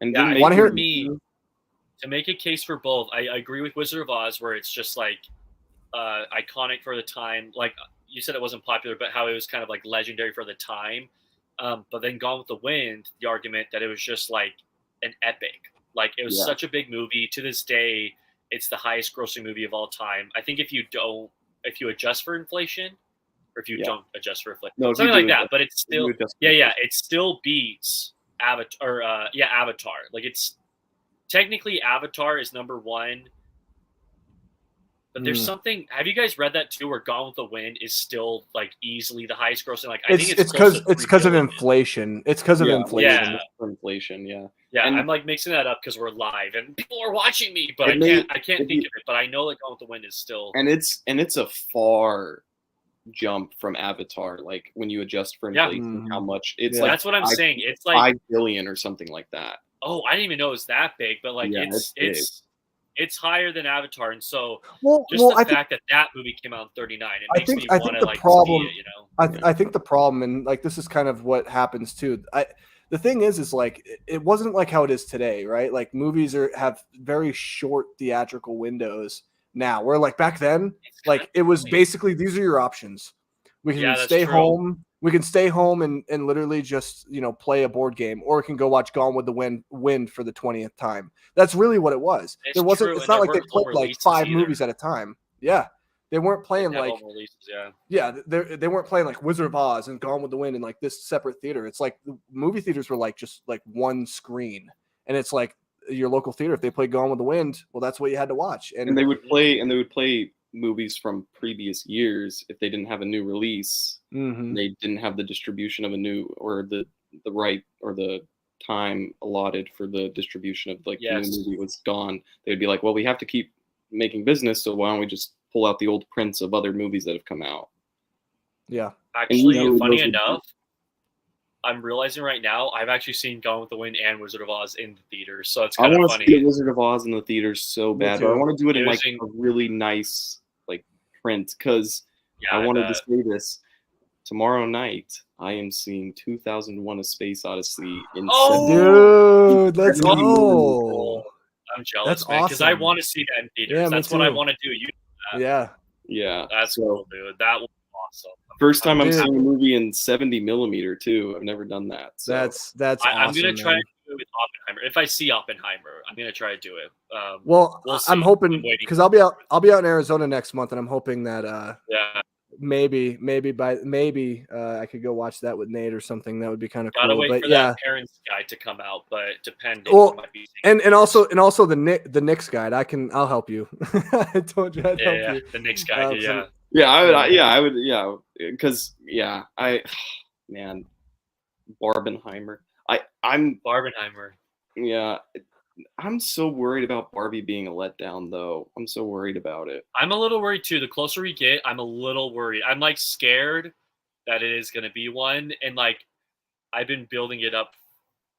Speaker 3: And
Speaker 2: Yeah,
Speaker 3: didn't
Speaker 2: I
Speaker 3: make
Speaker 1: wanna
Speaker 2: think
Speaker 1: hear-
Speaker 2: for me, to make a case for both, I agree with Wizard of Oz, where it's just like iconic for the time. Like you said, it wasn't popular, but how it was kind of like legendary for the time. But then Gone with the Wind, the argument that it was just like an epic. Like it was
Speaker 3: Yeah.
Speaker 2: such a big movie. To this day, it's the highest grossing movie of all time. I think if you adjust for inflation, or if you
Speaker 3: Yeah.
Speaker 2: don't adjust for inflation,
Speaker 3: No, if you
Speaker 2: something
Speaker 3: do
Speaker 2: like that.
Speaker 3: adjust-
Speaker 2: But it's still,
Speaker 3: you adjust-
Speaker 2: yeah, it still beats Avatar. Avatar. Like it's technically Avatar is number one. But there's something. Have you guys read that too? Where Gone with the Wind is still like easily the highest grossing. Like I think it's
Speaker 1: because
Speaker 2: close to
Speaker 1: it's because of
Speaker 2: 3 billion.
Speaker 1: inflation. It's because of
Speaker 3: Yeah,
Speaker 1: inflation.
Speaker 2: Yeah.
Speaker 3: For inflation, yeah.
Speaker 2: Yeah,
Speaker 3: And-
Speaker 2: I'm like mixing that up because we're live and people are watching me, but
Speaker 3: It
Speaker 2: I
Speaker 3: may-
Speaker 2: can't
Speaker 3: it
Speaker 2: think
Speaker 3: may-
Speaker 2: of it. But I know that Gone with the Wind is still.
Speaker 3: And it's a far jump from Avatar. Like when you adjust for
Speaker 2: Yeah.
Speaker 3: inflation, how much it's
Speaker 1: Yeah.
Speaker 3: like
Speaker 2: That's what I'm
Speaker 3: 5
Speaker 2: saying. It's like
Speaker 3: 5 billion or something like that.
Speaker 2: oh, I didn't even know it was that big, but like
Speaker 3: Yeah,
Speaker 2: it's higher than Avatar, and so
Speaker 1: Well,
Speaker 2: just the fact that movie came out in '39, it
Speaker 1: I
Speaker 2: makes
Speaker 1: think-
Speaker 2: me
Speaker 1: I think
Speaker 2: want to
Speaker 1: the
Speaker 2: like
Speaker 1: problem-
Speaker 2: see it. You know,
Speaker 1: I think the problem, and like this is kind of what happens too. The thing is like it wasn't like how it is today, right? Like movies have very short theatrical windows now. Where like back then, like it was basically these are your options. We can
Speaker 2: Yeah, that's
Speaker 1: stay
Speaker 2: true.
Speaker 1: home. We can stay home and literally just play a board game, or we can go watch Gone with the Wind for the 20th time. That's really what it was.
Speaker 2: It's
Speaker 1: There wasn't.
Speaker 2: true,
Speaker 1: It's
Speaker 2: and
Speaker 1: not
Speaker 2: there
Speaker 1: like they
Speaker 2: weren't home
Speaker 1: played like
Speaker 2: releases
Speaker 1: 5
Speaker 2: either.
Speaker 1: movies at a time. Yeah, they weren't playing
Speaker 2: They have
Speaker 1: like
Speaker 2: home releases, yeah.
Speaker 1: yeah, they weren't playing like Wizard of Oz and Gone with the Wind in like this separate theater. It's like the movie theaters were like just like one screen, and it's like your local theater. If they played Gone with the Wind, well, that's what you had to watch.
Speaker 3: And they would play movies from previous years if they didn't have a new release.
Speaker 1: Mhm.
Speaker 3: They didn't have the distribution of a new or the right or the time allotted for the distribution of like the
Speaker 2: Yes.
Speaker 3: new movie was gone. They'd be like, well, we have to keep making business, so why don't we just pull out the old prints of other movies that have come out?
Speaker 1: Yeah.
Speaker 2: Actually,
Speaker 3: And
Speaker 2: funny
Speaker 3: those would-
Speaker 2: enough, I'm realizing right now I've actually seen Gone with the Wind and Wizard of Oz in the theaters, so it's
Speaker 3: I
Speaker 2: kind of
Speaker 3: want to
Speaker 2: funny.
Speaker 3: see the Wizard of Oz in the theaters so
Speaker 1: Me
Speaker 3: bad, but I
Speaker 1: too.
Speaker 3: want to do it in like
Speaker 2: Using-
Speaker 3: a really nice like print because
Speaker 2: Yeah,
Speaker 3: I wanted to
Speaker 2: bet.
Speaker 3: say this. Tomorrow night, I am seeing 2001: A Space Odyssey in
Speaker 2: Oh!
Speaker 1: Dude, let's
Speaker 3: That'd be really
Speaker 1: go.
Speaker 2: cool. I'm jealous,
Speaker 1: That's
Speaker 2: man, because I
Speaker 1: awesome.
Speaker 2: want to see that in theaters.
Speaker 1: Yeah, me
Speaker 2: That's what I
Speaker 1: too.
Speaker 2: want to do.
Speaker 1: Yeah.
Speaker 3: Yeah,
Speaker 2: That's
Speaker 3: so
Speaker 2: cool, dude. That was awesome.
Speaker 3: first time I'm
Speaker 1: Dude.
Speaker 3: seeing a movie in 70 millimeter too. I've never done that. So.
Speaker 1: That's
Speaker 2: I'm
Speaker 1: awesome.
Speaker 2: gonna try
Speaker 1: man.
Speaker 2: to do it with Oppenheimer. If I see Oppenheimer, I'm gonna try to do it.
Speaker 1: Well,
Speaker 2: We'll
Speaker 1: I'm
Speaker 2: see.
Speaker 1: hoping
Speaker 2: I'm waiting.
Speaker 1: because I'll be out in Arizona next month, and I'm hoping that
Speaker 2: Yeah,
Speaker 1: maybe I could go watch that with Nate or something. That would be kind of
Speaker 2: gotta
Speaker 1: cool.
Speaker 2: wait
Speaker 1: But
Speaker 2: for
Speaker 1: yeah,
Speaker 2: that parents guide to come out, but depending,
Speaker 1: Well,
Speaker 2: it might be
Speaker 1: and also the Knicks guide. I'll help you. I told you I'd help
Speaker 2: yeah,
Speaker 1: you.
Speaker 2: the Knicks guide.
Speaker 1: So-
Speaker 2: Yeah,
Speaker 3: I would, because man, Barbenheimer. I'm
Speaker 2: Barbenheimer.
Speaker 3: I'm so worried about Barbie being a letdown, though. I'm so worried about it.
Speaker 2: I'm a little worried too. The closer we get, I'm a little worried. I'm like scared that it is gonna be one, and like I've been building it up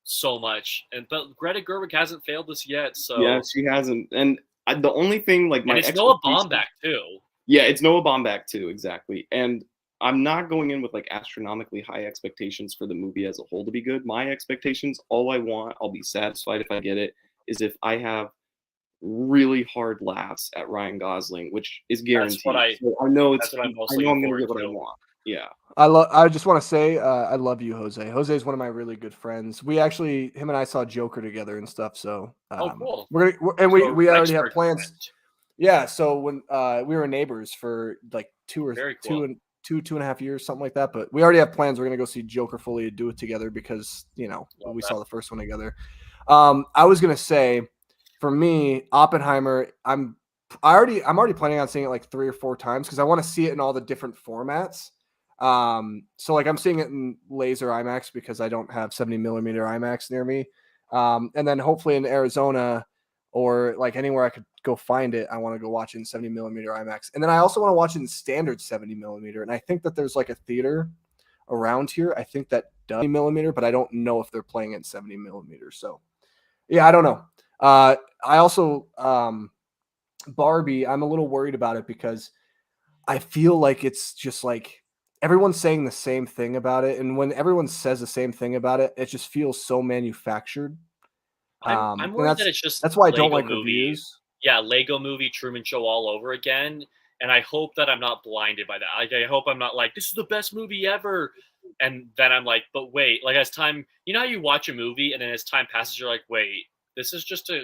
Speaker 2: so much, but Greta Gerwig hasn't failed us yet. So
Speaker 3: Yeah, she hasn't. And the only thing, like,
Speaker 2: and it's Noah Baumbach too.
Speaker 3: Yeah, it's Noah Baumbach too, exactly. And I'm not going in with like astronomically high expectations for the movie as a whole to be good. My expectations, all I want, I'll be satisfied if I get it, is if I have really hard laughs at Ryan Gosling, which is guaranteed.
Speaker 2: what I-
Speaker 3: So I know
Speaker 2: that's what I'm
Speaker 3: I
Speaker 2: most
Speaker 3: know I'm
Speaker 2: looking
Speaker 3: gonna get
Speaker 2: forward
Speaker 3: what I
Speaker 2: to.
Speaker 3: want. yeah.
Speaker 1: I just want to say I love you, Jose. Jose is one of my really good friends. We actually, him and I saw Joker together and stuff. So
Speaker 2: Oh, cool.
Speaker 1: we
Speaker 2: So
Speaker 1: already have
Speaker 2: Rexburg
Speaker 1: plans.
Speaker 2: went.
Speaker 1: Yeah. So when we were neighbors for like
Speaker 2: Very cool.
Speaker 1: 2.5 years, something like that. But we already have plans. We're gonna go see Joker fully and do it together because
Speaker 2: Love
Speaker 1: we
Speaker 2: that.
Speaker 1: saw the first one together. I was gonna say, for me, Oppenheimer, I'm already planning on seeing it like 3 or 4 times because I want to see it in all the different formats. So like I'm seeing it in laser IMAX because I don't have 70 millimeter IMAX near me. And then hopefully in Arizona or like anywhere I could go find it, I want to go watch it in 70 millimeter IMAX. And then I also want to watch it in standard 70 millimeter. And I think that there's like a theater around here. I think that does 70 millimeter, but I don't know if they're playing in 70 millimeter. So yeah, I don't know. I also Barbie, I'm a little worried about it because I feel like it's just like everyone's saying the same thing about it, and when everyone says the same thing about it, it just feels so manufactured.
Speaker 2: I'm
Speaker 1: And
Speaker 2: worried that it's just
Speaker 1: that's why I don't
Speaker 2: Lego
Speaker 1: like
Speaker 2: movie.
Speaker 1: reviews.
Speaker 2: Yeah, Lego movie, Truman Show all over again. And I hope that I'm not blinded by that. Like, I hope I'm not like, this is the best movie ever. And then I'm like, but wait, like as time, you know how you watch a movie and then as time passes, you're like, wait, this is just a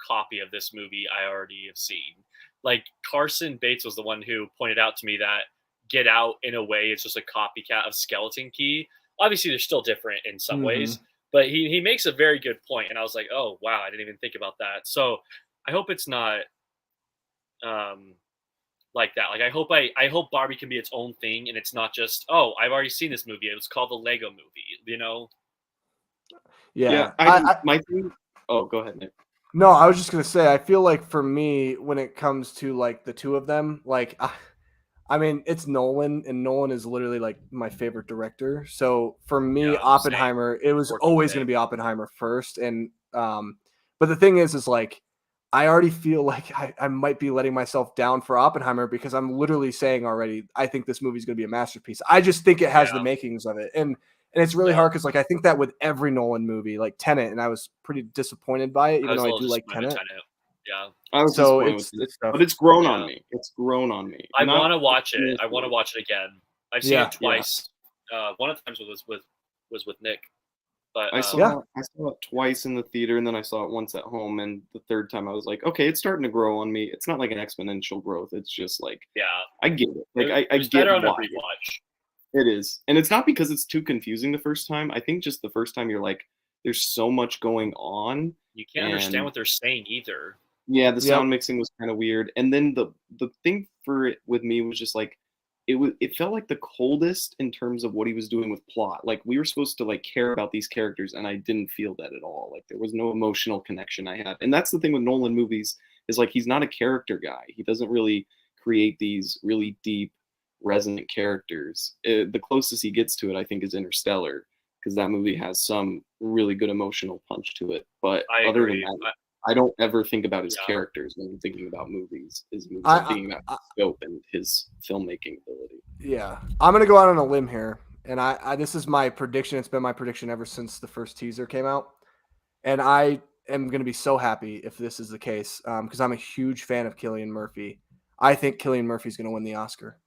Speaker 2: copy of this movie I already have seen. Like Carson Bates was the one who pointed out to me that Get Out, in a way, is just a copycat of Skeleton Key. Obviously, they're still different in some
Speaker 1: Mhm.
Speaker 2: ways, but he makes a very good point, and I was like, oh wow, I didn't even think about that. So I hope it's not um, like that. Like I hope Barbie can be its own thing, and it's not just, oh, I've already seen this movie. It was called the Lego Movie. You know?
Speaker 3: Yeah,
Speaker 1: Yeah,
Speaker 3: my thing. Oh, go ahead, Nick.
Speaker 1: no, I was just gonna say I feel like for me when it comes to like the two of them, like I mean, it's Nolan, and Nolan is literally like my favorite director. So for me,
Speaker 2: Yeah, same.
Speaker 1: Oppenheimer, it was always going to
Speaker 2: Unfortunately,
Speaker 1: be Oppenheimer first. And but the thing is like I already feel like I might be letting myself down for Oppenheimer because I'm literally saying already I think this movie's going to be a masterpiece. I just think it has the
Speaker 2: yeah,
Speaker 1: makings of it, and it's really
Speaker 2: yeah.
Speaker 1: hard because like I think that with every Nolan movie, like Tenet, and I was pretty disappointed by it,
Speaker 2: I
Speaker 1: even
Speaker 2: was
Speaker 1: though
Speaker 2: a
Speaker 1: I
Speaker 2: little
Speaker 1: do like
Speaker 2: disappointed with
Speaker 1: Tenet.
Speaker 2: Tenet. Yeah,
Speaker 3: I was
Speaker 1: So
Speaker 3: disappointed with
Speaker 1: it's
Speaker 3: it,
Speaker 1: tough.
Speaker 3: but it's grown on
Speaker 2: yeah.
Speaker 3: me. It's grown on me.
Speaker 2: I
Speaker 3: Not
Speaker 2: want to watch it. I want to
Speaker 3: initially.
Speaker 2: watch it again. I've seen
Speaker 1: Yeah,
Speaker 2: it
Speaker 3: Yeah,
Speaker 2: twice. One of the times was with Nick, but
Speaker 1: yeah.
Speaker 3: I saw it twice in the theater, and then I saw it once at home. And the third time, I was like, okay, it's starting to grow on me. It's not like an exponential growth. It's just like
Speaker 2: yeah,
Speaker 3: I get it. Like
Speaker 2: it
Speaker 3: I
Speaker 2: was
Speaker 3: get
Speaker 2: better on a
Speaker 3: why
Speaker 2: rewatch.
Speaker 3: it is, and it's not because it's too confusing the first time. I think just the first time you're like, there's so much going on,
Speaker 2: You can't understand
Speaker 3: and
Speaker 2: what they're saying either.
Speaker 3: yeah, the
Speaker 1: Yep.
Speaker 3: sound mixing was kind of weird. And then the thing for it with me was just like it felt like the coldest in terms of what he was doing with plot. Like we were supposed to like care about these characters and I didn't feel that at all. Like there was no emotional connection I had. And that's the thing with Nolan movies is like he's not a character guy. He doesn't really create these really deep resonant characters. The closest he gets to it I think is Interstellar because that movie has some really good emotional punch to it. But
Speaker 2: I
Speaker 3: other than
Speaker 2: agree.
Speaker 3: that, I don't ever think about his
Speaker 2: Yeah,
Speaker 3: characters when I'm thinking about his movies. I'm
Speaker 1: I,
Speaker 3: thinking about
Speaker 1: I
Speaker 3: his scope and his filmmaking ability.
Speaker 1: Yeah, I'm gonna go out on a limb here, and I this is my prediction. It's been my prediction ever since the first teaser came out, and I am gonna be so happy if this is the case because I'm a huge fan of Cillian Murphy. I think Cillian Murphy's gonna win the Oscar.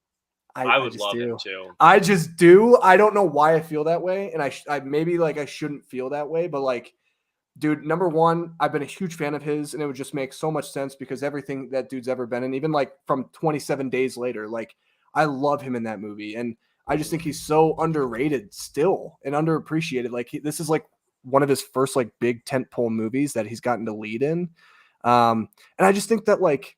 Speaker 2: I
Speaker 1: I
Speaker 2: would
Speaker 1: just
Speaker 2: love him
Speaker 1: do.
Speaker 2: too.
Speaker 1: I just do. I don't know why I feel that way, and I maybe like I shouldn't feel that way, but like dude, number one, I've been a huge fan of his, and it would just make so much sense because everything that dude's ever been in, even like from 27 Days Later, like I love him in that movie, and I just think he's so underrated still and underappreciated. Like this is like one of his first like big tentpole movies that he's gotten to lead in, and I just think that like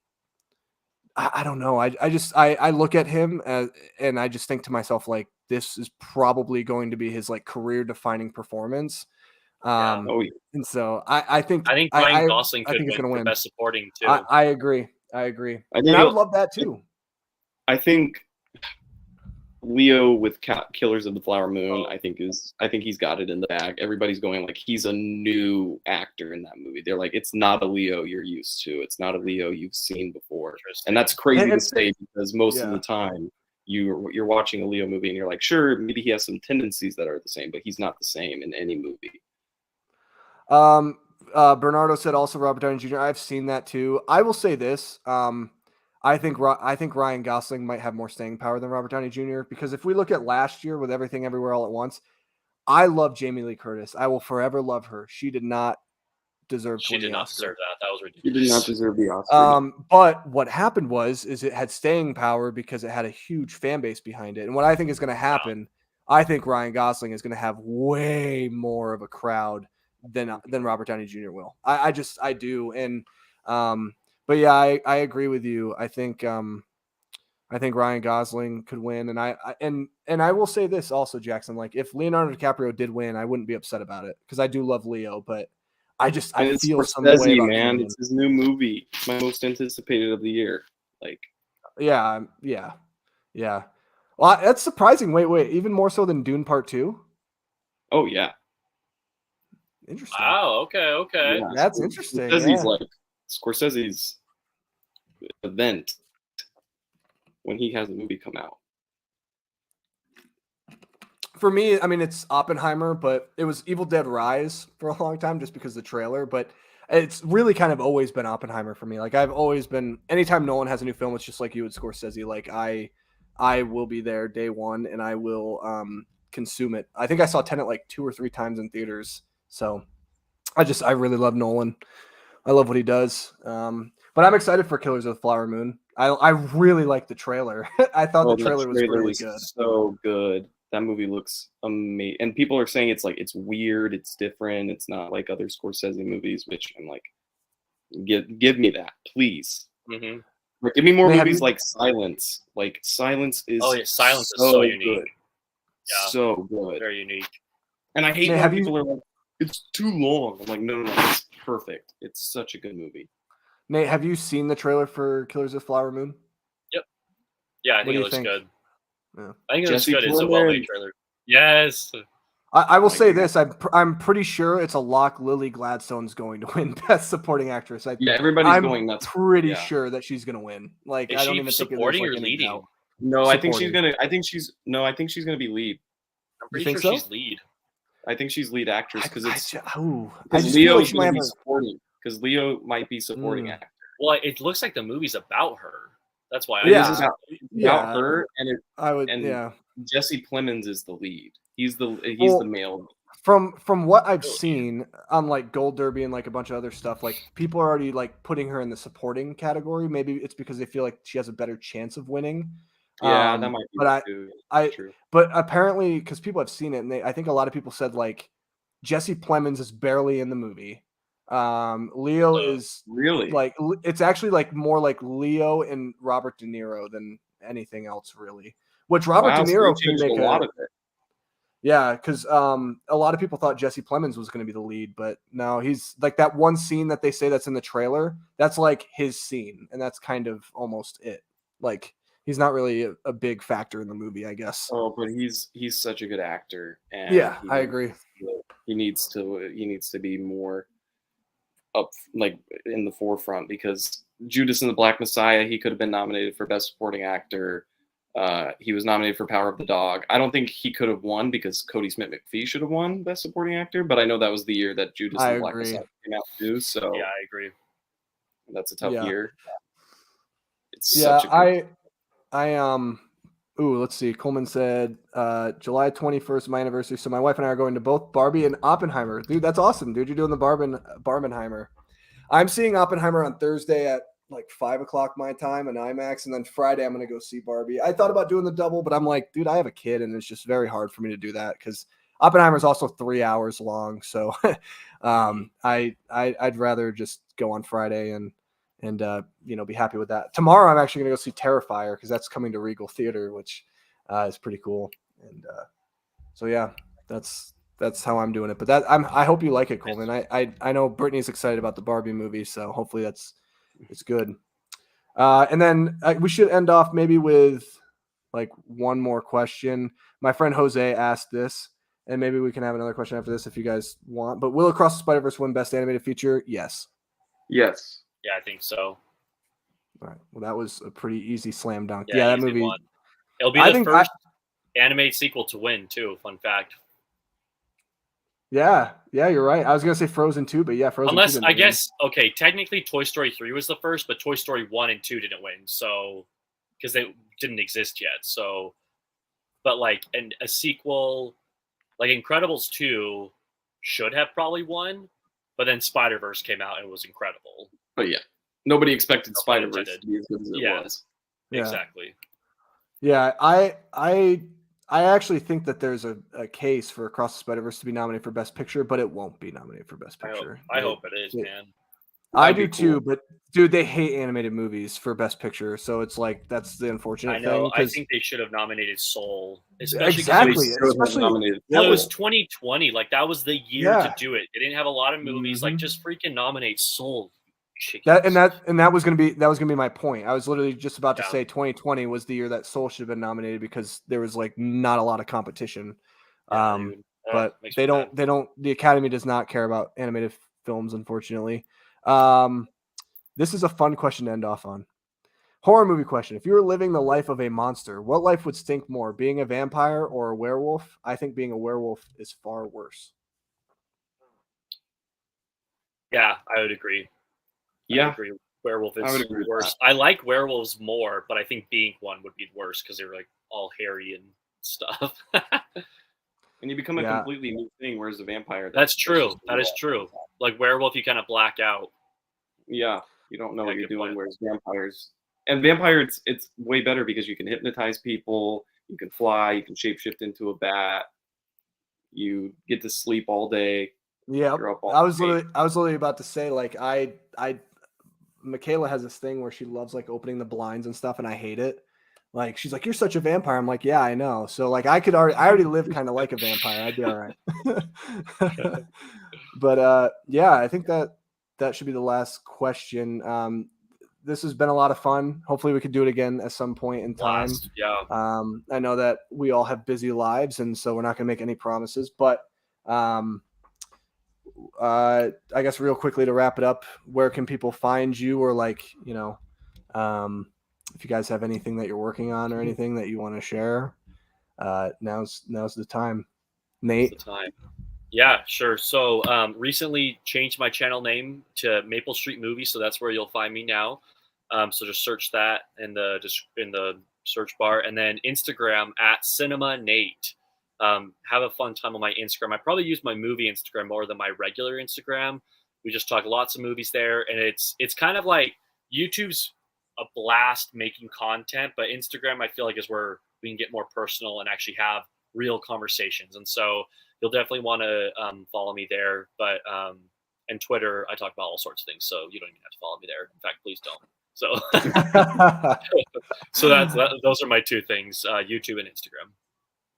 Speaker 1: I don't know, I look at him and I just think to myself like this is probably going to be his like career defining performance.
Speaker 2: Yeah,
Speaker 1: Um,
Speaker 3: Oh yeah,
Speaker 1: and so I think
Speaker 2: I think Ryan
Speaker 1: I
Speaker 2: Gosling
Speaker 1: I
Speaker 2: could
Speaker 1: think it's
Speaker 2: win
Speaker 1: gonna
Speaker 2: for
Speaker 1: win.
Speaker 2: best supporting too.
Speaker 1: I agree. I agree.
Speaker 3: I
Speaker 1: And
Speaker 3: think
Speaker 1: I would love that
Speaker 3: I,
Speaker 1: too.
Speaker 3: I think Leo with Killers of the Flower Moon,
Speaker 2: Oh,
Speaker 3: I think he's got it in the bag. Everybody's going like he's a new actor in that movie. They're like, it's not a Leo you're used to. It's not a Leo you've seen before, and
Speaker 2: interesting.
Speaker 3: that's crazy to
Speaker 1: And
Speaker 3: say because most of
Speaker 1: yeah.
Speaker 3: the time you're watching a Leo movie and you're like, sure, maybe he has some tendencies that are the same, but he's not the same in any movie.
Speaker 1: Bernardo said also Robert Downey Jr. I've seen that too. I will say this. I think Ryan Gosling might have more staying power than Robert Downey Jr. because if we look at last year with Everything Everywhere All at Once, I love Jamie Lee Curtis. I will forever love her. She did not deserve to
Speaker 2: She
Speaker 1: win
Speaker 2: did
Speaker 1: the
Speaker 2: not
Speaker 1: Oscar.
Speaker 2: deserve that. That was
Speaker 3: He
Speaker 2: ridiculous.
Speaker 3: did not deserve the Oscar.
Speaker 1: But what happened was it had staying power because it had a huge fan base behind it. And what I think is going to happen, I think Ryan Gosling is going to have way more of a crowd than Robert Downey Jr. will. I do. And but yeah, I agree with you. I think Ryan Gosling could win, and I will say this also, Jackson. Like if Leonardo DiCaprio did win, I wouldn't be upset about it because I do love Leo, but I
Speaker 3: And it's
Speaker 1: feel some
Speaker 3: Scorsese,
Speaker 1: way about
Speaker 3: man.
Speaker 1: him.
Speaker 3: It's his new movie. It's my most anticipated of the year. Like,
Speaker 1: Yeah. Well, that's surprising. Wait, even more so than Dune Part 2?
Speaker 3: oh yeah,
Speaker 1: Interesting.
Speaker 2: Wow. Okay.
Speaker 3: yeah.
Speaker 1: That's interesting.
Speaker 3: Scorsese's
Speaker 1: Yeah.
Speaker 3: like Scorsese's event when he has a movie come out.
Speaker 1: For me, I mean, it's Oppenheimer, but it was Evil Dead Rise for a long time just because of the trailer. But it's really kind of always been Oppenheimer for me. Like I've always been. Anytime Nolan has a new film, it's just like you with Scorsese. Like I will be there day one and I will consume it. I think I saw Tenet like 2 or 3 times in theaters. So I really love Nolan. I love what he does. But I'm excited for Killers of the Flower Moon. I really like the trailer. I thought the trailer was really good.
Speaker 3: So good. That movie looks amazing, and people are saying it's weird, it's different, it's not like other Scorsese movies, which I'm like, give me that, please.
Speaker 2: Mm-hmm.
Speaker 3: Like, give me more
Speaker 1: Nate,
Speaker 3: movies like Silence. Like Silence is
Speaker 2: Silence is so unique.
Speaker 3: good.
Speaker 2: Yeah.
Speaker 3: So good.
Speaker 2: Very unique.
Speaker 3: And I hate
Speaker 1: Nate,
Speaker 3: when people are like, it's too long. I'm like, no, it's perfect. It's such a good movie.
Speaker 1: Nate, have you seen the trailer for Killers of the Flower Moon?
Speaker 2: Yep. Yeah, I
Speaker 1: What
Speaker 2: think
Speaker 1: do
Speaker 2: it
Speaker 1: you
Speaker 2: looks
Speaker 1: think?
Speaker 2: good.
Speaker 1: Yeah.
Speaker 2: I think it looks
Speaker 3: Jesse
Speaker 2: good. It's a
Speaker 3: Plemons.
Speaker 2: well-made trailer. Yes.
Speaker 1: I will
Speaker 3: my
Speaker 1: say
Speaker 3: God.
Speaker 1: this: I'm pretty sure it's a lock. Lily Gladstone's going to win Best Supporting Actress.
Speaker 3: Yeah, everybody's
Speaker 1: I'm
Speaker 3: going nuts.
Speaker 1: pretty
Speaker 3: Yeah.
Speaker 1: sure that she's going to win. Like
Speaker 2: Is
Speaker 1: I don't
Speaker 2: she
Speaker 1: even think there's
Speaker 2: supporting
Speaker 1: like
Speaker 2: or
Speaker 1: any
Speaker 2: leading?
Speaker 1: doubt.
Speaker 3: No, I think she's
Speaker 1: Supporting.
Speaker 3: gonna. I think she's gonna be lead.
Speaker 2: I'm pretty
Speaker 1: think
Speaker 2: sure
Speaker 1: so?
Speaker 2: she's lead.
Speaker 3: I think she's lead actress because
Speaker 1: I
Speaker 3: it's
Speaker 1: just
Speaker 3: because
Speaker 1: feel like
Speaker 3: Leo's
Speaker 1: she might
Speaker 3: gonna
Speaker 1: have
Speaker 3: be supporting. Because Leo might be supporting actor.
Speaker 2: Well, it looks like the movie's about her. That's why.
Speaker 3: It
Speaker 1: Yeah.
Speaker 3: is about
Speaker 1: Yeah.
Speaker 3: her, and
Speaker 1: yeah.
Speaker 3: Jesse Plemons is the lead. He's the male.
Speaker 1: From what I've
Speaker 2: Oh,
Speaker 1: seen on like Gold Derby and like a bunch of other stuff, like people are already like putting her in the supporting category. Maybe it's because they feel like she has a better chance of winning.
Speaker 3: Yeah, that might be.
Speaker 1: But
Speaker 3: true. True.
Speaker 1: but apparently because people have seen it, and I think a lot of people said like Jesse Plemons is barely in the movie. Leo is
Speaker 3: Really
Speaker 1: like it's actually like more like Leo and Robert De Niro than anything else really. Which Robert De
Speaker 3: So
Speaker 1: Niro
Speaker 3: they
Speaker 1: could
Speaker 3: changed
Speaker 1: make
Speaker 3: a lot of it.
Speaker 1: Yeah, because a lot of people thought Jesse Plemons was going to be the lead, but no, he's like that one scene that they say that's in the trailer. That's like his scene, and that's kind of almost it. Like he's not really a big factor in the movie, I guess.
Speaker 3: Oh, but he's such a good actor, and
Speaker 1: Yeah, I agree.
Speaker 3: He needs to be more up, like in the forefront, because Judas and the Black Messiah, he could have been nominated for Best Supporting Actor. He was nominated for Power of the Dog. I don't think he could have won because Cody Smith-McPhee should have won Best Supporting Actor, but I know that was the year that Judas and the Black Messiah came out too. So
Speaker 2: yeah, I agree.
Speaker 3: That's a tough year. It's
Speaker 1: Yeah,
Speaker 3: such a
Speaker 1: good... let's see. Coleman said July 21st, my anniversary. So my wife and I are going to both Barbie and Oppenheimer. Dude, that's awesome, dude. You're doing the Barbenheimer. I'm seeing Oppenheimer on Thursday at like 5:00 my time in IMAX, and then Friday I'm gonna go see Barbie. I thought about doing the double, but I'm like, dude, I have a kid, and it's just very hard for me to do that because Oppenheimer is also 3 hours long. So I'd rather just go on Friday and be happy with that. Tomorrow I'm actually gonna go see Terrifier because that's coming to Regal Theater, which is pretty cool. And so yeah, that's how I'm doing it. But I hope you like it, Coleman. I know Brittany's excited about the Barbie movie, so hopefully it's good. And then we should end off maybe with like one more question. My friend Jose asked this, and maybe we can have another question after this if you guys want. But will Across the Spider-Verse win Best Animated Feature? Yes.
Speaker 3: Yes.
Speaker 2: Yeah, I think so.
Speaker 1: All right. Well, that was a pretty easy slam dunk.
Speaker 2: Yeah,
Speaker 1: that movie.
Speaker 2: One. It'll be the first animated sequel to win too. Fun fact.
Speaker 1: Yeah, you're right. I was gonna say Frozen 2, but yeah, Frozen 2
Speaker 2: Unless
Speaker 1: didn't
Speaker 2: I
Speaker 1: win.
Speaker 2: guess okay, technically Toy Story 3 was the first, but Toy Story 1 and 2 didn't win. So because they didn't exist yet. So but like a sequel like Incredibles 2 should have probably won, but then Spider-Verse came out and it was incredible.
Speaker 3: But yeah, nobody expected
Speaker 2: No pun
Speaker 3: Spider-Verse
Speaker 2: intended.
Speaker 3: to be as good as it
Speaker 2: Yeah.
Speaker 3: was.
Speaker 1: Yeah.
Speaker 2: Exactly.
Speaker 1: Yeah, I actually think that there's a case for Across the Spider-Verse to be nominated for Best Picture, but it won't be nominated for Best Picture.
Speaker 2: I hope it is, man.
Speaker 1: I
Speaker 3: That'd
Speaker 1: do
Speaker 3: be
Speaker 1: too,
Speaker 3: cool.
Speaker 1: but dude, they hate animated movies for Best Picture, so it's like that's the unfortunate
Speaker 2: I know.
Speaker 1: thing.
Speaker 2: I think they should have nominated Soul, especially
Speaker 1: Exactly,
Speaker 3: They should have
Speaker 1: especially
Speaker 3: nominated
Speaker 2: well, it was
Speaker 3: Soul.
Speaker 2: 2020. Like that was the year
Speaker 1: Yeah.
Speaker 2: to do it. They didn't have a lot of movies. Like
Speaker 1: Mhm.
Speaker 2: just freaking nominate Soul.
Speaker 1: that
Speaker 2: Chickens.
Speaker 1: that was gonna be my point. I was literally just about to
Speaker 2: Yeah.
Speaker 1: say 2020 was the year that Soul should have been nominated because there was like not a lot of competition.
Speaker 2: Yeah, dude.
Speaker 1: But
Speaker 2: Makes
Speaker 1: they
Speaker 2: me mad.
Speaker 1: don't the Academy does not care about animated films, unfortunately. This is a fun question to end off on. Horror movie question. If you were living the life of a monster, what life would stink more, being a vampire or a werewolf? I think being a werewolf is far worse.
Speaker 2: Yeah, I would agree.
Speaker 3: Yeah,
Speaker 2: I agree. Werewolf
Speaker 3: I would
Speaker 2: is
Speaker 3: agree with
Speaker 2: worse. I like werewolves more, but I think being one would be worse because they're like all hairy and stuff.
Speaker 3: and you become a
Speaker 1: Yeah.
Speaker 3: completely new thing. Whereas a vampire,
Speaker 2: That's true.
Speaker 3: just
Speaker 2: That is true. Like werewolf, you kind of black out.
Speaker 3: Yeah, you don't know
Speaker 2: Yeah,
Speaker 3: what you're
Speaker 2: good point.
Speaker 3: doing. Whereas vampires, and vampires, it's way better because you can hypnotize people, you can fly, you can shapeshift into a bat, you get to sleep all day.
Speaker 1: Yeah.
Speaker 3: You're up all
Speaker 1: I was
Speaker 3: day.
Speaker 1: literally about to say, like, Michaela has this thing where she loves like opening the blinds and stuff, and I hate it. Like she's like, "You're such a vampire." I'm like, "Yeah, I know." So like, I already live kind of like a vampire. I'd be all right. But yeah, I think that should be the last question. This has been a lot of fun. Hopefully, we could do it again at some point in time.
Speaker 2: Yeah.
Speaker 1: I know that we all have busy lives, and so we're not going to make any promises. But I guess real quickly to wrap it up, where can people find you, or like if you guys have anything that you're working on or anything that you want to share, now's the time. Nate.
Speaker 2: It's the time. Yeah, sure. So recently changed my channel name to Maple Street Movie, so that's where you'll find me now. So just search that in the search bar, and then Instagram at Cinema Nate. Have a fun time on my Instagram. I probably use my movie Instagram more than my regular Instagram. We just talk lots of movies there, and it's kind of like YouTube's a blast making content, but Instagram I feel like is where we can get more personal and actually have real conversations. And so you'll definitely want to follow me there. But and Twitter, I talk about all sorts of things, so you don't even have to follow me there. In fact, please don't. So, those are my two things: YouTube and Instagram.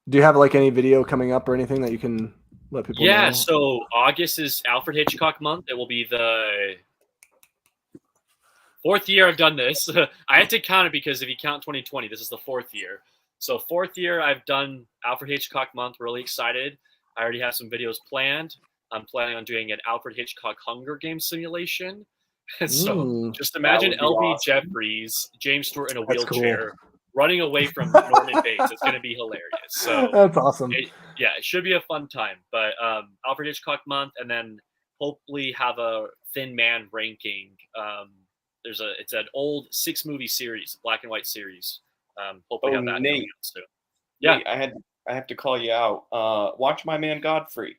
Speaker 1: Do you have like any video coming up or anything that you can let people know?
Speaker 2: Yeah. So August is Alfred Hitchcock month. It will be the 4th year I've done this. I had to count it because if you count 2020, this is the 4th year. So 4th year I've done Alfred Hitchcock month. Really excited. I already have some videos planned. I'm planning on doing an Alfred Hitchcock Hunger Games simulation. So just imagine LB
Speaker 3: awesome.
Speaker 2: Jeffries, James Stewart in a
Speaker 1: That's
Speaker 2: wheelchair,
Speaker 1: cool.
Speaker 2: running away from Norman Bates. It's going to be hilarious. So
Speaker 1: that's awesome.
Speaker 2: it should be a fun time. But Alfred Hitchcock month, and then hopefully have a Thin Man ranking. It's an old 6-movie series, black and white series. Hopefully have that
Speaker 3: Nate,
Speaker 2: coming out soon. Yeah,
Speaker 3: Nate, I have to call you out. Watch My Man Godfrey.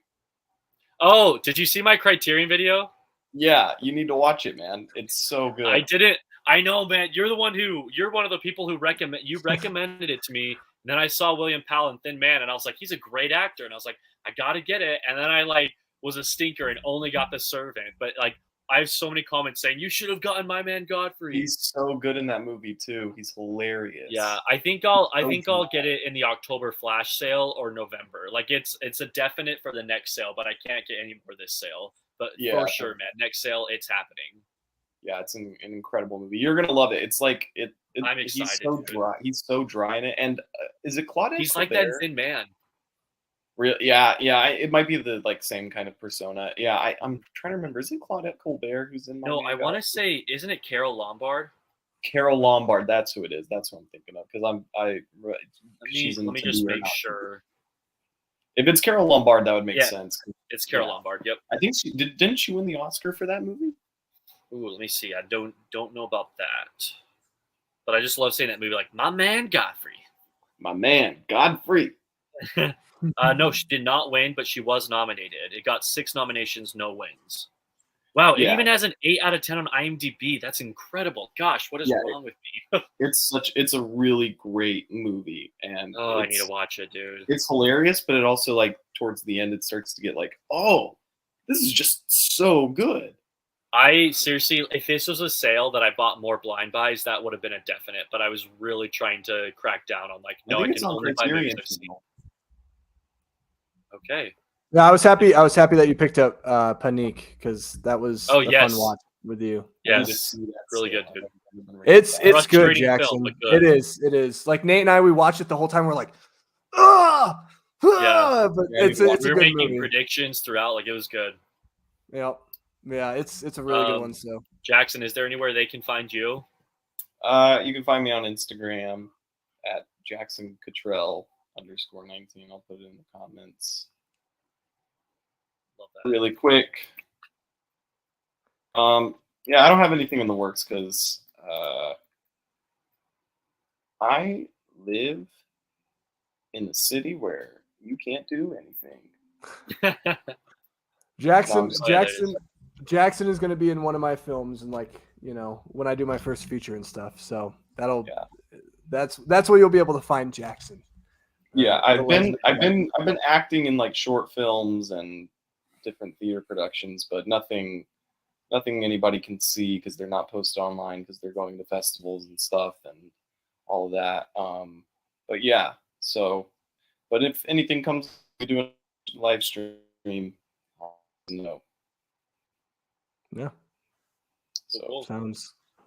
Speaker 2: Oh, did you see my Criterion video?
Speaker 3: Yeah, you need to watch it, man. It's so good.
Speaker 2: I didn't. I know, man. You're one of the people who recommended it to me. And then I saw William Powell in Thin Man, and I was like, he's a great actor. And I was like, I gotta get it. And then I was a stinker and only got The Servant. But I have so many comments saying you should have gotten My Man Godfrey.
Speaker 3: He's so good in that movie too. He's hilarious.
Speaker 2: Yeah, I think I'll get it in the October flash sale or November. Like it's a definite for the next sale, but I can't get any more this sale. But
Speaker 3: Yeah.
Speaker 2: for sure, man, next sale it's happening.
Speaker 3: Yeah, it's an incredible movie. You're gonna love it. It's like
Speaker 2: I'm excited.
Speaker 3: He's so dry. He's so dry in it. And is it Claudette?
Speaker 2: He's like that Thin Man.
Speaker 3: Yeah. It might be the same kind of persona. Yeah, I'm trying to remember. Is it Claudette Colbert who's in?
Speaker 2: No, I want to say, isn't it Carol Lombard?
Speaker 3: Carol Lombard. That's who it is. That's what I'm thinking of. Because
Speaker 2: Let me just make sure.
Speaker 3: If it's Carol Lombard, that would make
Speaker 2: Yeah.
Speaker 3: sense.
Speaker 2: It's Carol
Speaker 3: Yeah.
Speaker 2: Lombard. Yep.
Speaker 3: I think didn't she win the Oscar for that movie?
Speaker 2: Ooh, let me see. I don't know about that, but I just love saying that movie. Like my man Godfrey.
Speaker 3: My man, Godfrey.
Speaker 2: No, she did not win, but she was nominated. It got 6 nominations, no wins. Wow, it
Speaker 3: Yeah.
Speaker 2: even has an 8 out of 10 on IMDb. That's incredible. Gosh, what is wrong with me?
Speaker 3: It's a really great movie, and
Speaker 2: I need to watch it, dude.
Speaker 3: It's hilarious, but it also, like, towards the end, it starts to get like, oh, this is just so good.
Speaker 2: I seriously, if this was a sale that I bought more blind buys, that would have been a definite. But I was really trying to crack down on like, no, I can only buy movies I've seen. Okay.
Speaker 1: Yeah, I was happy that you picked up Panique because that was a fun watch with you.
Speaker 2: Yes, really good, dude.
Speaker 1: It's good, Jackson.
Speaker 2: Film, good.
Speaker 1: It is. Like Nate and I, we watched it the whole time. We're like, but it's a good
Speaker 2: making
Speaker 1: movie.
Speaker 2: Predictions throughout, like it was good.
Speaker 1: Yep. Yeah, it's a really good one. So
Speaker 2: Jackson, is there anywhere they can find you?
Speaker 3: You can find me on Instagram at JacksonCottrell _19. I'll put it in the comments.
Speaker 2: Love that.
Speaker 3: Really quick. Yeah, I don't have anything in the works because I live in a city where you can't do anything.
Speaker 1: Jackson is going to be in one of my films, and like, you know, when I do my first feature and stuff. So that's where you'll be able to find Jackson.
Speaker 3: Yeah, I've been acting in like short films and different theater productions, but nothing anybody can see because they're not posted online because they're going to festivals and stuff and all of that. But yeah, but if anything comes, we do a live stream. No.
Speaker 1: Yeah.
Speaker 3: So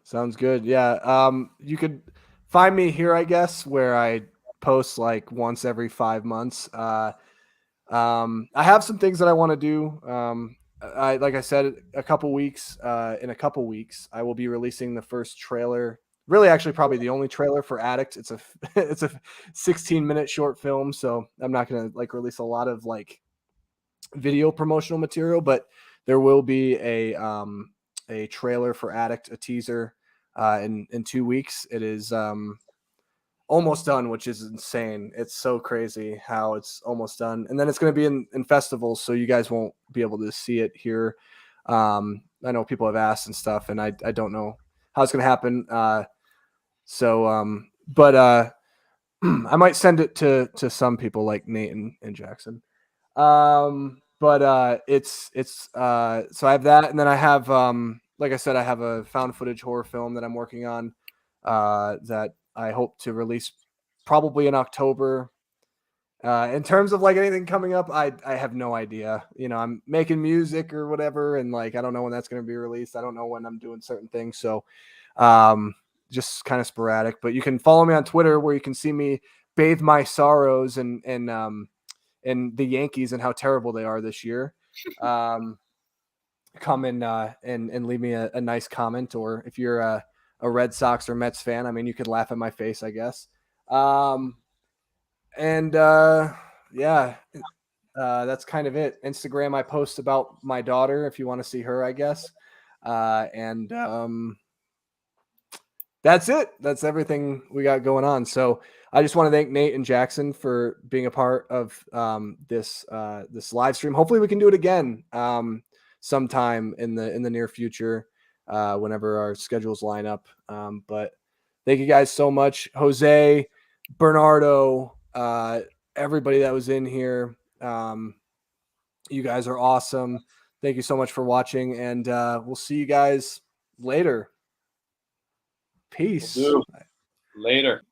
Speaker 1: sounds good. Yeah. You could find me here, I guess, where I post like once every 5 months. I have some things that I want to do. Like I said, in a couple weeks, I will be releasing the first trailer. Really, actually, probably the only trailer for Addict. It's a 16-minute short film, so I'm not gonna like release a lot of like video promotional material, but there will be a trailer for Addict, a teaser, in 2 weeks. It is almost done, which is insane. It's so crazy how it's almost done. And then it's going to be in festivals, so you guys won't be able to see it here. I know people have asked and stuff, and I don't know how it's going to happen. But I might send it to some people like Nate and Jackson. So I have that, and then I have like I said, I have a found footage horror film that I'm working on that I hope to release probably in October. In terms of like anything coming up, I have no idea. You know, I'm making music or whatever, and like I don't know when that's going to be released. I don't know when I'm doing certain things, so just kind of sporadic. But you can follow me on Twitter, where you can see me bathe my sorrows and the Yankees and how terrible they are this year. Come in and leave me a nice comment, or if you're a Red Sox or Mets fan, I mean, you could laugh at my face, I guess. That's kind of it. Instagram, I post about my daughter if you want to see her, I guess. That's it. That's everything we got going on. So I just want to thank Nate and Jackson for being a part of this live stream. Hopefully we can do it again sometime in the near future whenever our schedules line up. But thank you guys so much. Jose, Bernardo, everybody that was in here. You guys are awesome. Thank you so much for watching, and we'll see you guys later. Peace.
Speaker 3: Later.